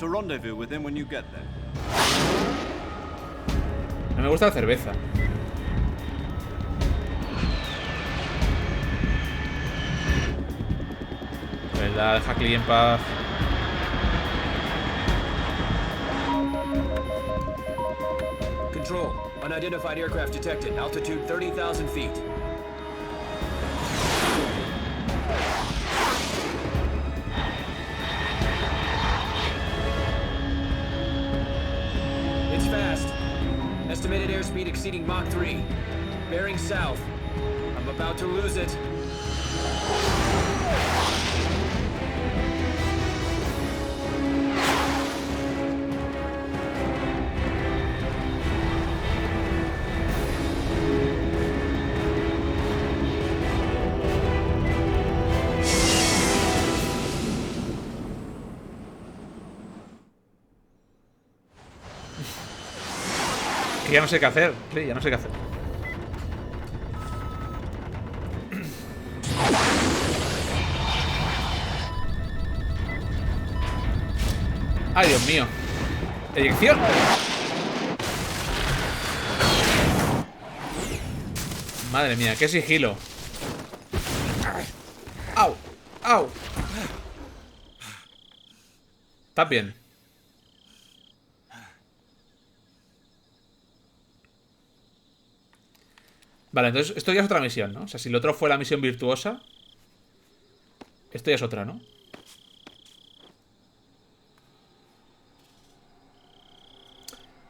gusta la cerveza. ¿Verdad? Deja a Kli en paz. Control. Unidentified aircraft detected. Altitude 30,000 feet. It's fast. Estimated airspeed exceeding Mach 3. Bearing south. I'm about to lose it. Que ya no sé qué hacer, sí, ya no sé qué hacer. Ay, Dios mío. Eyección. Madre mía, qué sigilo. Au, au. Está bien. Vale, entonces esto ya es otra misión, ¿no? O sea, si lo otro fue la misión virtuosa, esto ya es otra, ¿no?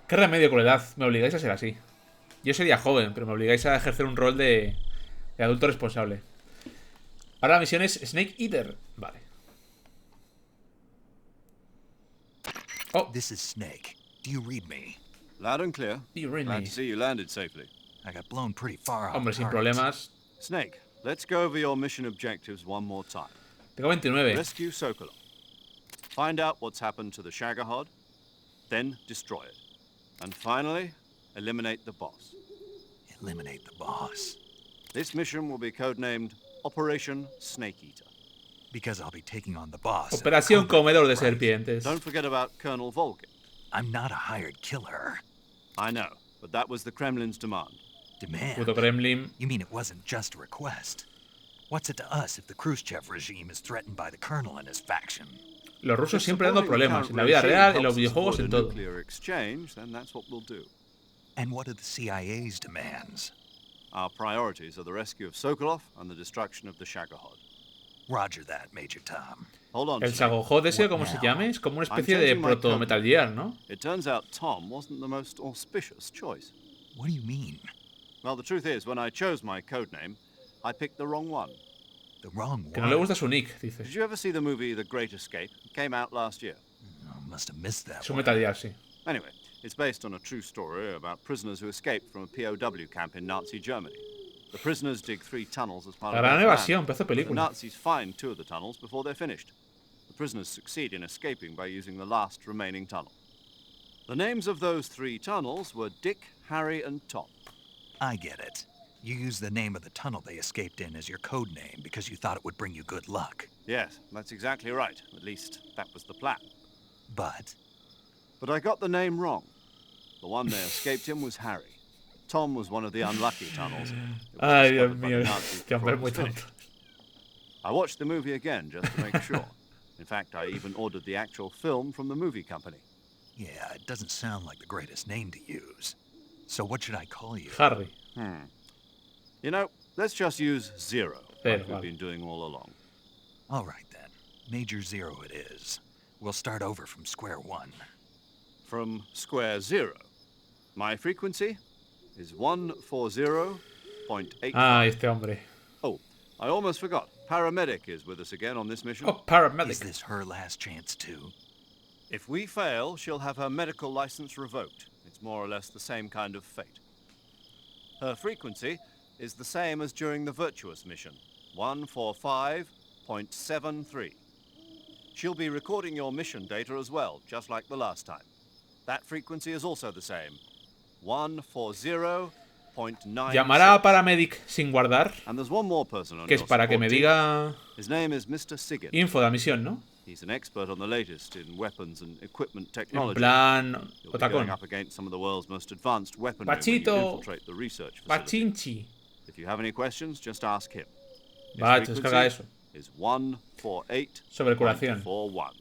Qué remedio con la edad. Me obligáis a ser así. Yo sería joven, pero me obligáis a ejercer un rol de adulto responsable. Ahora la misión es Snake Eater. Vale. Oh. This is Snake. Do you read me? Loud and clear. Do you read Glad me? to see you landed safely. I got blown pretty far Hombre, sin problemas. Snake, let's go over your mission objectives one more time. Tengo 29. Rescue Sokolov. Find out what's happened to the Shagohod, then destroy it. And finally, eliminate the boss. Eliminate the boss. This mission will be codenamed Operation Snake Eater. Because I'll be taking on the boss. Operación Comedor de Serpientes. Don't forget about Colonel Volgin. I'm not a hired killer. I know, but that was the Kremlin's demand. Demand? Puto Kremlin. You mean it wasn't just a request? What's it to us if the Khrushchev regime is threatened by the colonel and his faction? Los rusos siempre dando problemas, en la vida real, en los videojuegos, en todo. And what are the CIA's demands? Our priorities are the rescue of Sokolov and the destruction of the Shagohod. Roger that, Major Tom. Hold on. El Shagohod ese, como se llame, es como una especie de proto Metal Gear, ¿no? It turns out Tom wasn't the most auspicious choice. What do you mean? Well, the truth is, when I chose my codename, I picked the wrong one. The wrong one? Que no le gusta su nick, dice. Did you ever see the movie The Great Escape? It came out last year. I must have missed that. Es un Metal Gear, sí. Anyway, it's based on a true story about prisoners who escaped from a POW camp in Nazi Germany. The prisoners dig 3 tunnels as part of Gran their evasión, plan. pedazo de película. The Nazis find 2 of the tunnels before they're finished. The prisoners succeed in escaping by using the last remaining tunnel. The names of those 3 tunnels were Dick, Harry, and Tom. I get it. You used the name of the tunnel they escaped in as your code name because you thought it would bring you good luck. Yes, that's exactly right. At least, that was the plan. But? But I got the name wrong. The one they escaped in was Harry. Tom was one of the unlucky tunnels. Ay, Dios mío. Este hombre es muy tonto. I watched the movie again just to make sure. In fact, I even ordered the actual film from the movie company. Yeah, it doesn't sound like the greatest name to use. So what should I call you? Harry. You know, let's just use Zero, like we've been doing all along. All right, then. Major Zero it is. We'll start over from square one. From square zero. My frequency is 140.8. Ah, este hombre. Oh, I almost forgot. Paramedic is with us again on this mission. Oh, paramedic. Is this her last chance, too? If we fail, she'll have her medical license revoked. It's more or less the same kind of fate. Her frequency is the same as during the Virtuous mission, 145.73. She'll be recording your mission data as well, just like the last time. That frequency is also the same, 140.9. Llamará a paramedic sin guardar. And there's one more person on que es para que me diga His name is Mr. Sigint. info de la misión, ¿no? He's an expert on the latest in weapons and equipment technology. En plan, You'll be going up against some of the world's most advanced weaponry when you infiltrate the research facility. Pachinchi. If you have any questions, just ask him. Va, descarga eso. Is 148. Sobre curación.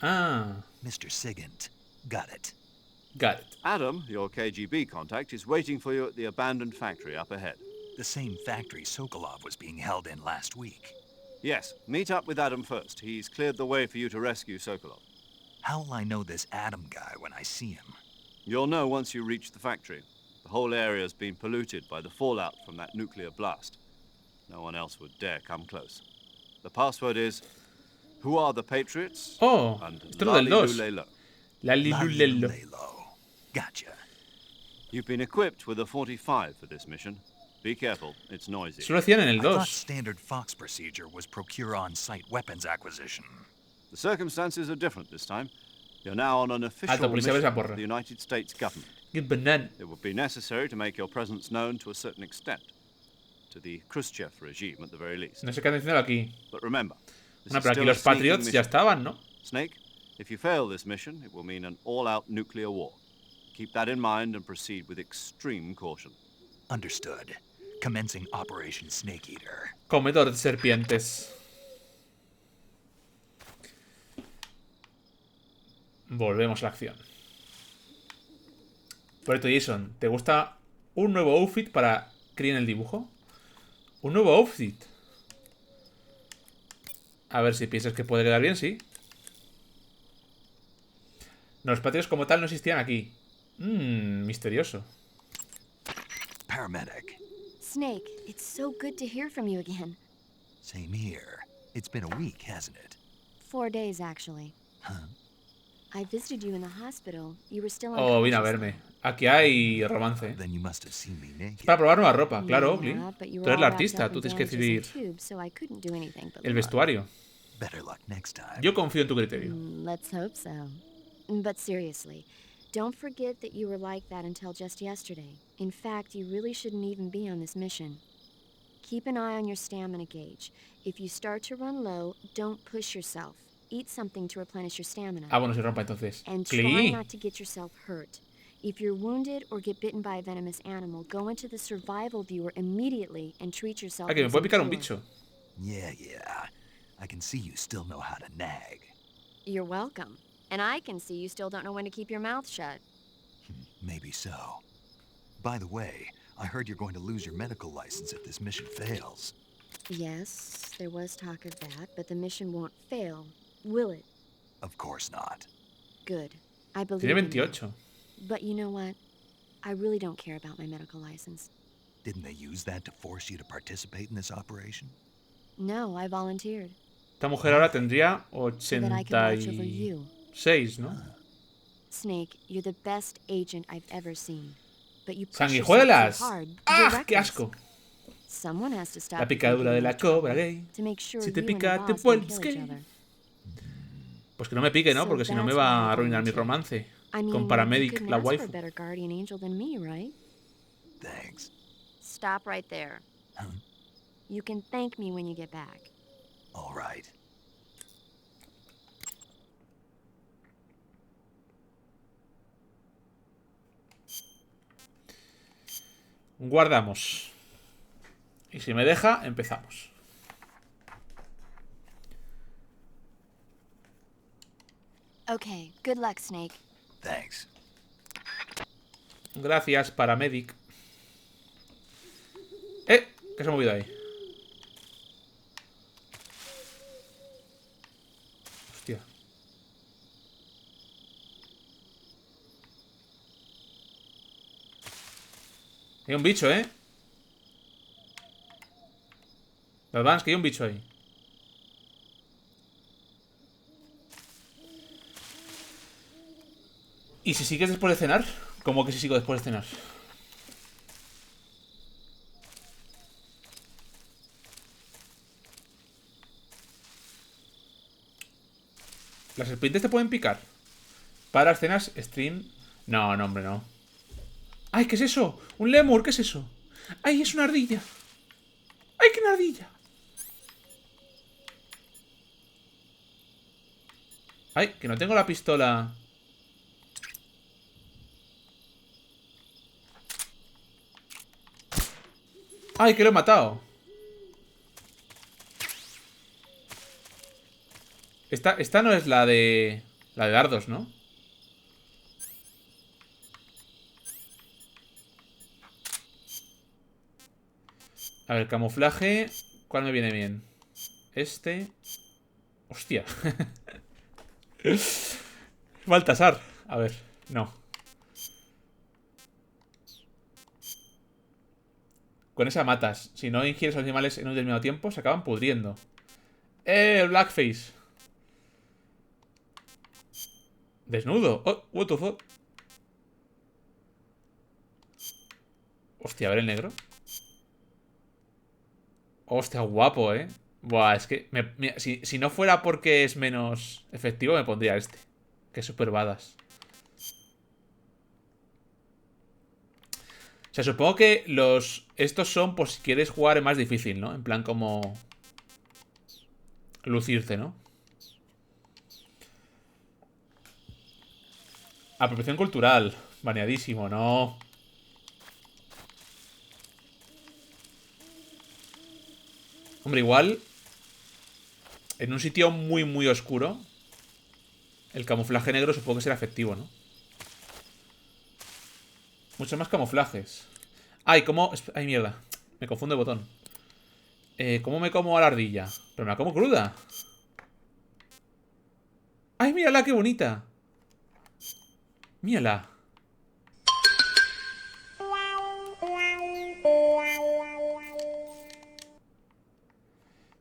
Ah. Mr. Sigint. Got it. Got it. Adam, your KGB contact, is waiting for you at the abandoned factory up ahead. The same factory Sokolov was being held in last week. Yes, meet up with Adam first. He's cleared the way for you to rescue Sokolov. How'll I know this Adam guy when I see him? You'll know once you reach the factory. The whole area's been polluted by the fallout from that nuclear blast. No one else would dare come close. The password is, who are the Patriots? Oh, and esto es lo del 2. Lalilulelo. Gotcha. You've been equipped with a 45 for this mission. Be careful, it's noisy. Eso lo hacían en el I 2. thought standard Fox procedure was procure on-site weapons acquisition. The circumstances are different this time. You're now on an official Alto, policía, mission ves a of porra. the United States government. Good banana. It would be necessary to make your presence known to a certain extent. To the Khrushchev regime, at the very least. No sé qué han diciendo aquí. But remember, this Bueno, is pero aquí still a los sneaking Patriots ya mission. estaban, ¿no? Snake, if you fail this mission, it will mean an all-out nuclear war. Keep that in mind and proceed with extreme caution. Understood. Commencing Operation Snake Eater. Comedor de serpientes. Volvemos a la acción. Por esto, Jason, ¿te gusta un nuevo outfit para Kri en el dibujo? Un nuevo outfit. A ver si piensas que puede quedar bien, sí. No, los patriotas como tal no existían aquí. Misterioso. Paramedic. Snake, it's so good to hear from you again. Same here. It's been a week, hasn't it? 4 days, actually. Huh? I visited you in the hospital. You were still Oh, vine a unconscious. verme. Aquí hay romance. Then you must have seen me naked. Para probar nueva ropa, claro, Ogli. Yeah, but you Tú were eres la all wrapped artista, up tú in tienes que bandages decidir and tubes, so I couldn't do anything but el look. vestuario. Better luck next time. Yo confío en tu criterio. Let's hope so. But seriously, don't forget that you were like that until just yesterday. In fact, you really shouldn't even be on this mission. Keep an eye on your stamina gauge. If you start to run low, don't push yourself. Eat something to replenish your stamina. Ah, bueno, se rompa entonces. And try Kli. not to get yourself hurt. If you're wounded or get bitten by a venomous animal, go into the survival viewer immediately and treat yourself. Ah, que me with puede some picar un cure. bicho. Yeah. I can see you still know how to nag. You're welcome. And I can see you still don't know when to keep your mouth shut. Maybe so. By the way, I heard you're going to lose your medical license if this mission fails. Yes, there was talk of that, but the mission won't fail, will it? Of course not. Good. I believe Tiene in you. 28. But you know what? I really don't care about my medical license. Didn't they use that to force you to participate in this operation? No, I volunteered. Esta mujer ahora tendría So that I can watch over you. 86, ¿no? Snake, you're the best agent I've ever seen. But you push ¡Sanguijuelas! yourself too hard. You're ¡Ah, qué reckless. asco! Someone has to stop La you from picadura de getting la into trouble cobra gay. to make sure Si te you and pica, the te boss don't vuelves kill each gay. other. Pues que no me pique, ¿no? So Porque si no me that's va why I a arruinar mi volunteered. romance. I mean, Con you Paramedic, couldn't la ask for a waifu. better guardian angel than me, right? Thanks. Stop right there. Huh? You can thank me when you get back. All right. Guardamos. Y si me deja, empezamos. Okay, good luck, Snake. Thanks. Gracias, paramedic. ¿Qué se ha movido ahí? Hostia. Hay un bicho, ¿eh? Los Vans, que hay un bicho ahí. ¿Y si sigues después de cenar? ¿Cómo que si sigo después de cenar? ¿Las serpientes te pueden picar? Para escenas, stream... No, no, hombre, no. ¡Ay, qué es eso! ¡Un lemur! ¿Qué es eso? ¡Ay, es una ardilla! ¡Ay, qué una ardilla! ¡Ay, que no tengo la pistola! ¡Ay, que lo he matado! Esta no es la de... La de dardos, ¿no? A ver, camuflaje. ¿Cuál me viene bien? Este. Hostia. Baltasar. A ver, no. Con esa matas. Si no ingieres a los animales en un determinado tiempo, se acaban pudriendo. El blackface. Desnudo. Oh, what the fuck. Hostia, a ver el negro. Hostia, guapo, ¿eh? Buah, es que... si no fuera porque es menos efectivo, me pondría este. Que es super badass. O sea, supongo que estos son por si quieres jugar más difícil, ¿no? En plan como... lucirte, ¿no? Apropiación cultural. Baneadísimo, no. Hombre, igual... En un sitio muy, muy oscuro... El camuflaje negro supongo que será efectivo, ¿no? Muchos más camuflajes. Ay, ¿cómo? Ay, mierda. Me confundo el botón. ¿Cómo me como a la ardilla? Pero me la como cruda. Ay, mírala, qué bonita. Mírala.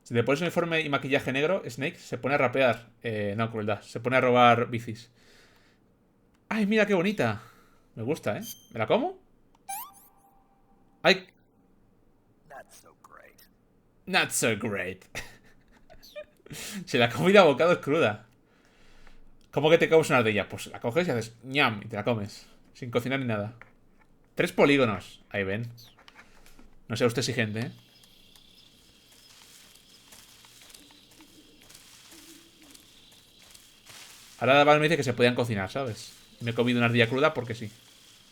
Si te pones uniforme y maquillaje negro, Snake se pone a rapear. No, crueldad. Se pone a robar bicis. Ay, mira qué bonita. Me gusta, ¿eh? ¿Me la como? Ay. Not so great. Si la comida a bocado es cruda. ¿Cómo que te comes una ardilla? Pues la coges y haces ñam y te la comes. Sin cocinar ni nada. 3 polígonos. Ahí ven. No sea usted exigente, ¿eh? Ahora Val me dice que se podían cocinar, ¿sabes? Me he comido una ardilla cruda porque sí.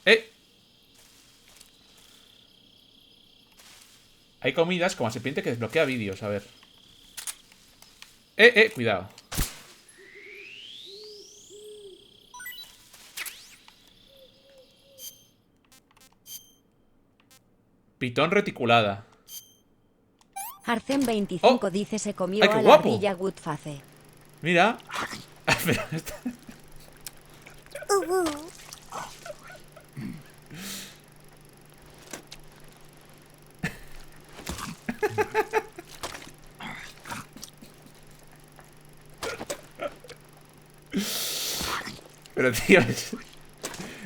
¡Eh! Hay comidas como la serpiente que desbloquea vídeos, a ver. Cuidado. Pitón reticulada. Arcen 25 dice se comió ¡Ay, qué a la guapo! ardilla Goodface. Mira. Pero tío,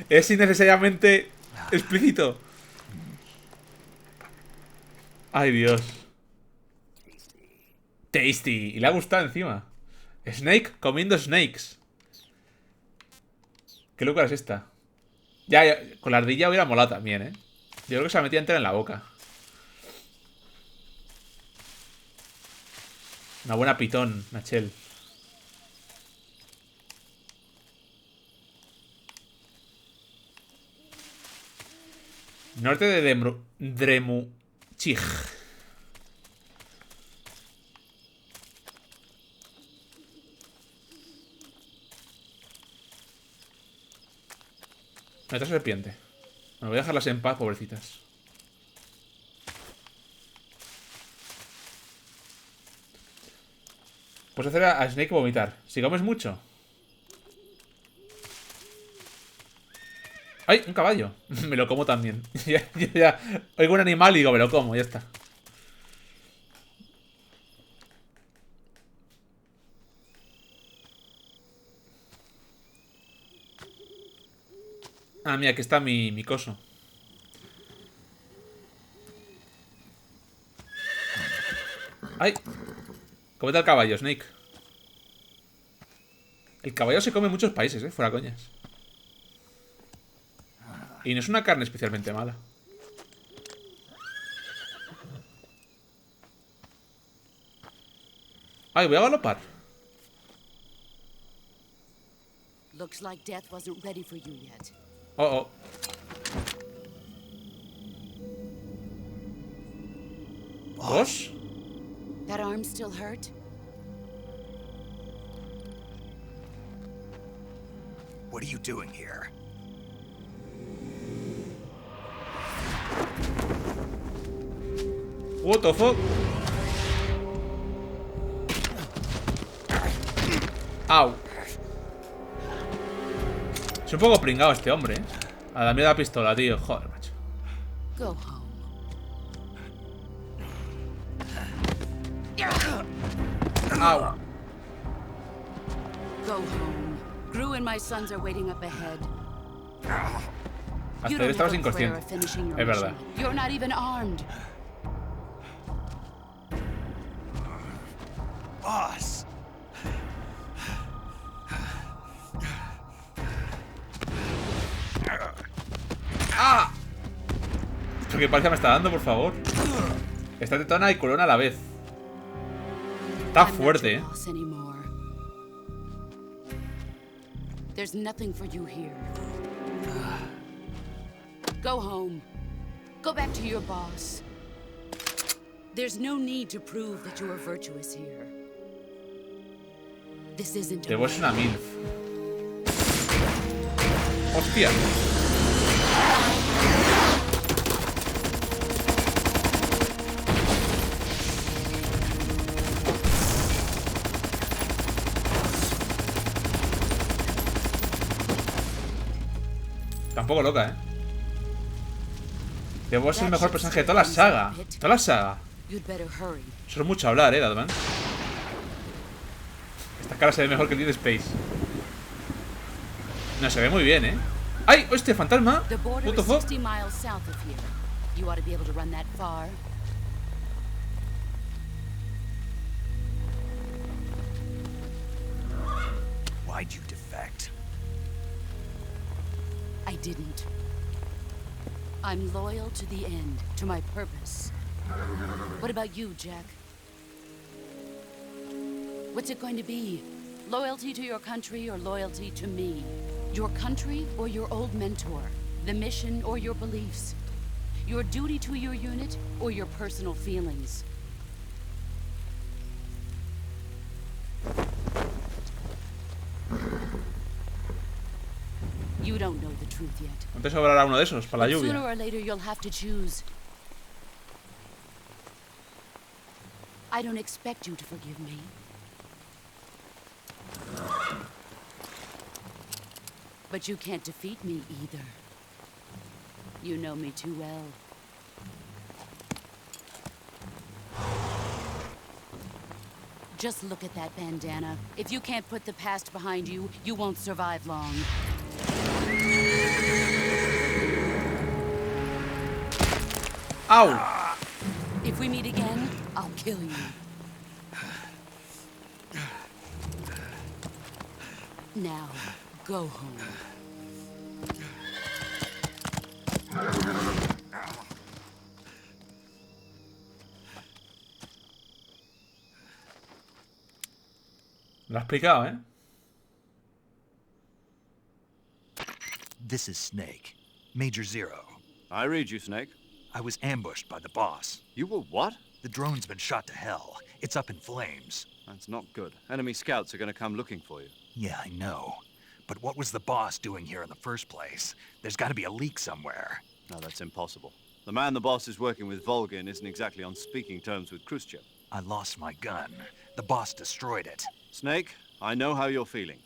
es innecesariamente explícito. Ay, Dios. Tasty. Y le ha gustado encima. Snake comiendo snakes. ¿Qué locura es esta? Ya, con la ardilla hubiera molado también, ¿eh? Yo creo que se la metía entera en la boca. Una buena pitón, Nachel. Norte de Dremuchig. Otra serpiente. Me voy a dejarlas en paz, pobrecitas. Puedes hacer a Snake vomitar. Si comes mucho. ¡Ay! Un caballo. Me lo como también. ya. Oigo un animal y digo, me lo como, ya está. Ah, mira, aquí está mi coso. ¡Ay! Cómete al caballo, Snake. El caballo se come en muchos países, fuera coñas. Y no es una carne especialmente mala. ¡Ay, voy a galopar! Looks like death wasn't ready for you yet. Oh. ¿Vos? That arm still hurt? What are you doing here? What the fuck? Au. Es un poco pringado este hombre, ¿eh? A la mierda la pistola, tío. Joder, macho. Go home. Au. Go home. Gru and my sons are waiting up ahead. Hasta ahí estabas inconsciente. Es verdad. You're not even armed. Boss. ¡Ah! Esto que parece me está dando, por favor. Está tetona y corona a la vez. Está fuerte, ¿eh? There's nothing for you here. Go home. Go back to your boss. There's no need to prove that you are virtuous here. This isn't Te voy a una MILF. Hostia. Tampoco loca, ¿eh? Debo ser el mejor personaje de toda la saga. Toda la saga. Eso es mucho hablar, Dadman. Esta cara se ve mejor que el Dead Space. No, se ve muy bien, ¿eh? ¡Ay! ¡Hostia, fantasma! What the fuck? Why'd you defect? I didn't. I'm loyal to the end, to my purpose. What about you, Jack? What's it going to be? Loyalty to your country or loyalty to me? Your country or your old mentor? The mission or your beliefs? Your duty to your unit or your personal feelings? You don't know the truth yet. No te sobrará uno de esos para la lluvia. Sooner or later you'll have to choose. I don't expect you to forgive me. But you can't defeat me either. You know me too well. Just look at that bandana. If you can't put the past behind you, you won't survive long. Ow! If we meet again, I'll kill you. Now, go home. Lo ha explicado, ¿eh? This is Snake, Major Zero. I read you, Snake. I was ambushed by the boss. You were what? The drone's been shot to hell. It's up in flames. That's not good. Enemy scouts are going to come looking for you. Yeah, I know. But what was the boss doing here in the first place? There's got to be a leak somewhere. No, that's impossible. The man the boss is working with, Volgin, isn't exactly on speaking terms with Khrushchev. I lost my gun. The boss destroyed it. Snake, I know how you're feeling.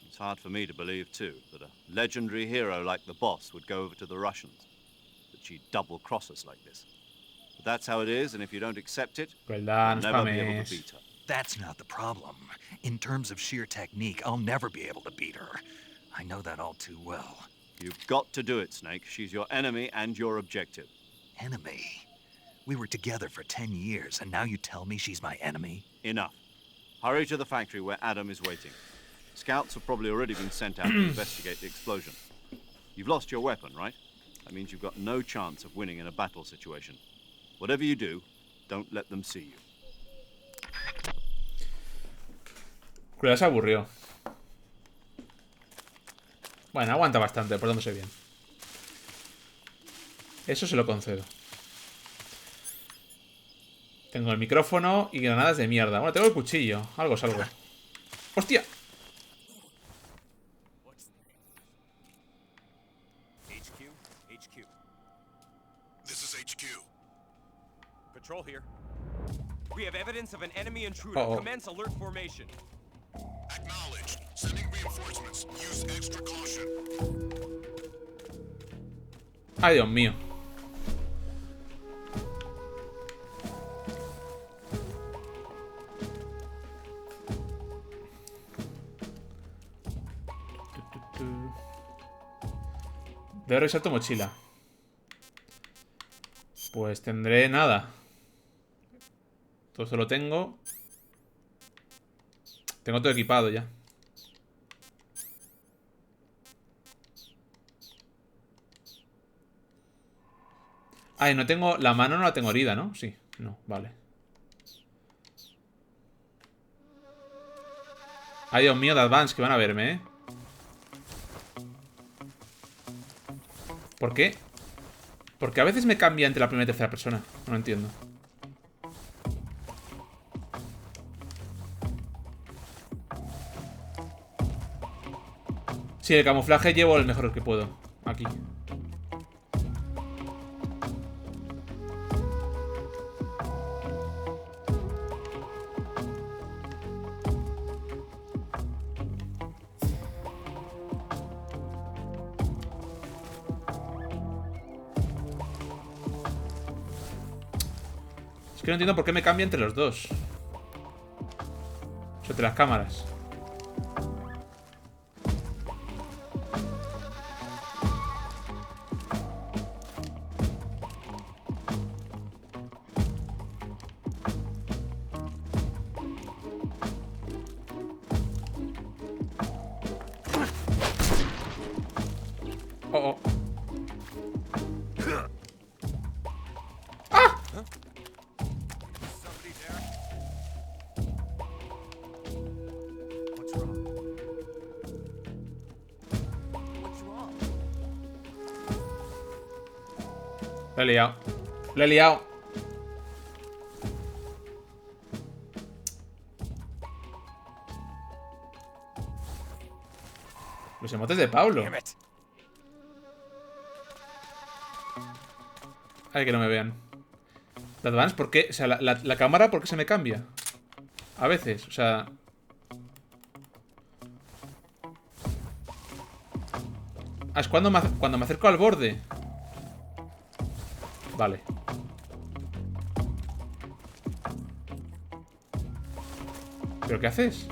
It's hard for me to believe, too, that a legendary hero like the boss would go over to the Russians. That she'd double-cross us like this. But that's how it is, and if you don't accept it, you'll never be able to beat her. That's not the problem. In terms of sheer technique, I'll never be able to beat her. I know that all too well. You've got to do it, Snake. She's your enemy and your objective. Enemy? We were together for 10 years, and now you tell me she's my enemy? Enough. Hurry to the factory where Adam is waiting. Scouts have probably already been sent out to investigate the explosion. You've lost your weapon, right? That means you've got no chance of winning in a battle situation. Whatever you do, don't let them see you. Cuidado, se aburrió. Bueno, aguanta bastante, portándose bien. Eso se lo concedo. Tengo el micrófono y granadas de mierda. Bueno, tengo el cuchillo. Algo es algo. ¡Hostia! HQ. This is HQ. Patrol here. We have evidence of an enemy intruder. Commence alert formation. Acknowledged. Sending reinforcements. Use extra caution. Ay, Dios mío. Debo revisar tu mochila. Pues tendré nada. Todo eso lo tengo. Tengo todo equipado ya. Ay, no tengo... La mano no la tengo herida, ¿no? Sí, no, vale. Ay, Dios mío, de Advance, que van a verme, ¿eh? ¿Por qué? Porque a veces me cambia entre la primera y tercera persona. No lo entiendo. Sí, el camuflaje llevo el mejor que puedo. Aquí. Es que no entiendo por qué me cambia entre los dos. O sea, entre las cámaras. Oh, oh. ¡Ah! Lo he liado. Lo he liado. Los emotes de Pablo. Ay, que no me vean. La Advance, ¿por qué? O sea, la cámara, ¿por qué se me cambia? A veces, o sea... Ah, es cuando me acerco al borde. Vale. ¿Pero qué haces?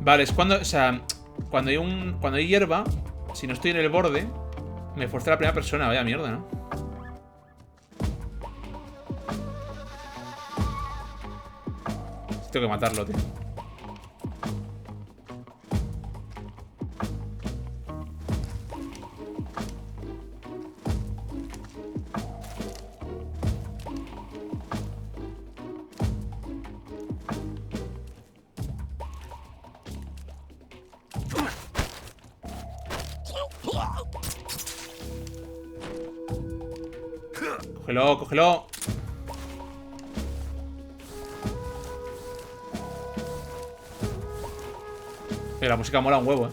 Vale, es cuando, o sea, cuando hay hierba, si no estoy en el borde, me fuerza la primera persona. Vaya mierda, ¿no? Tengo que matarlo, tío. Cógelo, cógelo. La música mola un huevo, ¿eh?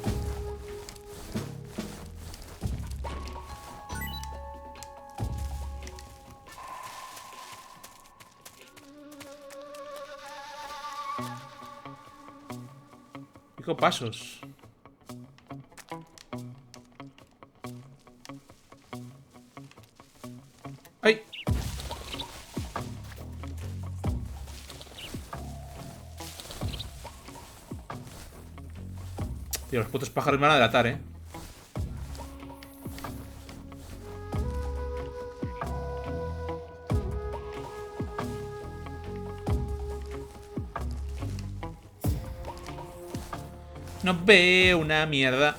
Pico pasos. ¡Ay! Tío, los putos pájaros me van a delatar, ¿eh? No veo una mierda.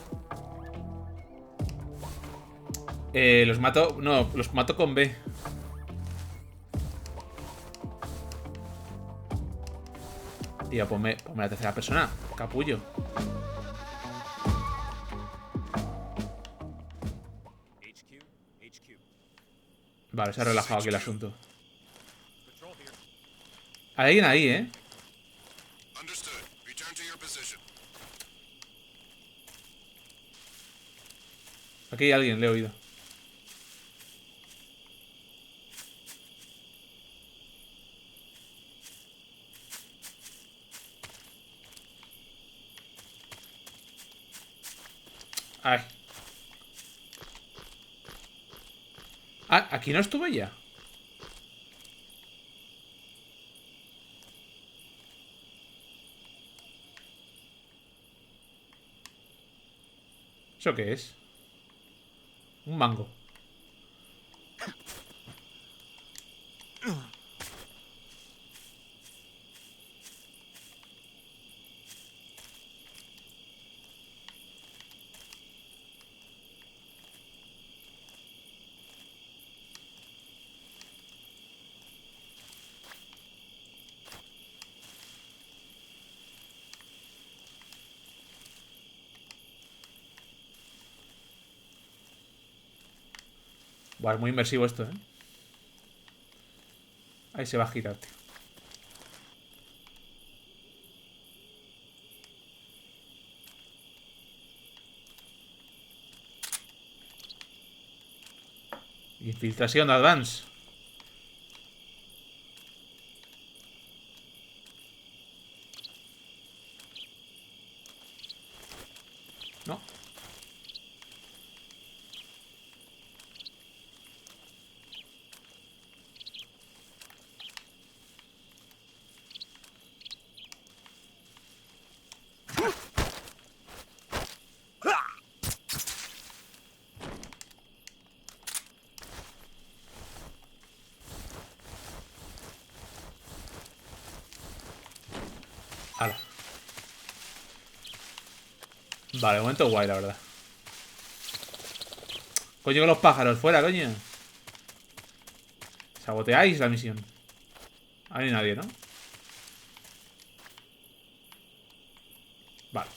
Los mato... No, los mato con B. Tío, ponme la tercera persona. Capullo. Vale, se ha relajado aquí el asunto. Hay alguien ahí, ¿eh? Aquí hay alguien, le he oído. Ay. Ah, aquí no estuve ya. ¿Eso qué es? Un mango. Buah, es muy inmersivo esto, ¿eh? Ahí se va a girar, tío. Infiltración advance. No. Hala. Vale, momento guay, la verdad. Coño, con los pájaros, fuera, coño. Saboteáis la misión. Ahí no hay nadie, ¿no? Vale.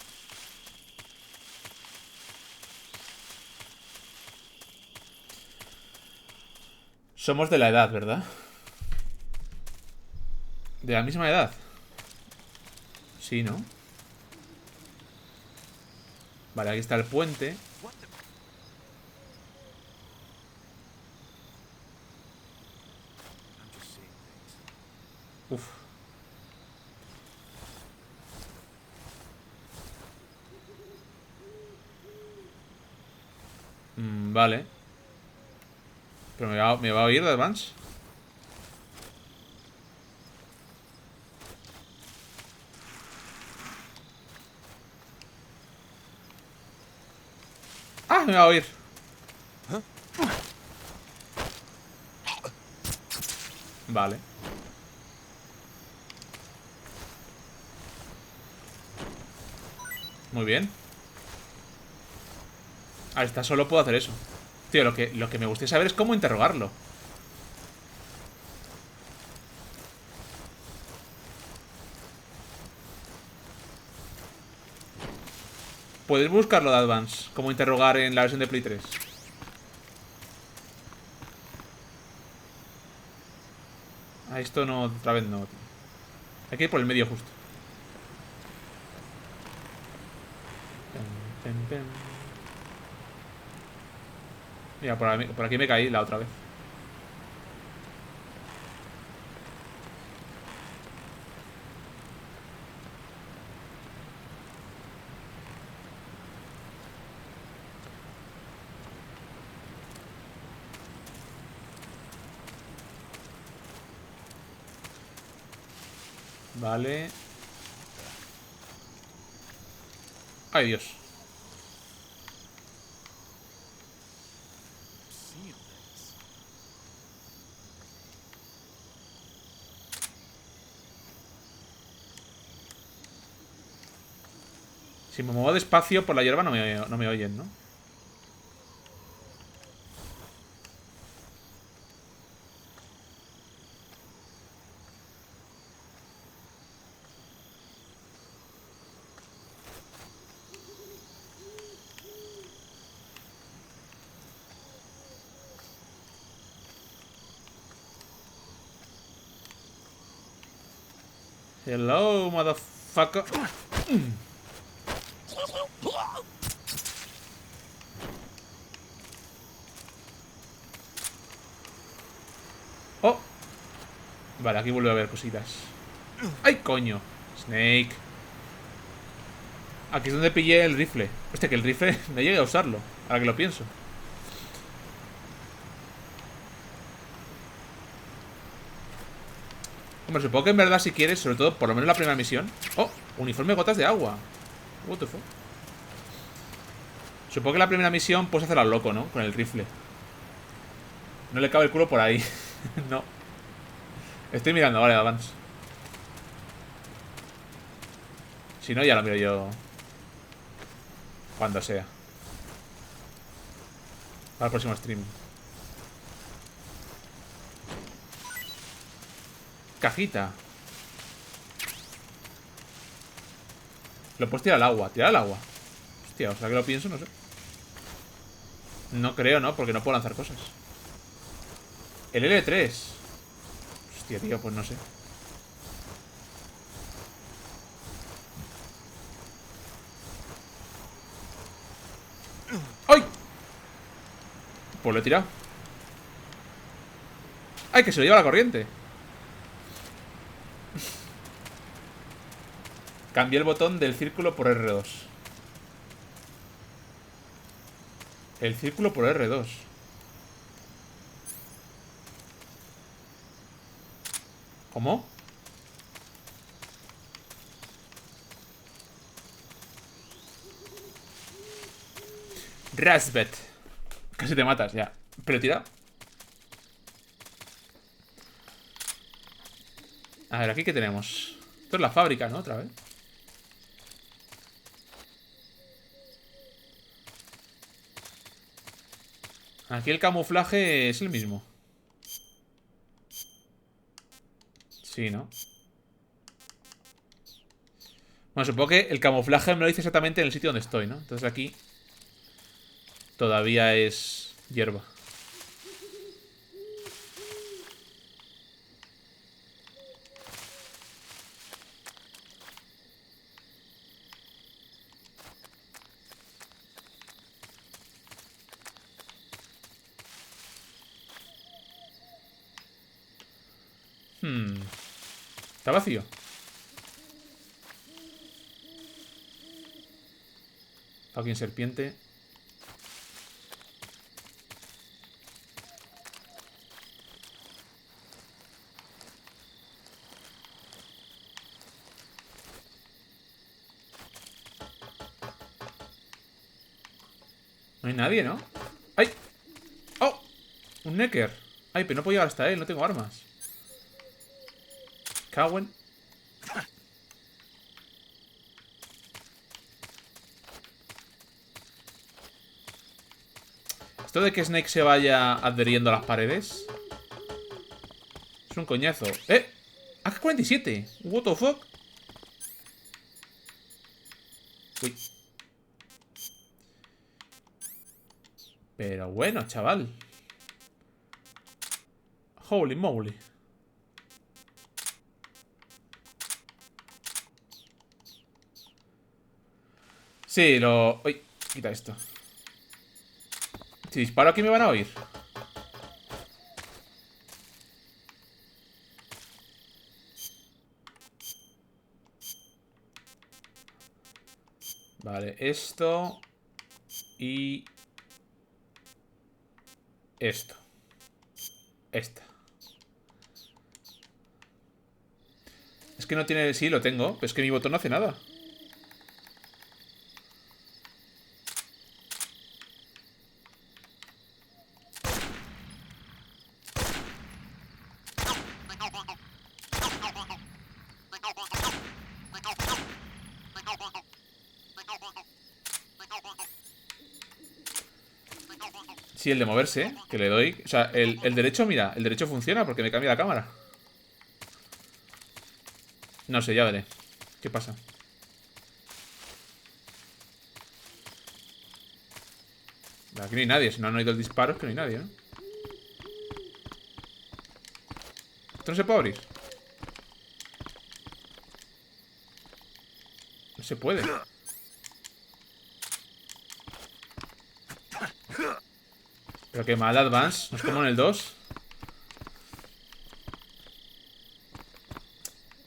Somos de la edad, ¿verdad? De la misma edad. Sí, ¿no? Vale, aquí está el puente. Uf. Vale. Pero me va a oír de advance. ¡Ah! Me va a oír. Vale. Muy bien. Ahí está, solo puedo hacer eso. Tío, lo que me gustaría saber es cómo interrogarlo. Podéis buscarlo de Advance. Cómo interrogar en la versión de Play 3. esto no, otra vez no, tío. Hay que ir por el medio justo. Mira, por aquí me caí la otra vez. Vale. Ay, Dios. Si me muevo despacio por la hierba no me oyen, ¿no? Hello, motherfucker. Oh. Vale, aquí vuelve a haber cositas. ¡Ay, coño! Snake. Aquí es donde pillé el rifle. Hostia, que el rifle no llegué a usarlo. Ahora que lo pienso. Hombre, supongo que en verdad si quieres, sobre todo por lo menos la primera misión. Oh, uniforme gotas de agua. What the fuck. Supongo que la primera misión puedes hacer al loco, ¿no? Con el rifle. No le cabe el culo por ahí. No. Estoy mirando, vale, avance. Si no, ya lo miro yo. Cuando sea. Para el próximo stream. Cajita. Lo puedes tirar al agua. Tirar al agua. Hostia, o sea que lo pienso, no sé. No creo, ¿no? Porque no puedo lanzar cosas. El L3. Hostia, tío, pues no sé. ¡Ay! Pues lo he tirado. ¡Ay, que se lo lleva la corriente! Cambié el botón del círculo por R2. El círculo por R2. ¿Cómo? Rasbet. Casi te matas, ya. Pero tira. A ver, aquí qué tenemos. Esto es la fábrica, ¿no? Otra vez. Aquí el camuflaje es el mismo. Sí, ¿no? Bueno, supongo que el camuflaje me lo dice exactamente en el sitio donde estoy, ¿no? Entonces aquí todavía es hierba. Está vacío. Fucking serpiente. No hay nadie, ¿no? ¡Ay! ¡Oh! Un Necker. Ay, pero no puedo llegar hasta él, no tengo armas. Cagüen. Esto de que Snake se vaya adheriendo a las paredes es un coñazo. ¡Eh! AK-47. What the fuck. Uy. Pero bueno, chaval. Holy moly. Sí, lo... Uy, quita esto. Si disparo aquí me van a oír. Vale, esto. Y... esto. Esta. Es que no tiene... Sí, lo tengo. Pero es que mi botón no hace nada. Sí, el de moverse, ¿eh? Que le doy. O sea, el derecho, mira, el derecho funciona porque me cambia la cámara. No sé, ya veré. ¿Qué pasa? Aquí no hay nadie. Si no han oído el disparo, es que no hay nadie, ¿no? ¿Esto no se puede abrir? No se puede. Pero qué mal, Advance. No es como en el 2.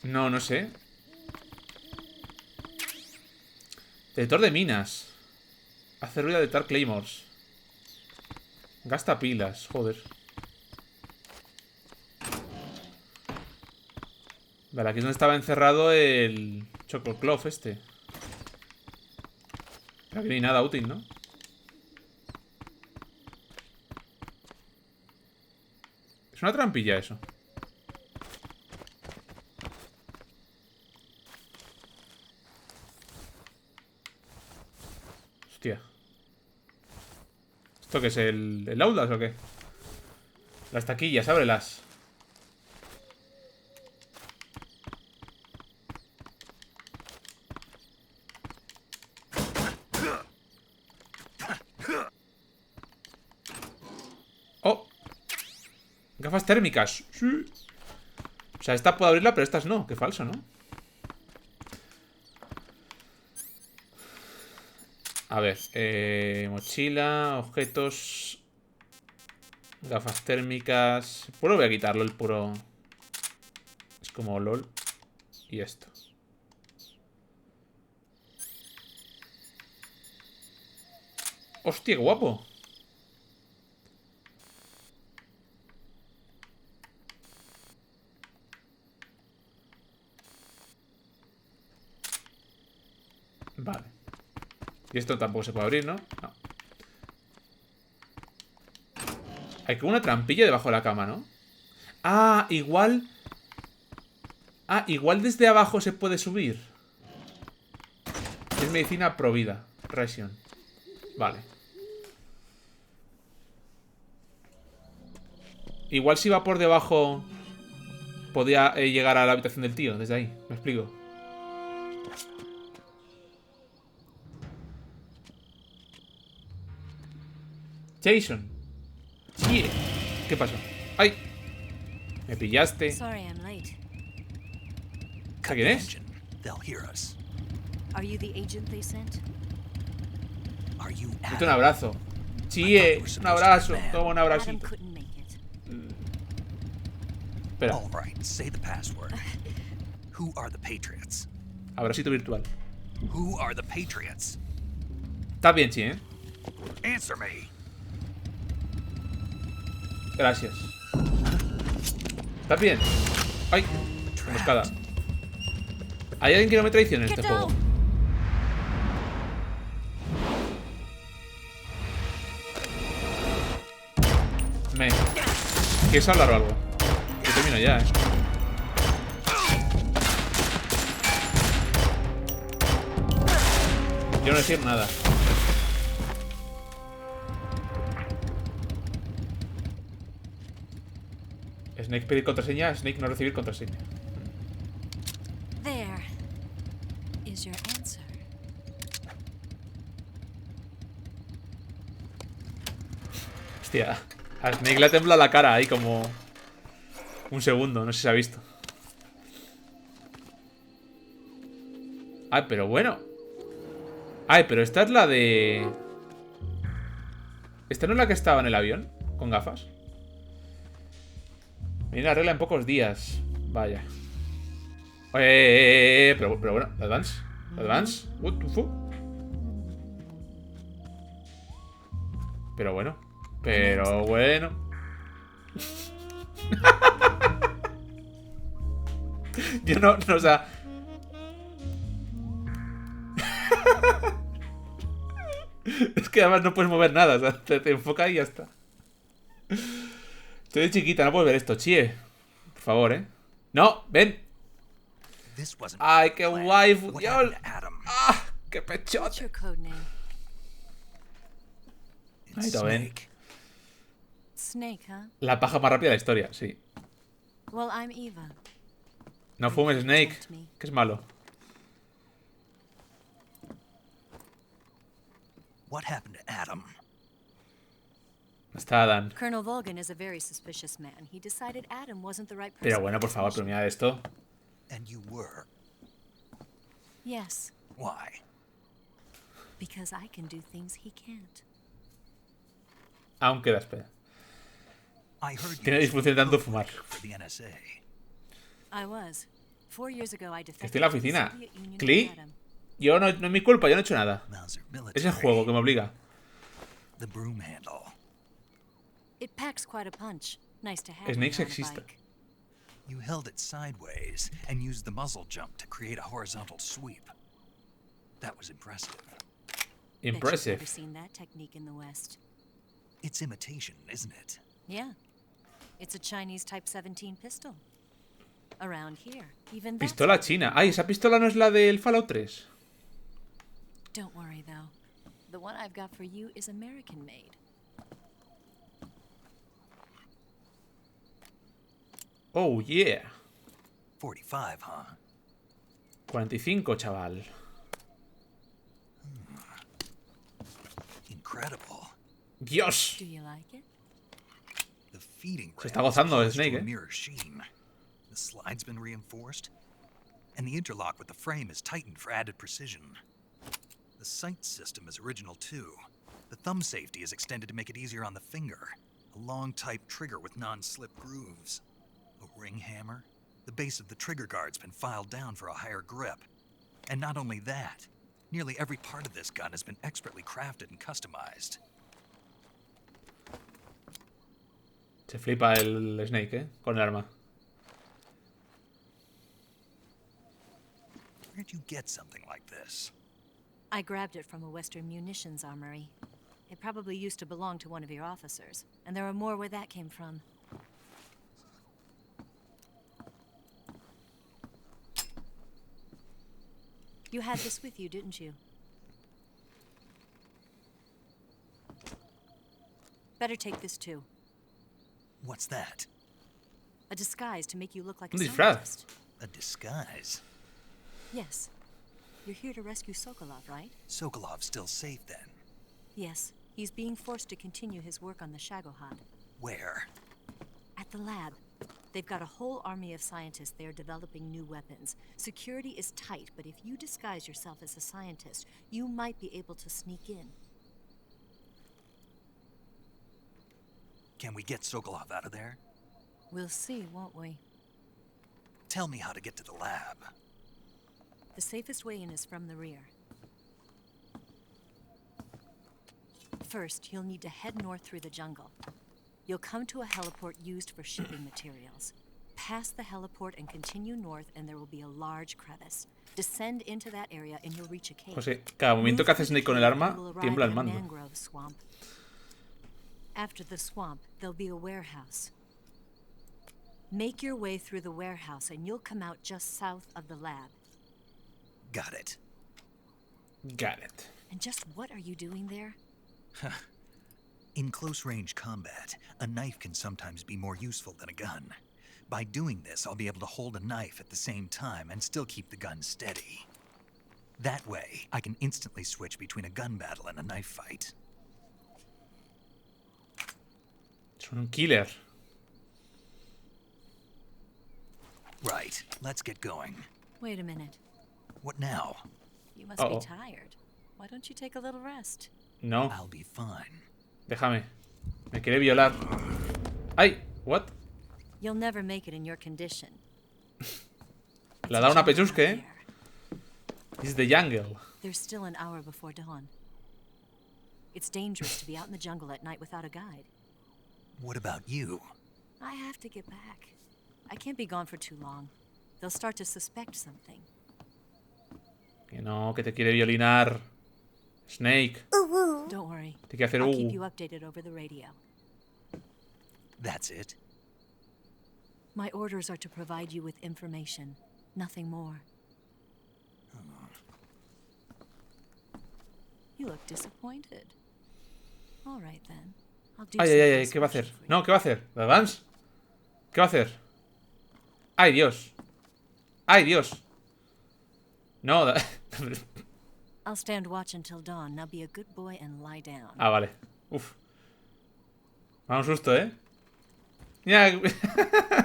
No, no sé. Detector de minas. Hace ruido de detectar claymores. Gasta pilas, joder. Vale, aquí es donde estaba encerrado el Chococloth este. Pero aquí no hay nada útil, ¿no? Es una trampilla eso. Hostia. ¿Esto qué es? ¿El Outlast o qué? Las taquillas, ábrelas. ¡Oh! Gafas térmicas. Sí. O sea, esta puedo abrirla, pero estas no. Qué falso, ¿no? A ver, mochila, objetos, gafas térmicas. Puro voy a quitarlo, el puro. Es como LOL. Y esto. Hostia, qué guapo. Vale. Y esto tampoco se puede abrir, ¿no? No. Hay como una trampilla debajo de la cama, ¿no? Ah, igual. Ah, igual desde abajo se puede subir. Es medicina provida. Ration. Vale. Igual si va por debajo podía llegar a la habitación del tío. Desde ahí, me explico. Jason. Yeah. ¿Qué pasó? ¡Ay! Me pillaste. Sorry I'm late. ¿A quién es? They'll hear us. Are you the agent they sent? Are you Necesito un abrazo. Chie, un abrazo. Toma un Adam abracito. couldn't make it. Espera. All right, say the password. Who are the Patriots? Abracito virtual. Who are the Patriots? Estás bien, Chie, ¿eh? Answer me. Gracias. ¿Estás bien? ¡Ay! Emboscada. ¿Hay alguien que no me traicione en este juego? ¿Quieres hablar o algo? Yo termino ya, ¿eh? Yo no decir nada. Snake pedir contraseña, Snake no recibir contraseña. There is your answer. Hostia, a Snake le tembla la cara ahí como un segundo, no sé si se ha visto. Ay, pero bueno. Ay, pero esta es la de... ¿Esta no es la que estaba en el avión? Con gafas. Viene la regla en pocos días. Vaya. Pero bueno, Advance. Advance. What the fuck? Pero bueno. Pero bueno. Yo no, o sea... Es que además no puedes mover nada, o sea, te enfoca y ya está. Estoy de chiquita, no puedo ver esto, chie. Por favor, No, ven. Ay, qué guay, Dios. Ah, qué pechote. Ahí lo ven. La paja más rápida de la historia, sí. No fumes, Snake, que es malo. What happened to Adam? Está Adam. Colonel Volgan is a very suspicious man. He decided Adam wasn't the right person. Pero bueno, por favor, pero mira esto. And you were? Yes. Why? Because I can do things he can't. Aún queda espera. Tiene disfunción de tanto fumar. I was. 4 years ago I defected. Estoy en la oficina. Kli, yo no es mi culpa, yo no he hecho nada. Es el juego que me obliga. The broom handle. It packs quite a punch. Nice to have. Snake sexista. You held it sideways and used the muzzle jump to create a horizontal sweep. That was impressive. Impressive. I've never seen that technique in the West. It's imitation, isn't it? Yeah. It's a Chinese Type 17 pistol. Around here, even Pistola china. Ay, esa pistola no es la del Fallout 3. Don't worry though. The one I've got for you is American made. Oh yeah. 45, huh? 45, chaval. Incredible. Dios. Do you like it? The feeding Se está gozando Snake, mirror sheen. The slide's been reinforced, and the interlock with the frame is tightened for added precision. The sight system is original too. The thumb safety is extended to make it easier on the finger. A long type trigger with non-slip grooves. A ring hammer. The base of the trigger guard's been filed down for a higher grip. And not only that, nearly every part of this gun has been expertly crafted and customized. Se flipa el Snake, con el arma. Where'd you get something like this? I grabbed it from a Western munitions armory. It probably used to belong to one of your officers, and there are more where that came from. You had this with you, didn't you? Better take this too. What's that? A disguise to make you look like a disfraz. scientist. A disguise? Yes. You're here to rescue Sokolov, right? Sokolov's still safe then? Yes. He's being forced to continue his work on the Shagohod. Where? At the lab. They've got a whole army of scientists there developing new weapons. Security is tight, but if you disguise yourself as a scientist, you might be able to sneak in. Can we get Sokolov out of there? We'll see, won't we? Tell me how to get to the lab. The safest way in is from the rear. First, you'll need to head north through the jungle. You'll come to a heliport used for shipping materials. Pass the heliport and continue north, and there will be a large crevice. Descend into that area and you'll reach a cave. José, cada momento que hace Snake con el arma, tiembla el mando. Mangrove swamp. After the swamp, there'll be a warehouse. Make your way through the warehouse and you'll come out just south of the lab. Got it. Got it. And just what are you doing there? In close-range combat, a knife can sometimes be more useful than a gun. By doing this, I'll be able to hold a knife at the same time and still keep the gun steady. That way, I can instantly switch between a gun battle and a knife fight. Son un killer. Right, let's get going. Wait a minute. What now? You must be tired. Why don't you take a little rest? No. I'll be fine. Déjame. Me quiere violar. ¡Ay! ¿What? You'll never make it in your condition. Le ha dado una pechusque, ¿eh? It's the jungle. There's still an hour before dawn. It's dangerous to be out in the jungle at night without a guide. What about you? I have to get back. I can't be gone for too long. They'll start to suspect something. Que no, que te quiere violinar. Snake. Don't worry. Te quiere hacer I'll keep you updated over the radio. That's it? My orders are to provide you with information, nothing more. You look disappointed. All right then. I'll do Ay, ay, ay, ¿qué va a hacer? No, ¿qué va a hacer? ¿Advance? ¿Qué va a hacer? ¡Ay, Dios! ¡Ay, Dios! No, I'll stand watch until dawn. Now be a good boy and lie down. Ah, vale. Uf. Me da un susto, ¿eh? Mira,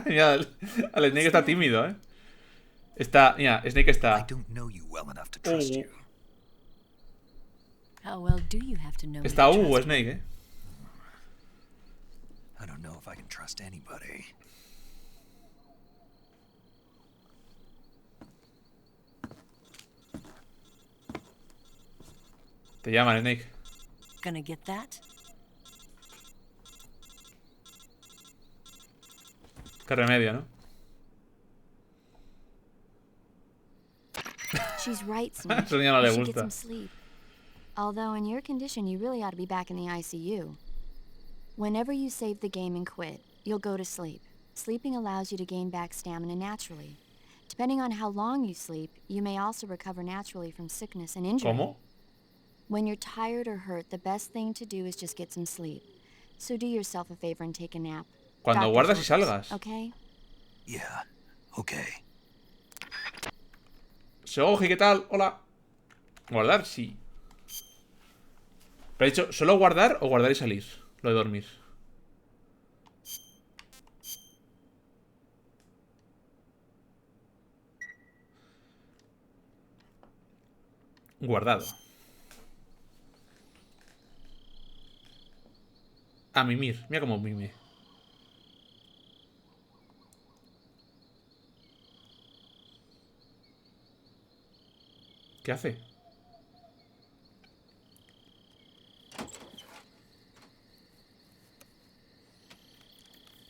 mira, el Snake está tímido, ¿eh? Está, mira, Snake está. How well do you have to know me Está to trust Snake, ¿eh? I don't know if I can trust anybody. Te llaman, Snake. Gonna get that? Qué remedio, ¿no? She's right, Snake. Eso ya no le You should get gusta. some sleep. Although in your condition, you really ought to be back in the ICU. Whenever you save the game and quit, you'll go to sleep. Sleeping allows you to gain back stamina naturally. Depending on how long you sleep, you may also recover naturally from sickness and injury. ¿Cómo? When you're tired or hurt, the best thing to do is just get some sleep. So do yourself a favor and take a nap. Cuando Doctor's guardas y orders, salgas. Okay? Yeah, okay. Shoji, ¿qué tal? Hola. Guardar, sí. Pero he dicho, ¿solo guardar o guardar y salir? Lo de dormir. Guardado. A mimir. Mira cómo mime. ¿Qué hace?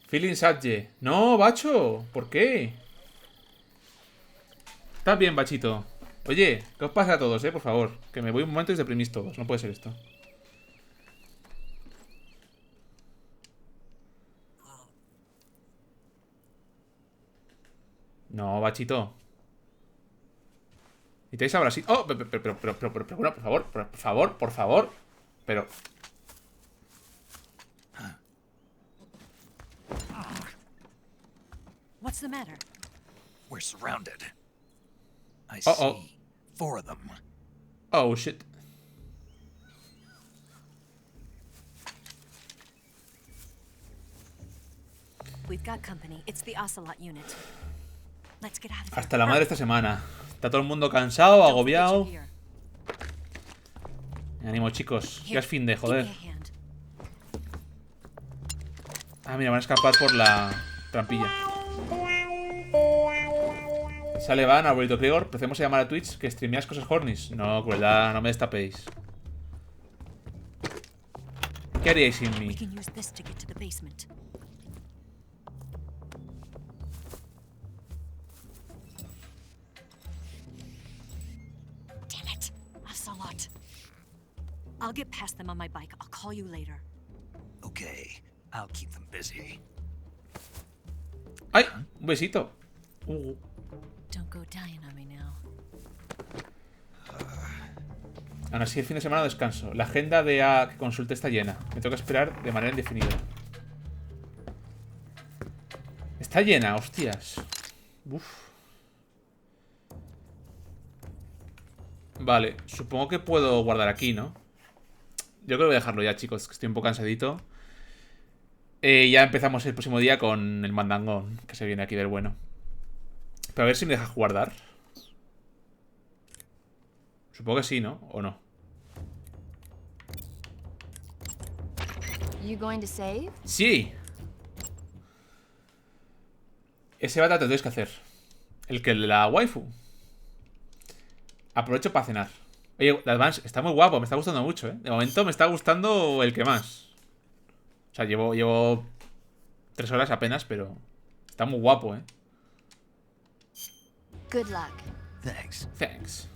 Feeling Sadje. No, bacho. ¿Por qué? Estás bien, bachito. Oye, ¿qué os pasa a todos, por favor? Que me voy un momento y os deprimís todos. No puede ser esto. No, bachito. Y te ahora sí. Oh, pero, bueno, por favor. Pero. What's the matter? We're surrounded. I see 4 of them. Oh, shit. We've got company. It's the Ocelot unit. Let's get out of here. Hasta la madre esta semana. Está todo el mundo cansado, agobiado. Ánimo, chicos. Ya es fin de joder. Ah, mira, van a escapar por la trampilla. Sale Van, Arbolito Krigor. Empecemos a llamar a Twitch que streameas cosas hornies. No, crueldad, no me destapéis. ¿Qué haríais sin mí? I'll get past them on my bike. I'll call you later. Okay, I'll keep them busy. ¡Ay! Un besito. Don't go dying on me now. Aún así, el fin de semana descanso. La agenda de que consulte está llena. Me toca esperar de manera indefinida. Está llena, hostias. Uf. Vale, supongo que puedo guardar aquí, ¿no? Yo creo que voy a dejarlo ya, chicos, que estoy un poco cansadito. Ya empezamos el próximo día con el mandangón, que se viene aquí del bueno. Pero a ver si me deja guardar. Supongo que sí, ¿no? ¿O no? You going to save? Sí. Ese bata te tienes que hacer. El que la waifu. Aprovecho para cenar. Oye, la Advance está muy guapo, me está gustando mucho, ¿eh? De momento me está gustando el que más. O sea, llevo 3 horas apenas, pero está muy guapo, ¿eh? Good luck. Thanks.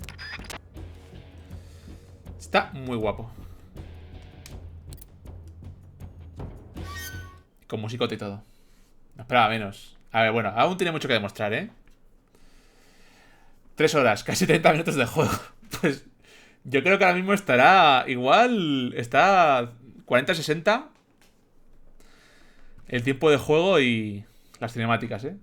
Está muy guapo. Con musicote y todo. No esperaba menos. A ver, bueno, aún tiene mucho que demostrar, ¿eh? 3 horas, casi 30 minutos de juego. Pues yo creo que ahora mismo estará igual. Está 40-60 el tiempo de juego y las cinemáticas, ¿eh?